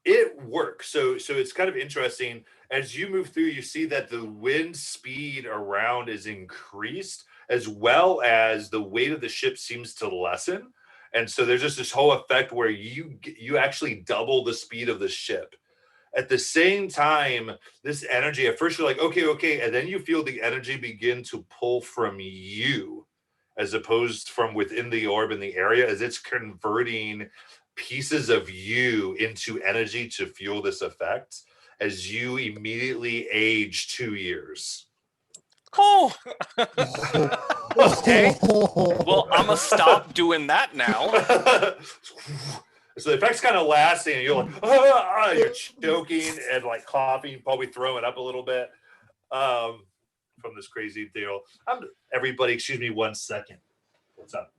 it works. So it's kind of interesting. As you move through, you see that the wind speed around is increased, as well as the weight of the ship seems to lessen. And so there's just this whole effect where you actually double the speed of the ship. At the same time, this energy, at first you're like, okay, and then you feel the energy begin to pull from you as opposed from within the orb in the area, as it's converting pieces of you into energy to fuel this effect, as you immediately age 2 years. Oh, okay. Well, I'm gonna stop doing that now. So the effect's kind of lasting, and you're like, you're choking and like coughing, probably throwing up a little bit from this crazy deal. Everybody, excuse me 1 second. What's up?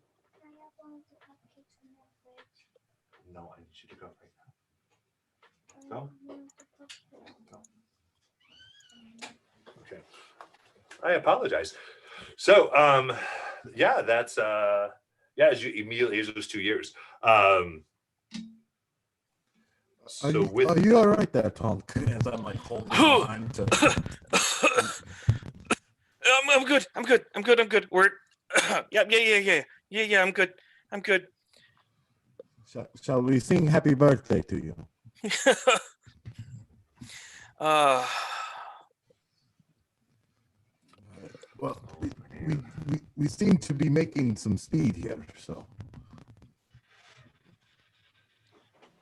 No, I need you to go right now. Go. Okay. I apologize. So, yeah, that's as you immediately age those 2 years. Are So are you all right there, Tonk? As I'm like holding on to. I'm good. We're yeah. I'm good. Shall we sing happy birthday to you? Well, we seem to be making some speed here, so.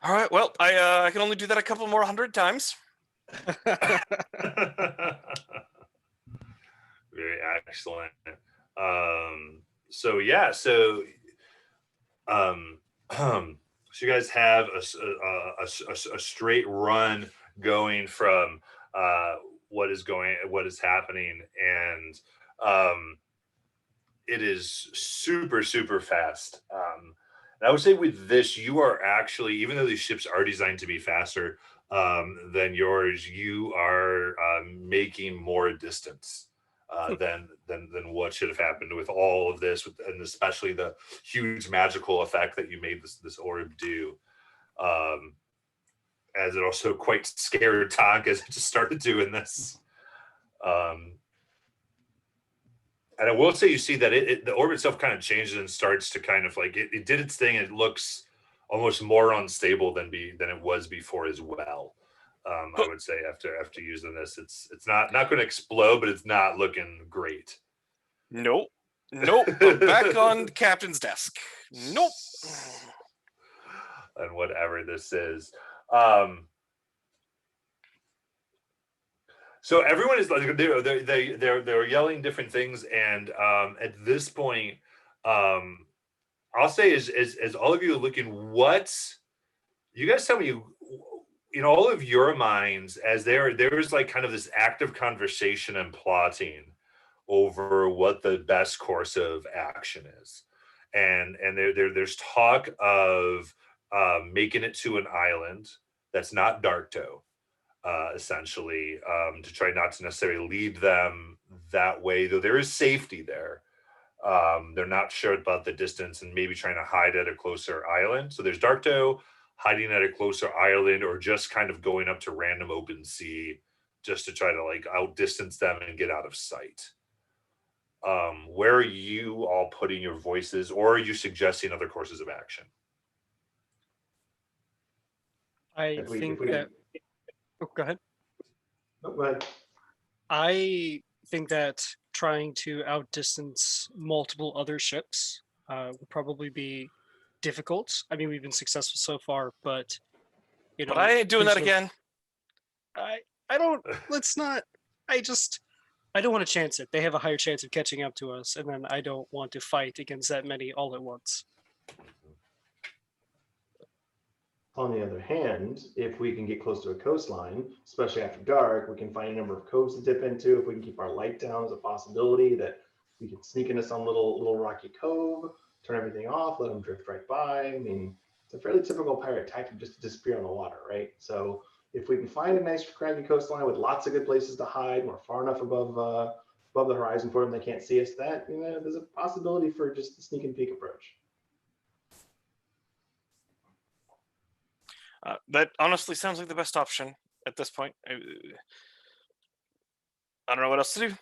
All right. Well, I can only do that a couple more 100 times. Very excellent. So yeah, so so you guys have a straight run going from what is happening, and it is super fast. And I would say with this, you are actually, even though these ships are designed to be faster than yours, you are making more distance than what should have happened with all of this, and especially the huge magical effect that you made this orb do. As it also quite scared Tonk as it just started doing this. And I will say, you see that the orb itself kind of changes and starts to kind of like it did its thing. It looks almost more unstable than it was before as well. I would say after using this, it's not going to explode, but it's not looking great. Nope. I'm back on the captain's desk. Nope. And whatever this is. So everyone is like they're yelling different things, and at this point, I'll say as all of you are looking, what you guys tell me, all of your minds, as there's like kind of this active conversation and plotting over what the best course of action is, and there's talk of making it to an island that's not Darktoe. Essentially, to try not to necessarily lead them that way, though there is safety there. They're not sure about the distance and maybe trying to hide at a closer island. So there's Darktoe, hiding at a closer island, or just kind of going up to random open sea just to try to like outdistance them and get out of sight. Where are you all putting your voices, or are you suggesting other courses of action? I think that. Oh, go ahead. Oh, go ahead. I think that trying to outdistance multiple other ships would probably be difficult. I mean, we've been successful so far, but But I ain't doing that again. I don't. Let's not. I don't want to chance it. They have a higher chance of catching up to us, and then I don't want to fight against that many all at once. On the other hand, if we can get close to a coastline, especially after dark, we can find a number of coves to dip into. If we can keep our light down, there's a possibility that we can sneak into some little rocky cove, turn everything off, let them drift right by. I mean, it's a fairly typical pirate tactic just to disappear on the water, right? So if we can find a nice craggy coastline with lots of good places to hide, we're far enough above above the horizon for them. They can't see us. That there's a possibility for just a sneak and peek approach. That honestly sounds like the best option at this point. I don't know what else to do.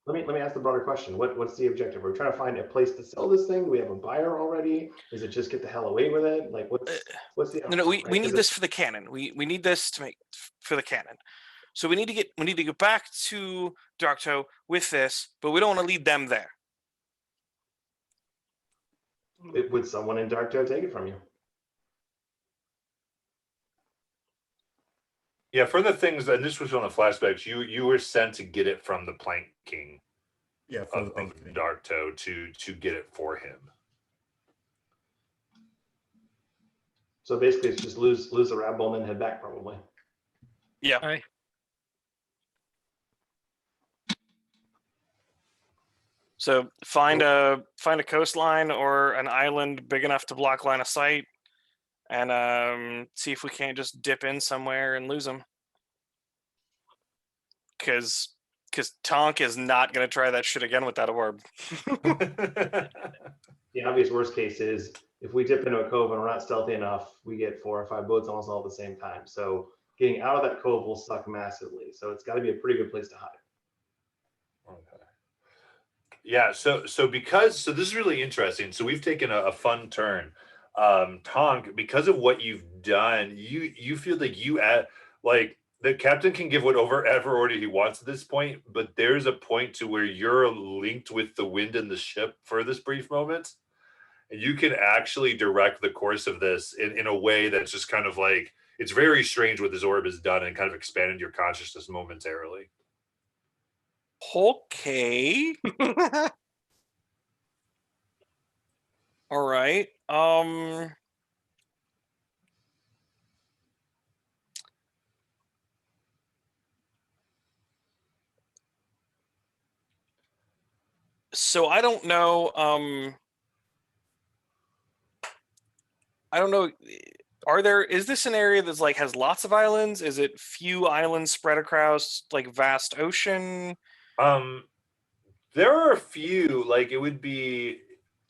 Let me ask the broader question. What's the objective? Are we trying to find a place to sell this thing? Do we have a buyer already? Is it just get the hell away with it? Like what's the No, we right? need this for the cannon. We need this to make for the cannon. So we need to get back to Darktoe with this, but we don't want to lead them there. Would someone in Darktoe take it from you? Yeah, for the things, and this was on the flashbacks, you were sent to get it from the Plank King Yeah, of Darktoe to get it for him. So basically, it's just lose the rabble and then head back, probably. Yeah. Aye. So find a coastline or an island big enough to block line of sight, and see if we can't just dip in somewhere and lose them. Because Tonk is not going to try that shit again with that orb. The obvious worst case is if we dip into a cove and we're not stealthy enough, we get 4 or 5 boats almost all at the same time. So getting out of that cove will suck massively. So it's got to be a pretty good place to hide. Okay. Yeah, so this is really interesting. So we've taken a fun turn. Tonk, because of what you've done, you feel like like the captain can give whatever order he wants at this point, but there's a point to where you're linked with the wind and the ship for this brief moment. And you can actually direct the course of this in a way that's just kind of like, it's very strange what this orb has done and kind of expanded your consciousness momentarily. Okay. All right. So I don't know. I don't know. Is this an area that's like has lots of islands? Is it few islands spread across like vast ocean? There are a few, like it would be,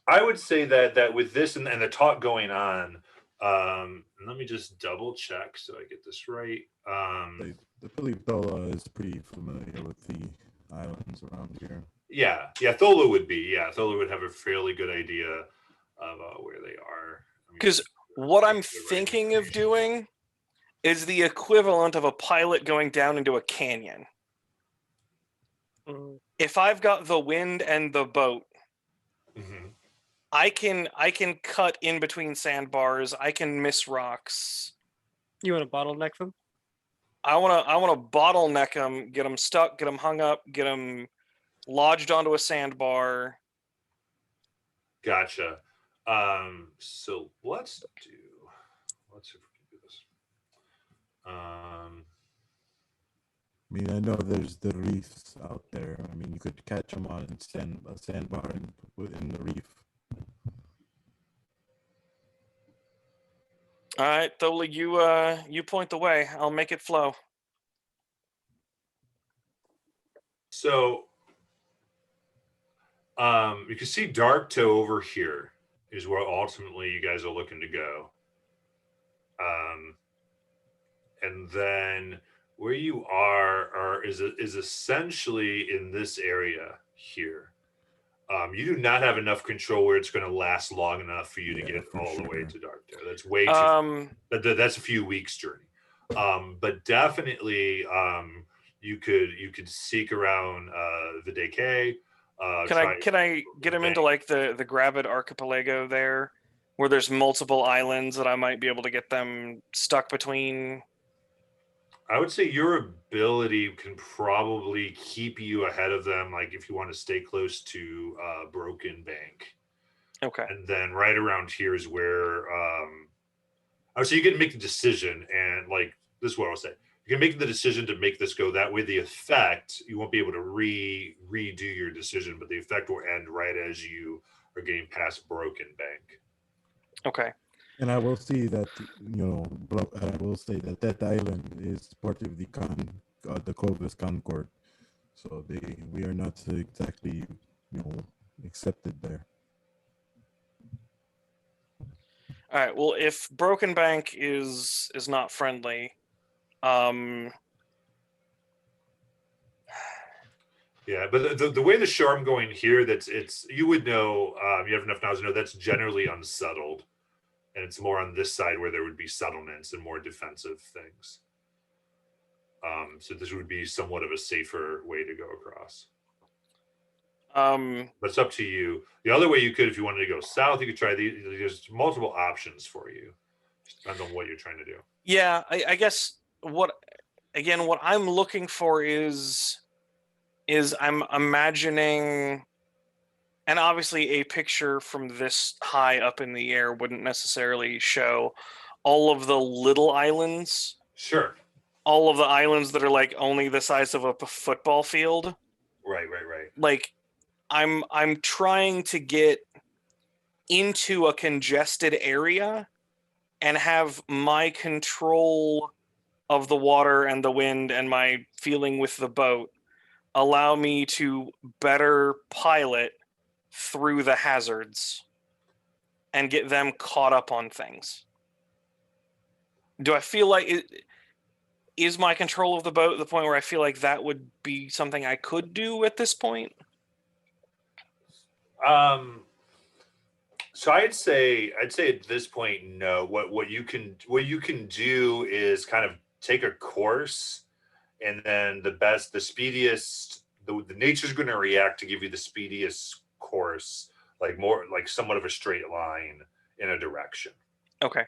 I would say that with this and the talk going on, let me just double check so I get this right. I believe Dola is pretty familiar with the islands around here. Yeah, Thola would be. Yeah, Thola would have a fairly good idea of where they are. Because what I'm thinking of doing is the equivalent of a pilot going down into a canyon. If I've got the wind and the boat, I can cut in between sandbars. I can miss rocks. You want to bottleneck them? I want to bottleneck them, get them stuck, get them hung up, get them lodged onto a sandbar. Gotcha. So let's see if we can do this. I mean, I know there's the reefs out there. I mean, you could catch them on a sandbar within the reef. All right, Thola, you point the way. I'll make it flow. So, you can see Darktoe over here is where ultimately you guys are looking to go. And then where you is essentially in this area here. You do not have enough control where it's going to last long enough for you to get all the way to Darktoe. That's way too. That's a few weeks journey. But definitely, you could seek around the Decay. Can I get him into like the Gravid archipelago there, where there's multiple islands that I might be able to get them stuck between? I would say your ability can probably keep you ahead of them, like if you want to stay close to Broken Bank. Okay. And then right around here is where I would say you can make the decision, and like this is what I'll say. You can make the decision to make this go that way. The effect, you won't be able to redo your decision, but the effect will end right as you are getting past Broken Bank. Okay. And I will see that, I will say that island is part of the Clovis Concord. so we are not exactly accepted there. All right. Well, if Broken Bank is not friendly, Yeah, but the way the show I'm going here, it's you would know, you have enough knowledge to know that's generally unsettled, and it's more on this side where there would be settlements and more defensive things. So this would be somewhat of a safer way to go across. But it's up to you. The other way you could, if you wanted to go south, you could try these. There's multiple options for you. Just depends on what you're trying to do. yeah, I guess what I'm looking for is I'm imagining, and obviously a picture from this high up in the air wouldn't necessarily show all of the little islands, Sure. all of the islands that are like only the size of a football field. Right. Like I'm trying to get into a congested area and have my control of the water and the wind and my feeling with the boat allow me to better pilot through the hazards and get them caught up on things. Do I feel like is my control of the boat the point where I feel like that would be something I could do at this point? So I'd say at this point, no. What you can do is kind of take a course, and then the speediest, the nature's going to react to give you the speediest course, like more like somewhat of a straight line in a direction. Okay.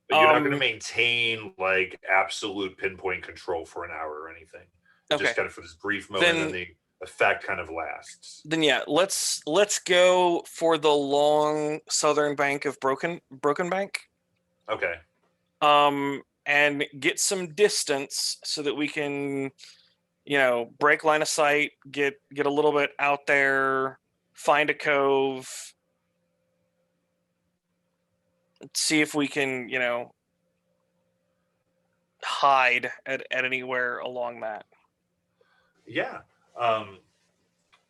But you're not going to maintain like absolute pinpoint control for an hour or anything. It's just kind of for this brief moment, and then the effect kind of lasts. Then yeah, let's go for the long southern bank of Broken Bank. Okay. And get some distance so that we can, break line of sight, get a little bit out there, find a cove, see if we can, hide at anywhere along that. Yeah. So I'm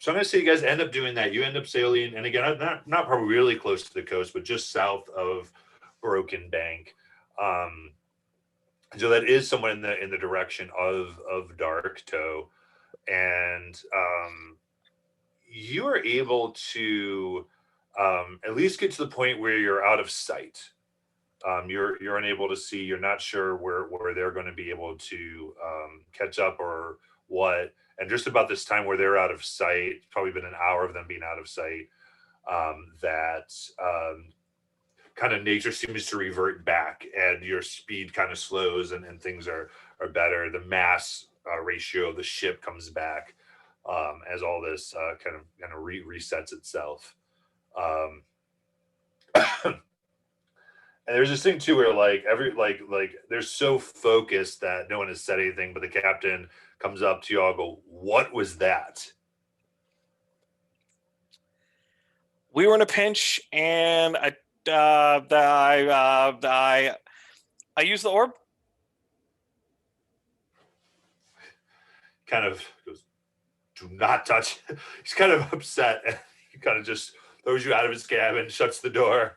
going to say you guys end up doing that. You end up sailing, and again, not probably really close to the coast, but just south of Broken Bank. So that is somewhat in the direction of Dark Toe, and you are able to at least get to the point where you're out of sight. You're unable to see. You're not sure where they're going to be able to catch up or what. And just about this time where they're out of sight, it's probably been an hour of them being out of sight, that kind of nature seems to revert back, and your speed kind of slows, and things are better. The mass ratio of the ship comes back as all this kind of resets itself. And there's this thing too where like they're so focused that no one has said anything, but the captain comes up to you all, go, "What was that?" We were in a pinch, and I used the orb. Kind of goes, "Do not touch." He's kind of upset, and he kind of just throws you out of his cabin, shuts the door.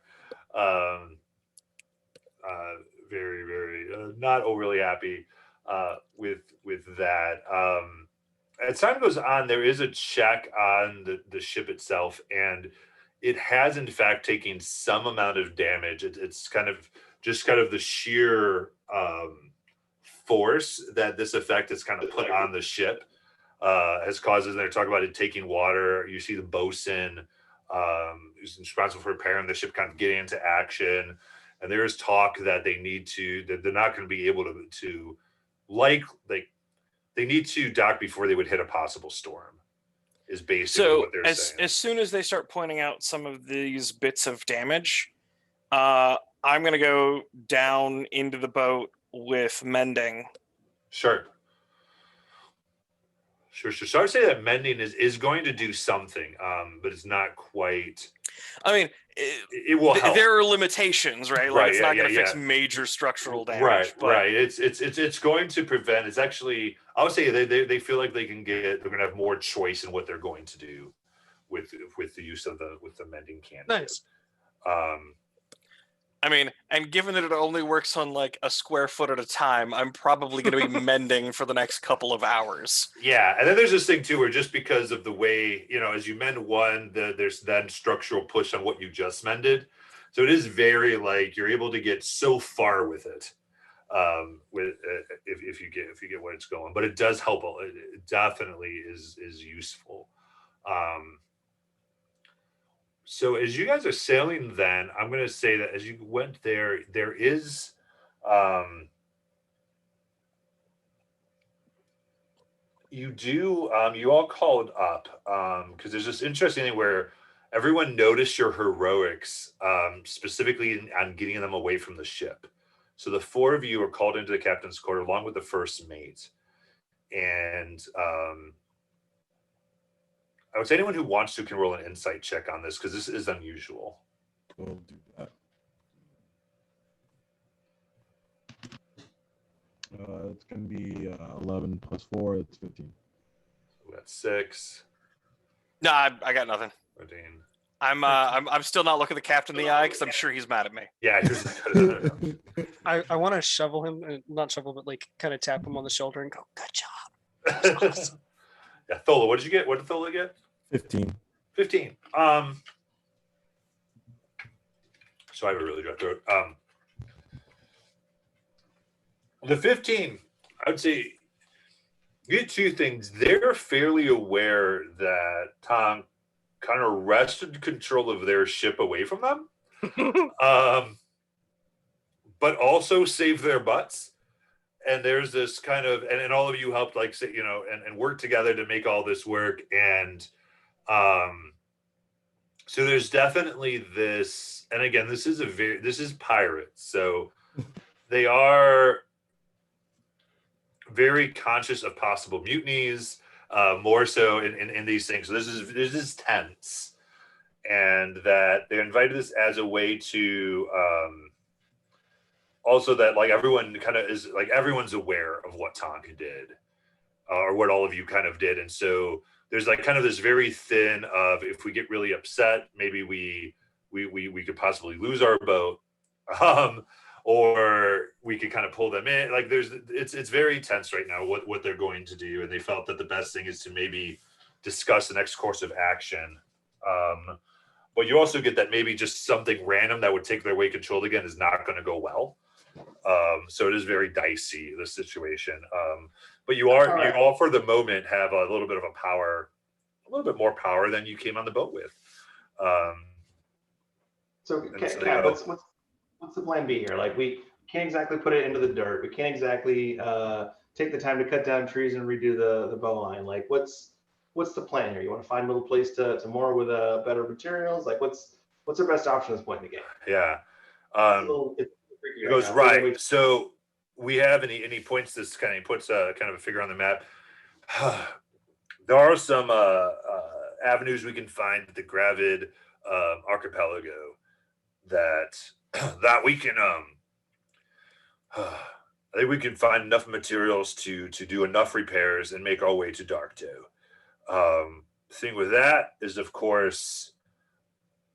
Very, very not overly happy with that. As time goes on, there is a check on the ship itself, and it has in fact taken some amount of damage. It's kind of the sheer force that this effect has kind of put on the ship has caused. And they're talking about it taking water. You see the bosun who's responsible for repairing the ship kind of getting into action. And there's talk that they need to, that they're not going to be able to they need to dock before they would hit a possible storm, is basically what they're saying. As soon as they start pointing out some of these bits of damage, I'm going to go down into the boat with mending. Sure. So I would say that mending is going to do something, but it's not quite. I mean, It will help. there are limitations, right? Like Right, it's yeah, not going to yeah, fix yeah. major structural damage. Right, but right. It's going to prevent. It's actually, I would say they feel like they're going to have more choice in what they're going to do with the use of the mending cantrip. Nice. I mean, and given that it only works on like a square foot at a time, I'm probably going to be mending for the next couple of hours. Yeah, and then there's this thing too, where just because of the way, as you mend one, there's then structural push on what you just mended, so it is very like you're able to get so far with it, with if you get where it's going, but it does help. It definitely is useful. So as you guys are sailing, then I'm going to say that as you went there is. You all called up because there's this interesting thing where everyone noticed your heroics, specifically on getting them away from the ship. So the four of you are called into the captain's quarter along with the first mate, and I would say anyone who wants to can roll an insight check on this because this is unusual. We'll do that. It's going to be 11 plus 4. It's 15. So that's 6. No, I got nothing. 13. I'm still not looking the captain in the eye because I'm sure he's mad at me. Yeah, I want to shovel him, not shovel, but like kind of tap him on the shoulder and go, "Good job." That was awesome. Yeah, Thola, what did you get? What did Thola get? 15. 15. So I have a really dry throat. The 15, I would say, you get two things. They're fairly aware that Tom kind of wrested control of their ship away from them, but also saved their butts. And there's this kind of, and all of you helped, like, say, and work together to make all this work. And so there's definitely this, and again, this is pirates. So they are very conscious of possible mutinies, more so in these things. So this is tense, and that they invited us as a way to also that like everyone kind of is like everyone's aware of what Tonka did, or what all of you kind of did, and so there's like kind of this very thin of if we get really upset, maybe we could possibly lose our boat. Or we could kind of pull them in. Like it's very tense right now what they're going to do, and they felt that the best thing is to maybe discuss the next course of action. But you also get that maybe just something random that would take their way controlled again is not going to go well. So it is very dicey, the situation. But you all for the moment have a little bit more power than you came on the boat with. What's the plan B here? Like we can't exactly put it into the dirt. We can't exactly take the time to cut down trees and redo the bow line. Like what's the plan here? You want to find a little place to moor with better materials? Like what's our best option at this point in the game? Yeah. It goes right. So we have, and he points this kind of puts kind of a figure on the map. There are some avenues we can find at the Gravid archipelago that we can I think we can find enough materials to do enough repairs and make our way to Darktoe. Thing with that is, of course,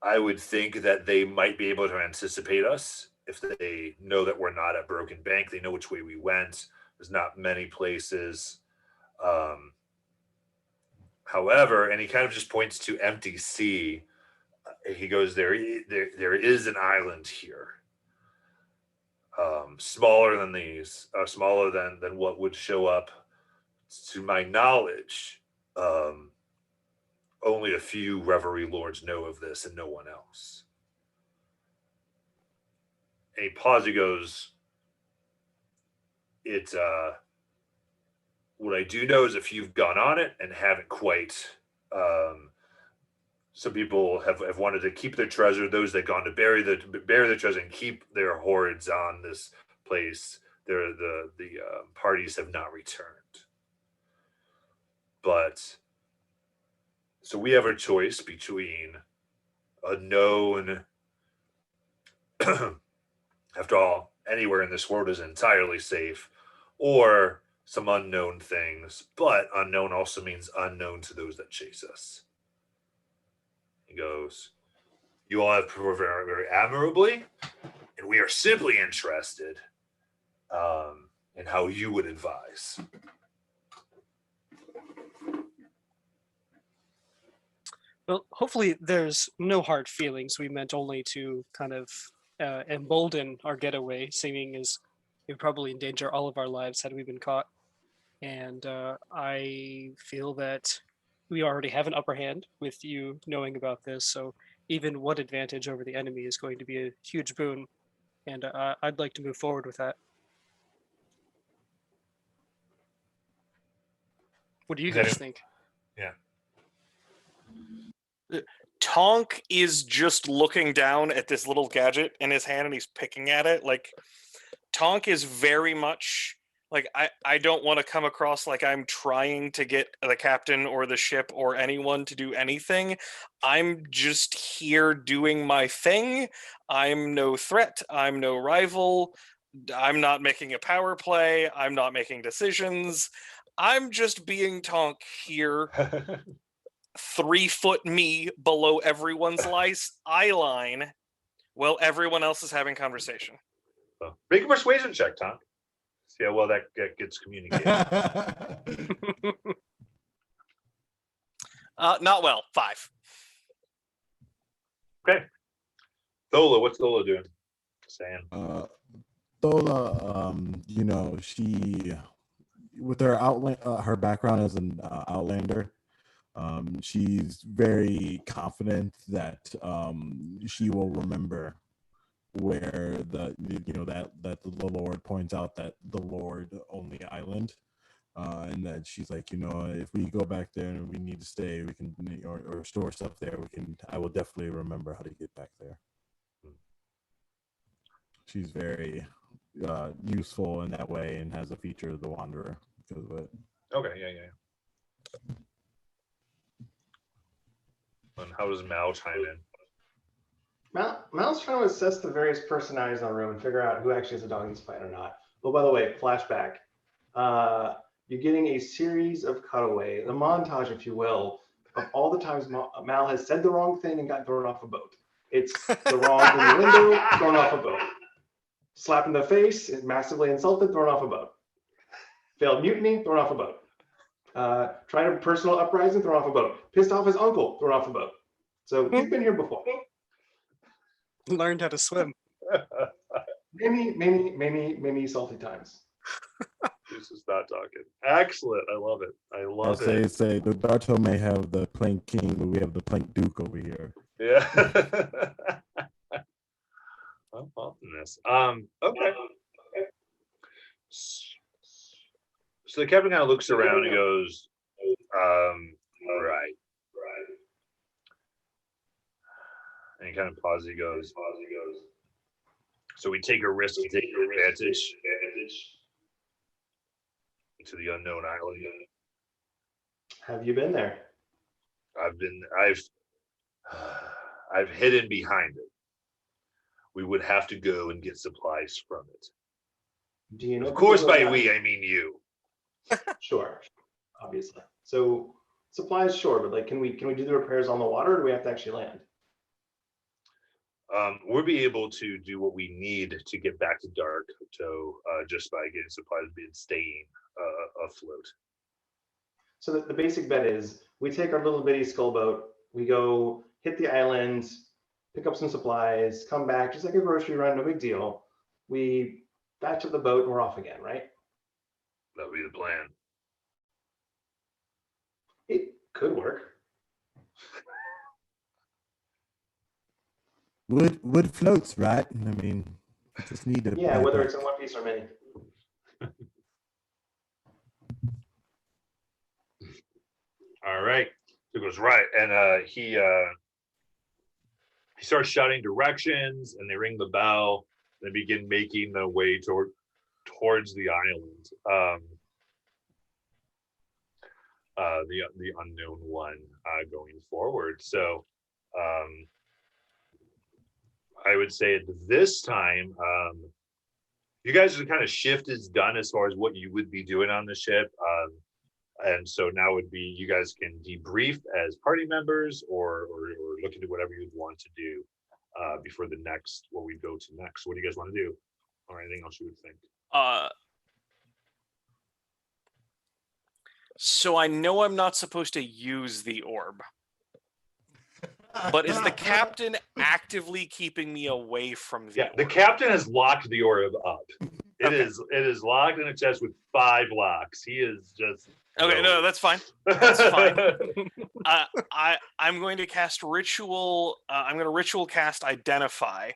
I would think that they might be able to anticipate us if they know that we're not at Broken Bank. They know which way we went. There's not many places. However, and he kind of just points to empty sea. He goes, there is an island here, smaller than these, smaller than what would show up to my knowledge. Only a few Reverie Lords know of this and no one else. And he pauses, he goes, what I do know is if you've gone on it and haven't quite, some people have wanted to keep their treasure. Those that gone to bury the treasure and keep their hoards on this place, the parties have not returned. But so we have a choice between a known. After all, anywhere in this world is entirely safe, or some unknown things, but unknown also means unknown to those that chase us. He goes, "You all have performed very, very admirably, and we are simply interested in how you would advise." Well, hopefully there's no hard feelings. We meant only to kind of embolden our getaway, seeming as it would probably endanger all of our lives had we been caught. And I feel that we already have an upper hand with you knowing about this. So even one advantage over the enemy is going to be a huge boon. And I'd like to move forward with that. What do you Is that guys it? think? Yeah. Tonk is just looking down at this little gadget in his hand and he's picking at it. Like, Tonk is very much like, I don't want to come across like I'm trying to get the captain or the ship or anyone to do anything. I'm just here doing my thing. I'm no threat. I'm no rival. I'm not making a power play. I'm not making decisions. I'm just being Tonk here, 3-foot me below everyone's eye line while everyone else is having conversation. So, make a persuasion check, Tom. See how well that gets communicated. Not well. 5. Okay. Thola, what's Thola doing? Saying. Thola, you know, she, with her her background as an outlander, she's very confident that she will remember where that the Lord points out that the Lord only island, and that she's like, if we go back there and we need to stay, we can, or store stuff there, I will definitely remember how to get back there. She's very useful in that way and has a feature of the Wanderer because of it. Okay, yeah. And how does Mal chime in? Mal's trying to assess the various personalities in the room and figure out who actually is a dog in this fight or not. Oh, by the way, flashback. You're getting a series of cutaway, a montage, if you will, of all the times Mal has said the wrong thing and got thrown off a boat. It's the wrong thing in the window, thrown off a boat. Slap in the face, massively insulted, thrown off a boat. Failed mutiny, thrown off a boat. Tried a personal uprising, thrown off a boat. Pissed off his uncle, thrown off a boat. So he's been here before. Learned how to swim. Many salty times. This is not talking. Excellent. I love it. I love it. Say the Darto may have the Plank King, but we have the Plank Duke over here. Yeah. I'm loving this. Okay. So the captain kind of looks around and goes, right. And he kind of pauses. He goes, so we take a risk to take advantage to the unknown island. Have you been there? I've hidden behind it. We would have to go and get supplies from it. Do you know? Of course, by we, I mean you. Sure, obviously. So supplies, sure, but like, can we do the repairs on the water, or do we have to actually land? We'll be able to do what we need to get back to Darkto just by getting supplies and staying afloat. So the basic bet is we take our little bitty skull boat, we go hit the island, pick up some supplies, come back, just like a grocery run, no big deal. We batch up the boat and we're off again, right? That would be the plan. It could work. Wood floats, right? I mean, you just need to. Yeah, whether it's in one piece or many. All right. He goes, right. And he starts shouting directions, and they ring the bell. They begin making their way towards the island. The unknown one going forward. So I would say at this time, you guys' kind of shift is done as far as what you would be doing on the ship. And so now would be you guys can debrief as party members or look into whatever you'd want to do before the next, what we go to next. What do you guys want to do? Or anything else you would think? So I know I'm not supposed to use the orb, but is the captain actively keeping me away from the Yeah, orb? the captain has locked the orb up. It is locked in a chest with 5 locks. He is just Okay, no, that's fine. That's fine. I'm going to cast ritual. I'm going to ritual cast identify,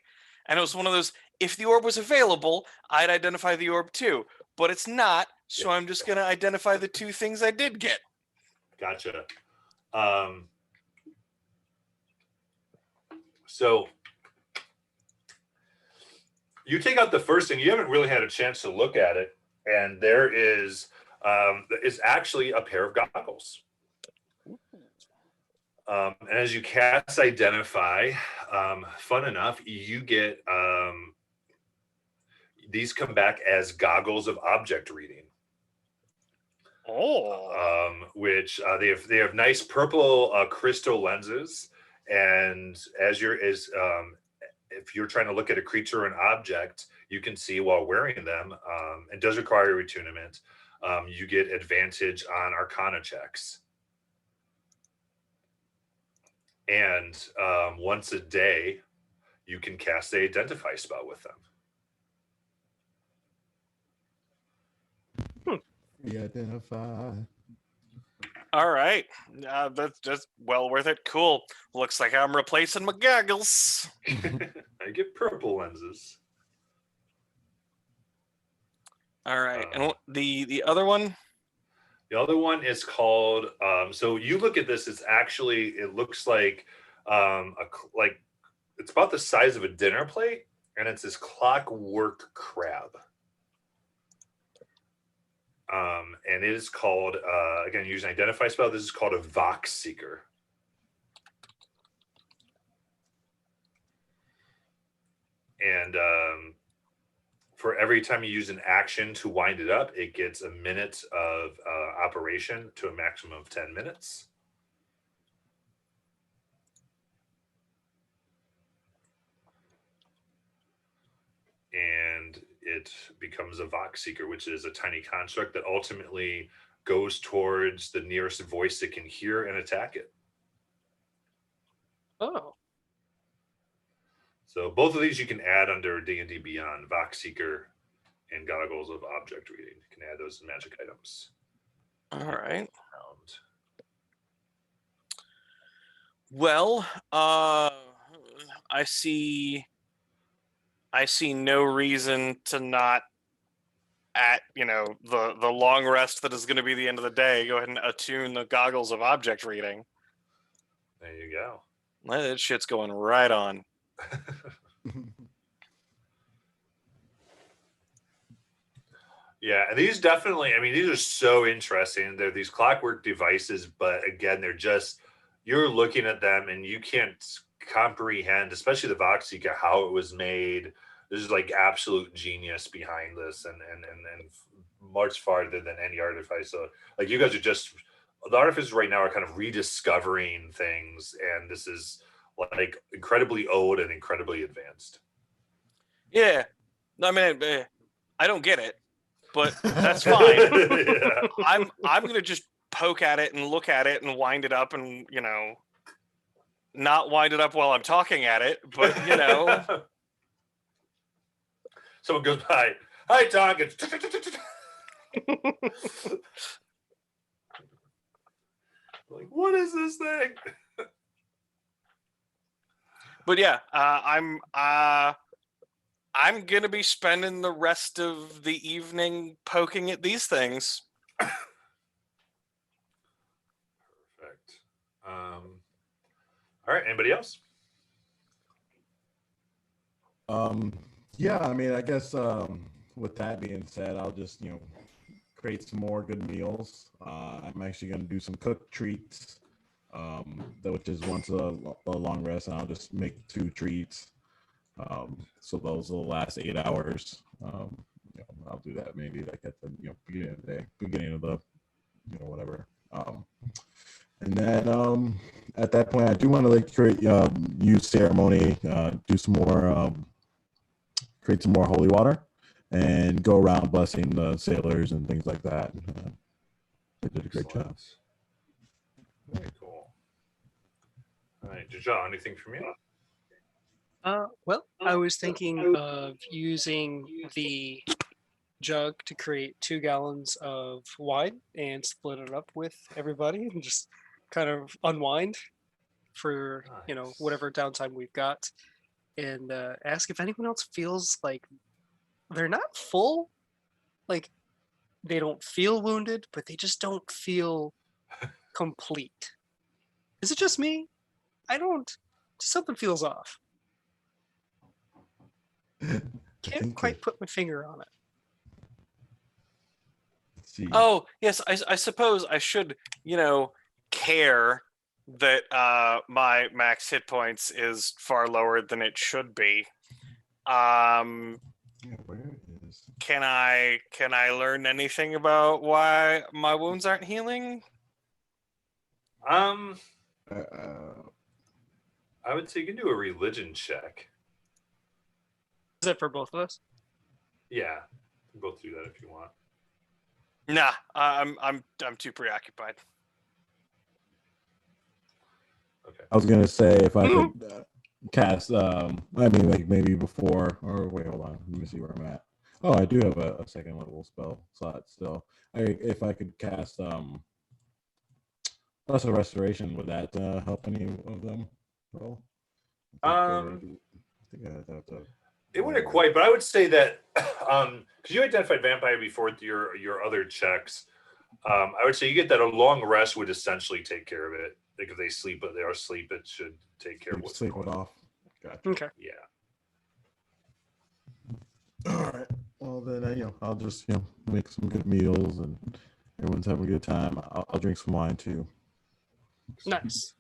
and it was one of those. If the orb was available, I'd identify the orb too, but it's not. So I'm just going to identify the 2 things I did get. Gotcha. So you take out the first thing. You haven't really had a chance to look at it, and there is actually a pair of goggles. And as you cast identify, fun enough, you get these come back as goggles of object reading. Oh. Which they have nice purple crystal lenses, and if you're trying to look at a creature or an object, you can see while wearing them. It does require a attunement. You get advantage on Arcana checks, and once a day, you can cast the Identify spell with them. Identify. All right. That's just well worth it. Cool. Looks like I'm replacing my goggles. I get purple lenses. All right. And the other one? The other one is called. So you look at this. It looks like it's about the size of a dinner plate, and it's this clockwork crab. And it is called, again, using Identify spell, this is called a Vox Seeker. And for every time you use an action to wind it up, it gets a minute of operation to a maximum of 10 minutes. And it becomes a Vox Seeker, which is a tiny construct that ultimately goes towards the nearest voice it can hear and attack it. Oh. So both of these you can add under D&D Beyond, Vox Seeker and Goggles of Object Reading. You can add those as magic items. All right. Well, I see no reason to not, at the long rest that is going to be the end of the day, go ahead and attune the Goggles of Object Reading. There you go. That shit's going right on. Yeah, and these definitely, these are so interesting. They're these clockwork devices, but again, you're looking at them and you can't comprehend, especially the Vox Seeker, how it was made. There's like absolute genius behind this and much farther than any artifice. So like you guys are the artificers right now are kind of rediscovering things, and this is like incredibly old and incredibly advanced. Yeah. I don't get it, but that's fine. Yeah. I'm going to just poke at it and look at it and wind it up and, not wind it up while I'm talking at it, but, Someone goes by, hi, Doc. Like, what is this thing? But yeah, I'm gonna be spending the rest of the evening poking at these things. Perfect. All right. Anybody else? Yeah, I guess with that being said, I'll just create some more good meals. I'm actually going to do some cooked treats, which is once a long rest, and I'll just make 2 treats. So those are the last 8 hours. I'll do that maybe like at the beginning of the day, beginning of the whatever. And then at that point, I do want to like create use ceremony, do some more, create some more holy water, and go around blessing the sailors and things like that. They did a great job. Very cool. All right, Jaja, anything from you? Well, I was thinking of using the jug to create 2 gallons of wine and split it up with everybody and just kind of unwind for Nice. whatever downtime we've got, and ask if anyone else feels like they're not full, like they don't feel wounded, but they just don't feel complete. Is it just me? I don't. Something feels off. Can't quite put my finger on it. Let's see. Oh, yes, I suppose I should, care that my max hit points is far lower than it should be. Yeah, where is? Can I learn anything about why my wounds aren't healing? Um, Uh, I would say you can do a religion check. Is it for both of us? Yeah, you can both do that if you want. Nah, I'm too preoccupied. Okay. I was gonna say if I could cast. I mean, like maybe before or wait, hold on. Let me see where I'm at. Oh, I do have a second level spell slot still. If I could cast plus a restoration, would that help any of them? Roll? I think I have to. It wouldn't quite, but I would say that because you identified vampire before your other checks, I would say you get that a long rest would essentially take care of it. Like if they sleep, but they are asleep, it should take care of what's Sleep going it on. off. Gotcha. Okay. Yeah. All right. Well, then I'll just make some good meals and everyone's having a good time. I'll drink some wine too. Nice.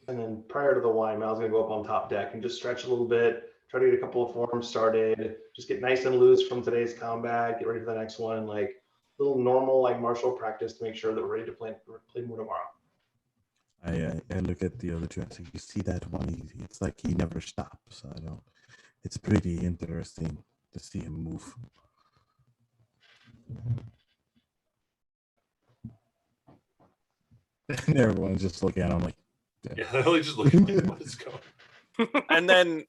And then prior to the wine, Mal's gonna go up on top deck and just stretch a little bit, try to get a couple of forms started, just get nice and loose from today's combat, get ready for the next one, like little normal like martial practice to make sure that we're ready to play more tomorrow. I look at the other two and say, you see that one? It's like he never stops. I know. It's pretty interesting to see him move. And everyone's just looking at him like, Yeah, they're really just looking like, what is going on? And then,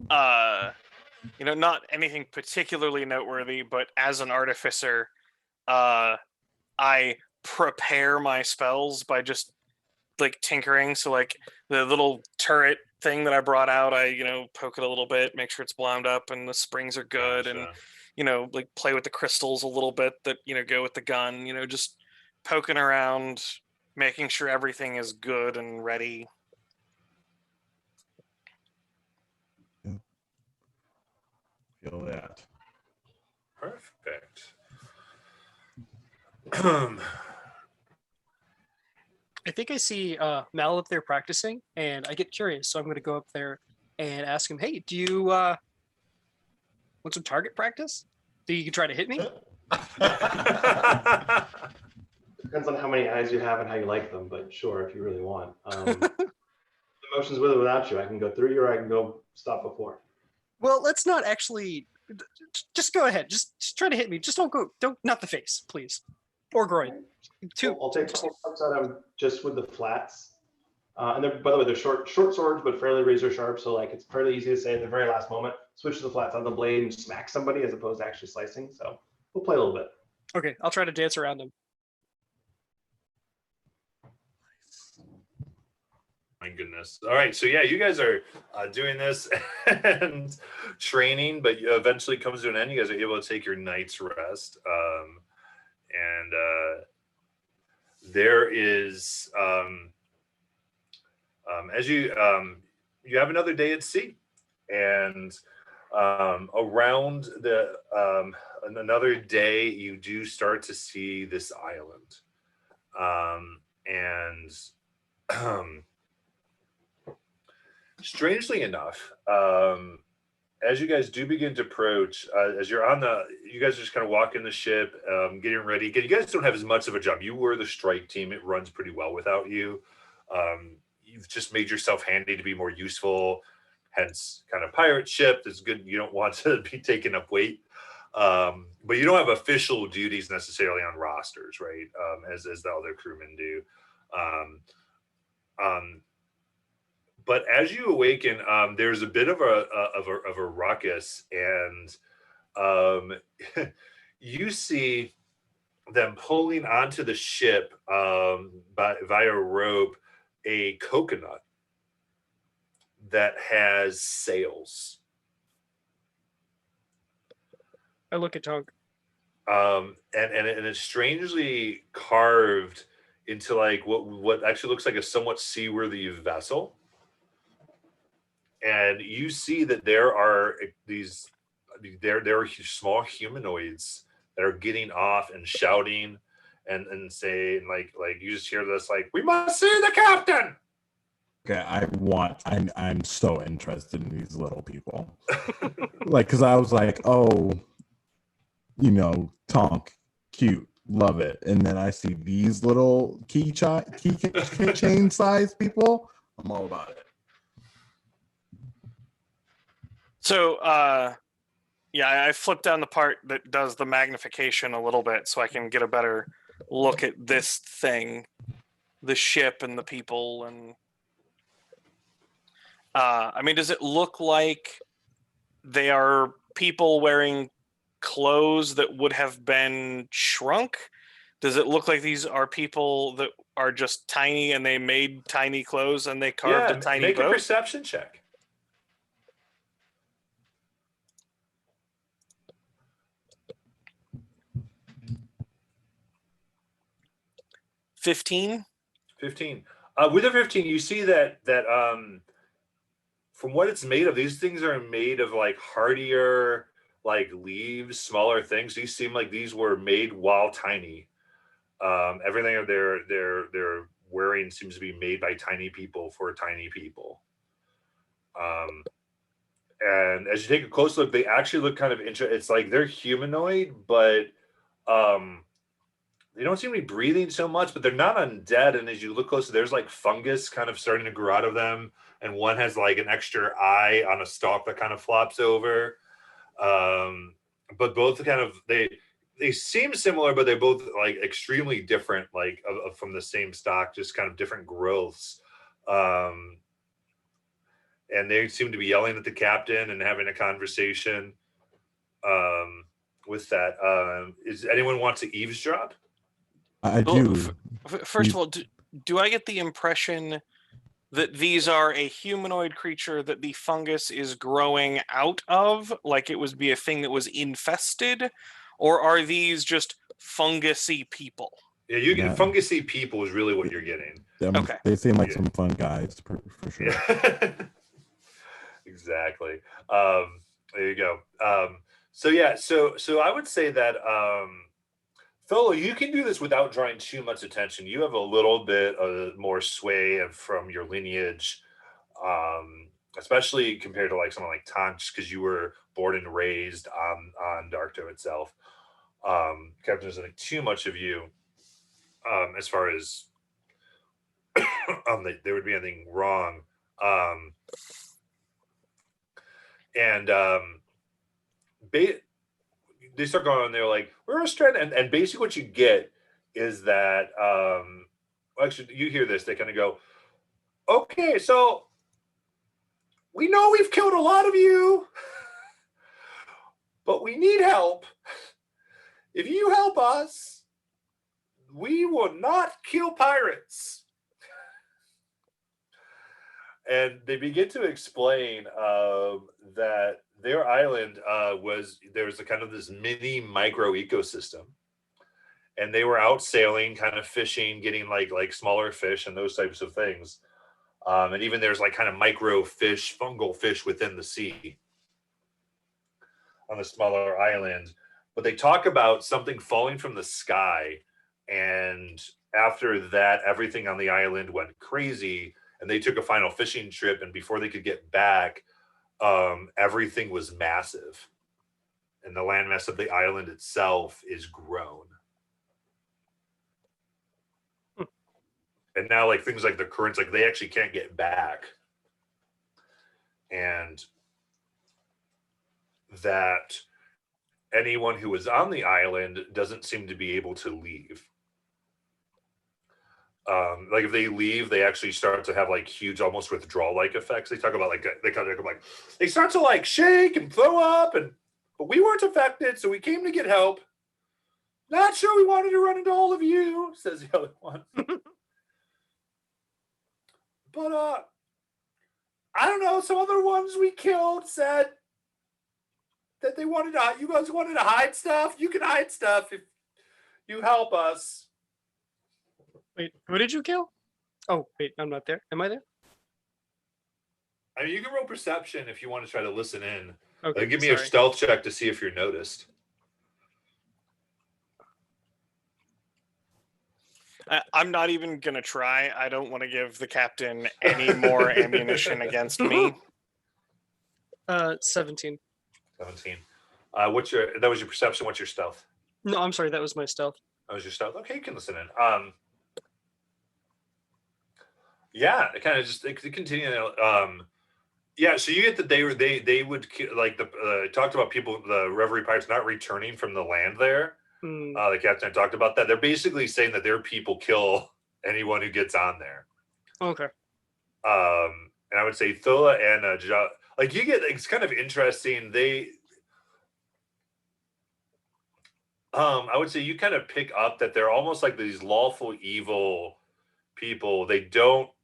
not anything particularly noteworthy, but as an artificer, I prepare my spells by just like tinkering. So like the little turret thing that I brought out, I poke it a little bit, make sure it's blown up and the springs are good, Gotcha. and like play with the crystals a little bit that go with the gun. Just poking around, making sure everything is good and ready. feel that. Perfect. I think I see Mal up there practicing, and I get curious, so I'm going to go up there and ask him, "Hey, do you want some target practice? Do you try to hit me?" Depends on how many eyes you have and how you like them, but sure, if you really want. The motions with or without you, I can go through you or I can go stop before. Well, let's not actually. Just go ahead. Just try to hit me. Just don't not the face, please, or groin. I'll take a couple steps at him just with the flats. And they're, by the way, they're short swords, but fairly razor sharp. So like it's fairly easy to say at the very last moment, switch to the flats on the blade and smack somebody as opposed to actually slicing. So we'll play a little bit. Okay, I'll try to dance around him. My goodness. All right. So yeah, you guys are doing this and training, but eventually comes to an end. You guys are able to take your night's rest. And there is, as you have another day at sea, and around the another day, you do start to see this island, and strangely enough, as you guys do begin to approach, as you're on you guys are just kind of walking the ship, getting ready. Again, you guys don't have as much of a job. You were the strike team. It runs pretty well without you. You've just made yourself handy to be more useful, hence kind of pirate ship. That's good. You don't want to be taking up weight. But you don't have official duties necessarily on rosters, right? As the other crewmen do. But as you awaken, there's a bit of a ruckus, and you see them pulling onto the ship via rope a coconut that has sails. I look at Tonk. And it's strangely carved into like what actually looks like a somewhat seaworthy vessel. And you see that there are small humanoids that are getting off and shouting and saying like you just hear this like, we must see the captain. Okay, I'm so interested in these little people. Like, because I was like, oh, Tonk, cute, love it. And then I see these little keychain size people. I'm all about it. So, I flipped down the part that does the magnification a little bit so I can get a better look at this thing, the ship and the people. And does it look like they are people wearing clothes that would have been shrunk? Does it look like these are people that are just tiny and they made tiny clothes and they carved a tiny make boat? a perception check. 15. 15. With a 15, you see that from what it's made of, these things are made of like hardier, like leaves, smaller things. These seem like these were made while tiny. Everything they're wearing seems to be made by tiny people for tiny people. And as you take a close look, they actually look kind of interesting. It's like they're humanoid, but they don't seem to be breathing so much, but they're not undead. And as you look closer, there's like fungus kind of starting to grow out of them. And one has like an extra eye on a stalk that kind of flops over. But both kind of, they seem similar, but they're both like extremely different, like from the same stock, just kind of different growths. And they seem to be yelling at the captain and having a conversation with that. Is anyone want to eavesdrop? I do. First of all, do I get the impression that these are a humanoid creature that the fungus is growing out of, like it would be a thing that was infested, or are these just fungusy people? Yeah, you get fungusy people is really what you're getting. Okay. They seem like some fun guys for sure. Yeah. Exactly. There you go. So I would say that Tholo, you can do this without drawing too much attention. You have a little bit more sway from your lineage, especially compared to like someone like Tanch, because you were born and raised on Darkto itself. Captain doesn't think too much of you as far as there would be anything wrong. They start going on. They're like, we're stranded, and basically what you get is that actually you hear this. They kind of go, okay, so we know we've killed a lot of you, but we need help. If you help us, we will not kill pirates. And they begin to explain that their island there was a kind of this mini micro ecosystem, and they were out sailing, kind of fishing, getting like smaller fish and those types of things. And even there's like kind of micro fish, fungal fish within the sea on the smaller island. But they talk about something falling from the sky, and after that, everything on the island went crazy. And they took a final fishing trip, and before they could get back, everything was massive, and the landmass of the island itself is grown. And now, like, things like the currents, like, they actually can't get back. And that anyone who is on the island doesn't seem to be able to leave. Like, if they leave, they actually start to have like huge, almost withdrawal-like effects. They talk about like they start to like shake and throw up, but we weren't affected, so we came to get help. Not sure we wanted to run into all of you, says the other one. But I don't know. Some other ones we killed said that they wanted to. You guys wanted to hide stuff. You can hide stuff if you help us. Wait, who did you kill? Oh, wait, I'm not there. Am I there? I mean, you can roll perception if you want to try to listen in. Okay, Give me a sorry. stealth check to see if you're noticed. I'm not even going to try. I don't want to give the captain any more ammunition against me. 17. 17. That was your perception. What's your stealth? No, I'm sorry, that was my stealth. That was your stealth. Okay, you can listen in. Yeah, it kind of just continue. Yeah, so you get that they would like talked about people, the Reverie Pirates not returning from the land there. The captain talked about that. They're basically saying that their people kill anyone who gets on there. Okay. And I would say Thola and like you get, it's kind of interesting. I would say you kind of pick up that they're almost like these lawful evil people. They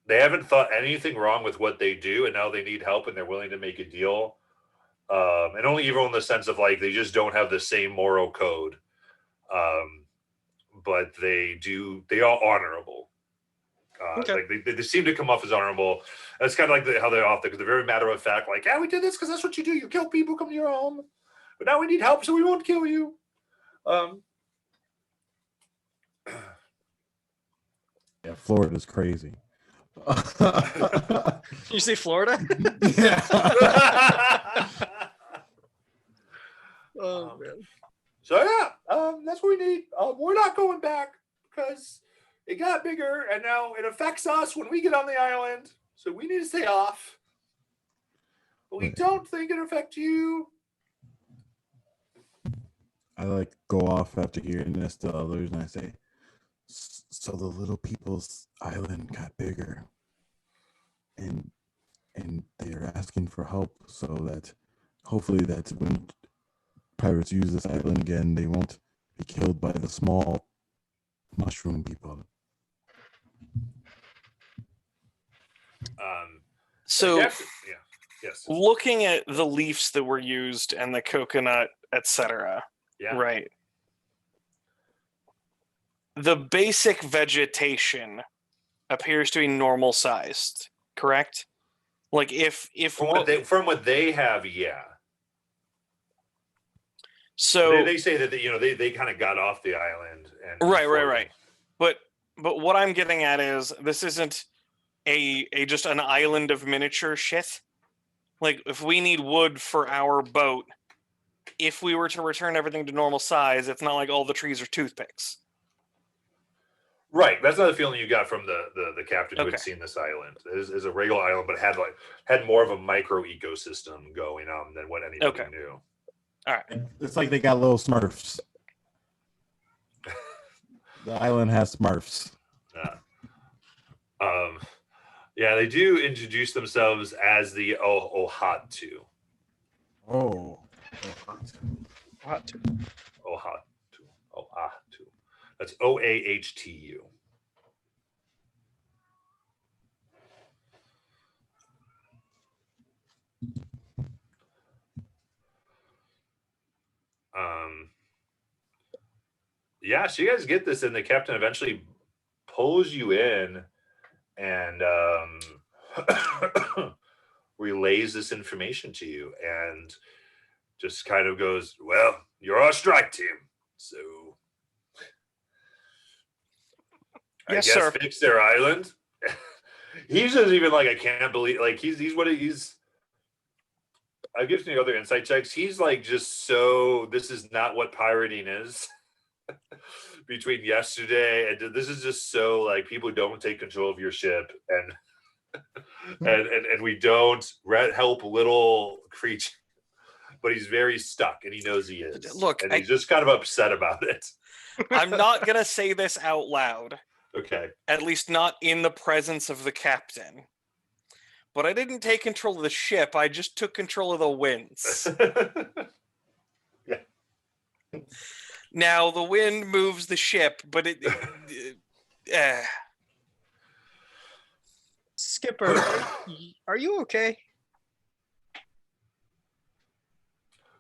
haven't thought anything wrong with what they do, and now they need help and they're willing to make a deal. And only evil in the sense of like they just don't have the same moral code. But they are honorable. Okay. Like they seem to come off as honorable. That's kind of like how they're off because they're very matter of fact. Like, yeah, we did this because that's what you do. You kill people, come to your home. But now we need help, so we won't kill you. Yeah, Florida's crazy. You say Florida? Yeah. Oh man. So yeah, that's what we need. We're not going back because it got bigger and now it affects us when we get on the island. So we need to stay off. But we don't think it affects you. I like go off after hearing this to others, and I say, "So the little people's island got bigger, and they're asking for help, so that hopefully that when pirates use this island again, they won't be killed by the small mushroom people." So, yes. looking at the leaves that were used and the coconut, etc. Yeah. Right. The basic vegetation appears to be normal sized, correct? Like if From what they have, yeah. So they say that they kind of got off the island and right. But what I'm getting at is this isn't a just an island of miniature shit. Like if we need wood for our boat, if we were to return everything to normal size, it's not like all the trees are toothpicks. Right. That's not the feeling you got from the captain who had seen this island. It is a regular island, but had more of a micro ecosystem going on than what anybody knew. All right. It's like they got little Smurfs. The island has Smurfs. Yeah, they do introduce themselves as the Ohatu. Oh. Ohatu. That's OAHTU. Yeah, so you guys get this, and the captain eventually pulls you in and relays this information to you, and just kind of goes, "Well, you're our strike team, so I Yes, guess sir. fix their island." He's just even like, I can't believe, like he's I give some other insight checks. He's like just so. This is not what pirating is. Between yesterday and this is just so like people don't take control of your ship and we don't help little creature. But he's very stuck, and he knows he is. Look, and he's just kind of upset about it. I'm not gonna say this out loud. Okay. At least not in the presence of the captain. But I didn't take control of the ship. I just took control of the winds. Yeah. Now the wind moves the ship, but Skipper, are you okay?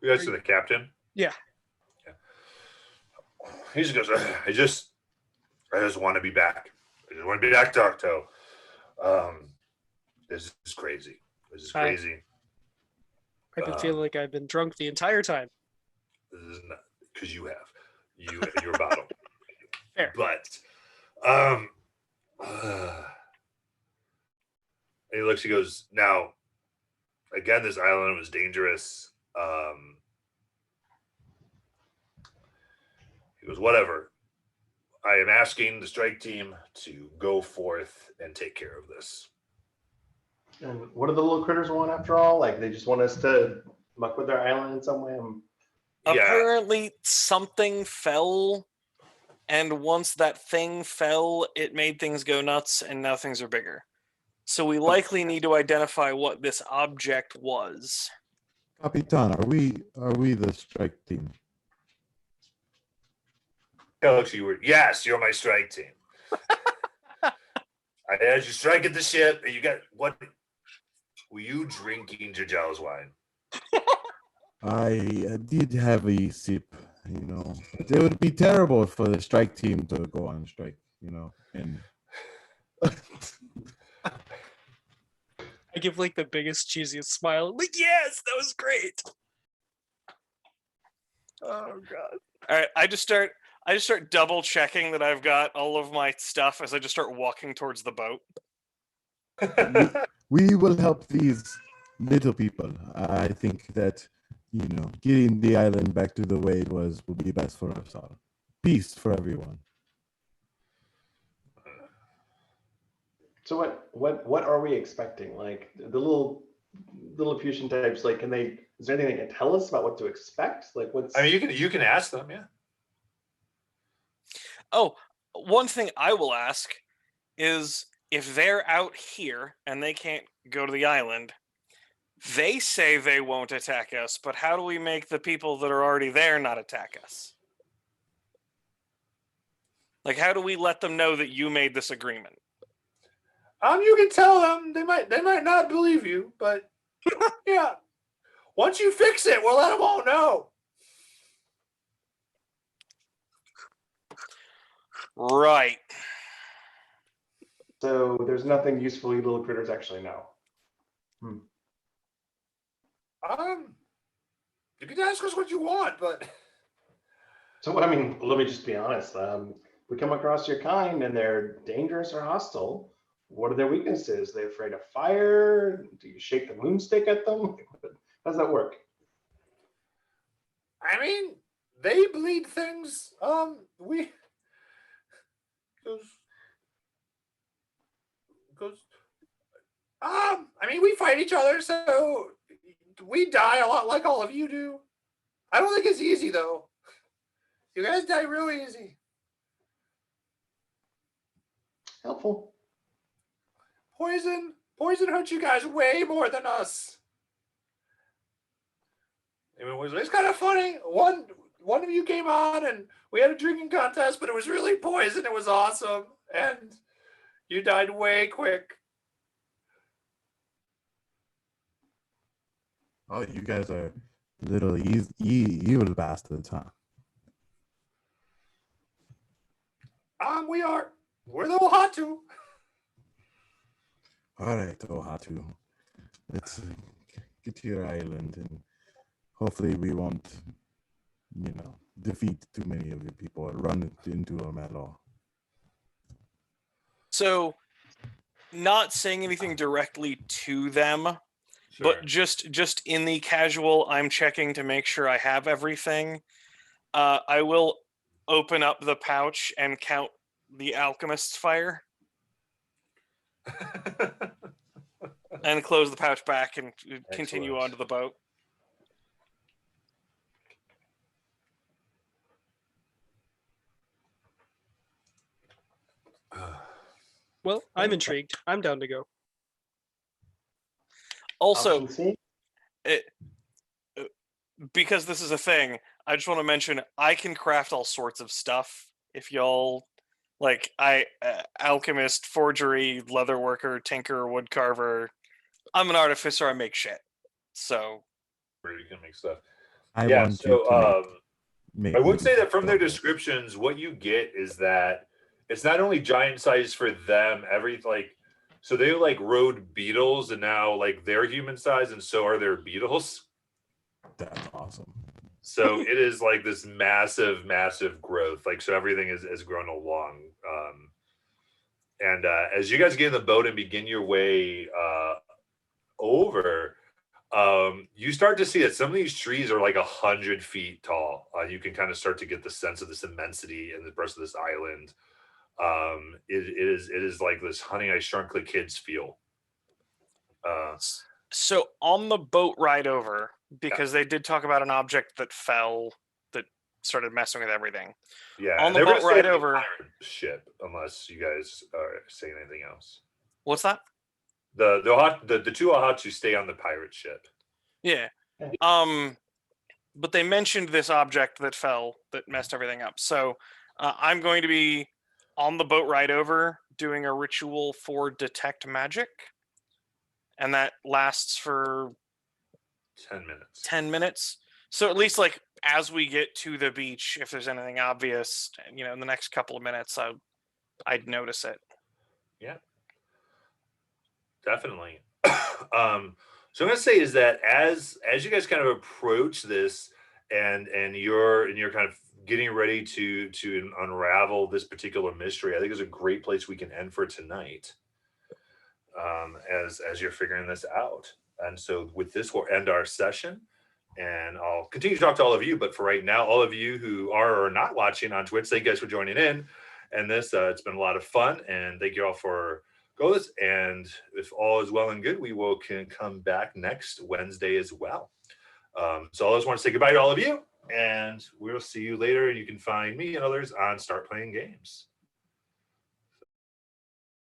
You guys to the captain? Yeah. He just goes, I just want to be back. I just want to be back, Docto. This is crazy. This is crazy. I've been feeling like I've been drunk the entire time. This is not because you have your bottle. Fair. But and he looks, he goes, now again, this island was dangerous. He goes, whatever. I am asking the strike team to go forth and take care of this. And what do the little critters want after all? Like they just want us to muck with their island in some way? apparently something fell, and once that thing fell, it made things go nuts, and now things are bigger. So we likely need to identify what this object was. Capitan, are we the strike team? Alex, yes, you're my strike team. I had you strike at the ship, and you got what? Were you drinking Jajal's wine? I did have a sip, you know. But it would be terrible for the strike team to go on strike, you know. And I give like the biggest, cheesiest smile. Like, yes, that was great. Oh god. All right, I just start double checking that I've got all of my stuff as I just start walking towards the boat. we will help these little people. I think that, you know, getting the island back to the way it was will be best for us all. Peace for everyone. So what are we expecting? Like the little fusion types, like is there anything they can tell us about what to expect? Like what's I mean, you can ask them, yeah. Oh, one thing I will ask is if they're out here and they can't go to the island, they say they won't attack us, but how do we make the people that are already there not attack us? Like, how do we let them know that you made this agreement? You can tell them. They might not believe you, but yeah. Once you fix it, we'll let them all know. Right. So there's nothing useful you little critters actually know. You can ask us what you want, but So I mean, let me just be honest. We come across your kind and they're dangerous or hostile. What are their weaknesses? They're afraid of fire? Do you shake the moonstick at them? How does that work? I mean, they bleed things. I mean, we fight each other, so we die a lot like all of you do. I don't think it's easy though. You guys die real easy. Helpful. Poison hurts you guys way more than us. It's kind of funny. One of you came on and we had a drinking contest, but it was really poison. It was awesome, and you died way quick. Oh, you guys are little evil bastards, huh? We are. We're the Ohatu. All right, Ohatu. Let's get to your island, and hopefully we won't, you know, defeat too many of your people or run into them at all. So, not saying anything directly to them, But just in the casual, I'm checking to make sure I have everything. I will open up the pouch and count the alchemist's fire and close the pouch back and continue Excellent. onto the boat. Well, I'm intrigued. I'm down to go. Also, Option C? because this is a thing, I just want to mention I can craft all sorts of stuff. If y'all like, alchemist, forgery, leatherworker, tinker, woodcarver. I'm an artificer. I make shit. So Where you can make stuff. I Yeah, want so, you to make I would me say that from their double. descriptions, what you get is that it's not only giant size for them, so they like rode beetles and now like they're human size and so are their beetles. That's awesome. So it is like this massive, massive growth. Like, so everything has grown along. And as you guys get in the boat and begin your way over, you start to see that some of these trees are like 100 feet tall. You can kind of start to get the sense of this immensity and the rest of this island. It is like this Honey I Shrunk the Kids feel. So on the boat ride over, because they did talk about an object that fell that started messing with everything. Yeah, On the they're gonna boat stay ride on the over. pirate ship unless you guys are saying anything else. What's that? The two Ahatsu stay on the pirate ship. Yeah. But they mentioned this object that fell that messed everything up. So I'm going to be on the boat ride over doing a ritual for detect magic. And that lasts for 10 minutes. 10 minutes. So at least like as we get to the beach, if there's anything obvious, in the next couple of minutes, I'd notice it. Yeah, definitely. So I'm gonna say is that as you guys kind of approach this and you're kind of getting ready to unravel this particular mystery, I think it's a great place we can end for tonight. As you're figuring this out. And so with this, we'll end our session. And I'll continue to talk to all of you. But for right now, all of you who are or not watching on Twitch, thank you guys for joining in. And this, it's been a lot of fun. And thank you all for going. And if all is well and good, we can come back next Wednesday as well. So I just want to say goodbye to all of you. And we'll see you later. You can find me and others on Start Playing Games.